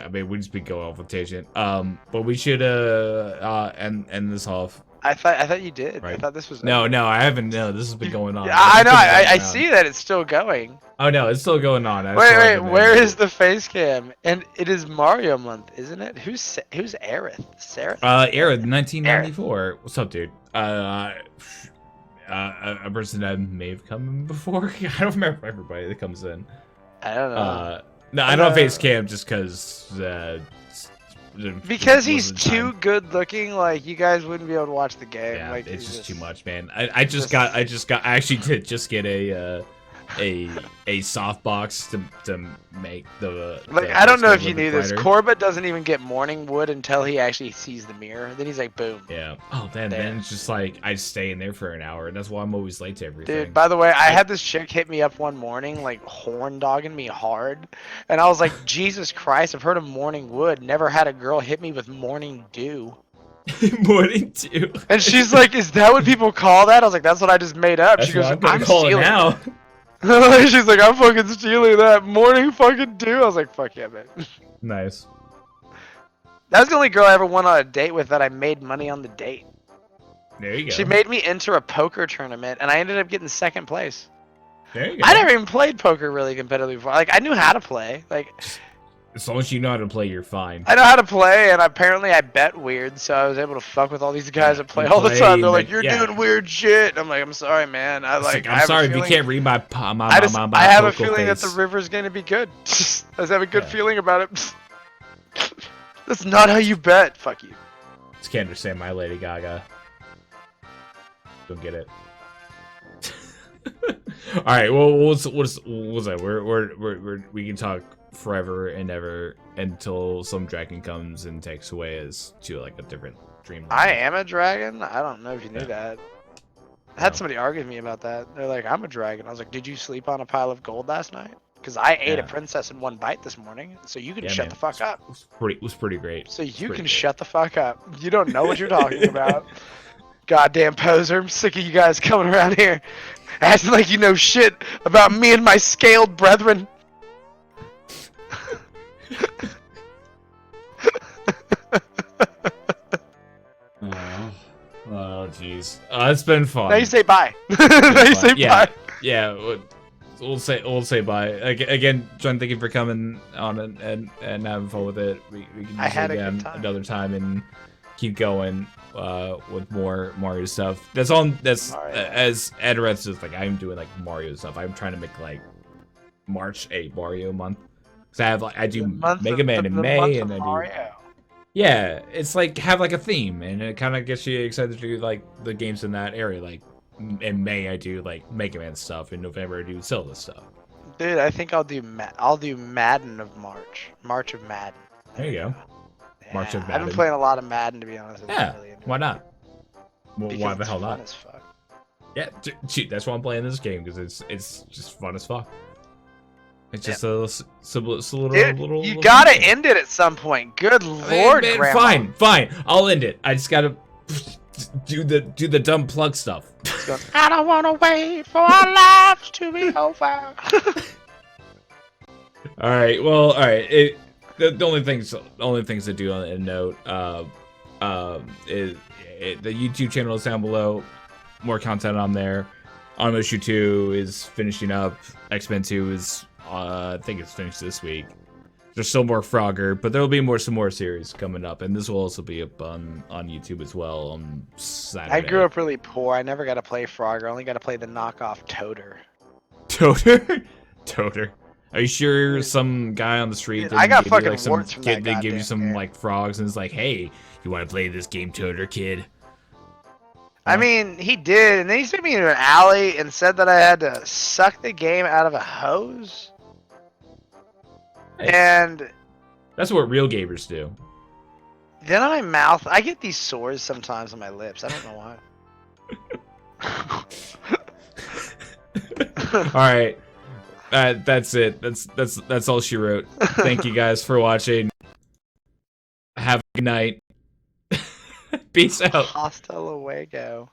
A: mean, we just be going off a tangent. But we should end this off.
B: I thought you did.
A: Right.
B: I thought this was
A: No, I haven't. No, this has been going on.
B: I know. I see that it's still going.
A: Oh no, it's still going on.
B: Wait. Where is the face cam? And it is Mario month, isn't it? Who's Aerith? Sarah?
A: Aerith, 1994. What's up, dude? A person that may have come in before. I don't remember everybody that comes in.
B: I don't know.
A: No, I don't face cam just because.
B: Because he's too good looking, like you guys wouldn't be able to watch the game.
A: Yeah,
B: like
A: it's just too much, man. I actually did just get a softbox to make the
B: I don't know if you knew this. Corbett doesn't even get morning wood until he actually sees the mirror. Then he's like, boom.
A: Yeah. Oh, then it's just like I stay in there for an hour. That's why I'm always late to everything.
B: Dude, by the way, I had this chick hit me up one morning, like horn dogging me hard, and I was like, Jesus Christ! I've heard of morning wood. Never had a girl hit me with morning dew.
A: Morning dew.
B: And she's like, "Is that what people call that?" I was like, "That's what I just made up."
A: That's
B: she goes,
A: what I'm call it now.
B: She's like, I'm fucking stealing that morning fucking dew. I was like, fuck yeah, man.
A: Nice.
B: That was the only girl I ever went on a date with that I made money on the date.
A: There you go.
B: She made me enter a poker tournament, and I ended up getting second place.
A: There you go.
B: I never even played poker really competitively before. Like, I knew how to play. Like,
A: as long as you know how to play, you're fine.
B: I know how to play, and apparently I bet weird, so I was able to fuck with all these guys that play all the time. They're like, "You're doing weird shit." And I'm like, "I'm sorry, man. I'm
A: sorry if you can't read my
B: I have a feeling that the river's gonna be good. I just have a good feeling about it. That's not how you bet. Fuck you.
A: Just can't understand my Lady Gaga. Don't get it. All right. Well, what's that? We can talk forever and ever until some dragon comes and takes away us to like a different dreamland.
B: I am a dragon? I don't know if you knew that. I had somebody argue with me about that. They're like, I'm a dragon. I was like, did you sleep on a pile of gold last night? Because I ate a princess in one bite this morning, so you can shut the fuck up.
A: It was pretty great.
B: So you can shut the fuck up. You don't know what you're talking about. Goddamn poser. I'm sick of you guys coming around here acting like you know shit about me and my scaled brethren.
A: Oh, jeez. It's been fun.
B: Now you say bye. Now you say bye.
A: Yeah. We'll say bye. Again, John, thank you for coming on and having fun with it. We can do it again another time and keep going with more Mario stuff. That's all. That's as Adareth is like. I'm doing like Mario stuff. I'm trying to make like March a Mario month. Cause I do Mega Man in May and I do.
B: Mario.
A: Yeah, it's like have like a theme, and it kind of gets you excited to do like the games in that area. Like in May, I do like Mega Man stuff. In November, I do Zelda stuff.
B: Dude, I think I'll do Madden of March of Madden.
A: There you go.
B: Yeah,
A: March of Madden.
B: I've been playing a lot of Madden, to be honest.
A: Yeah, why not? Well, why the hell
B: not?
A: not? Yeah, shoot, that's why I'm playing this game because it's just fun as fuck. It's just a little.
B: Dude, you gotta end it at some point. Good lord,
A: man,
B: Grandma.
A: Fine. I'll end it. I just gotta do the dumb plug stuff.
B: I don't wanna wait for our lives to be over.
A: All right. the only things to do on that note, is the YouTube channel is down below. More content on there. Onimusha 2 is finishing up. X-Men 2 is, I think it's finished this week. There's still more Frogger, but there will be some more series coming up, and this will also be up on YouTube as well on Saturday.
B: I grew up really poor. I never got to play Frogger. I only got to play the knockoff Toter.
A: Toter? Toter. Are you sure some guy on the street
B: Dude, I got
A: give you,
B: fucking
A: like, some
B: warts from
A: kid
B: that
A: they give you
B: goddamn
A: some
B: game.
A: like frogs and it's like, hey, you want to play this game, Toter kid?
B: I mean, he did, and then he took me into an alley and said that I had to suck the game out of a hose.
A: Hey.
B: And
A: That's what real gamers do.
B: then on my mouth, I get these sores sometimes on my lips. I don't know why.
A: All right, that's it. That's all she wrote. Thank you guys for watching. Have a good night. Peace out.
B: Hasta luego.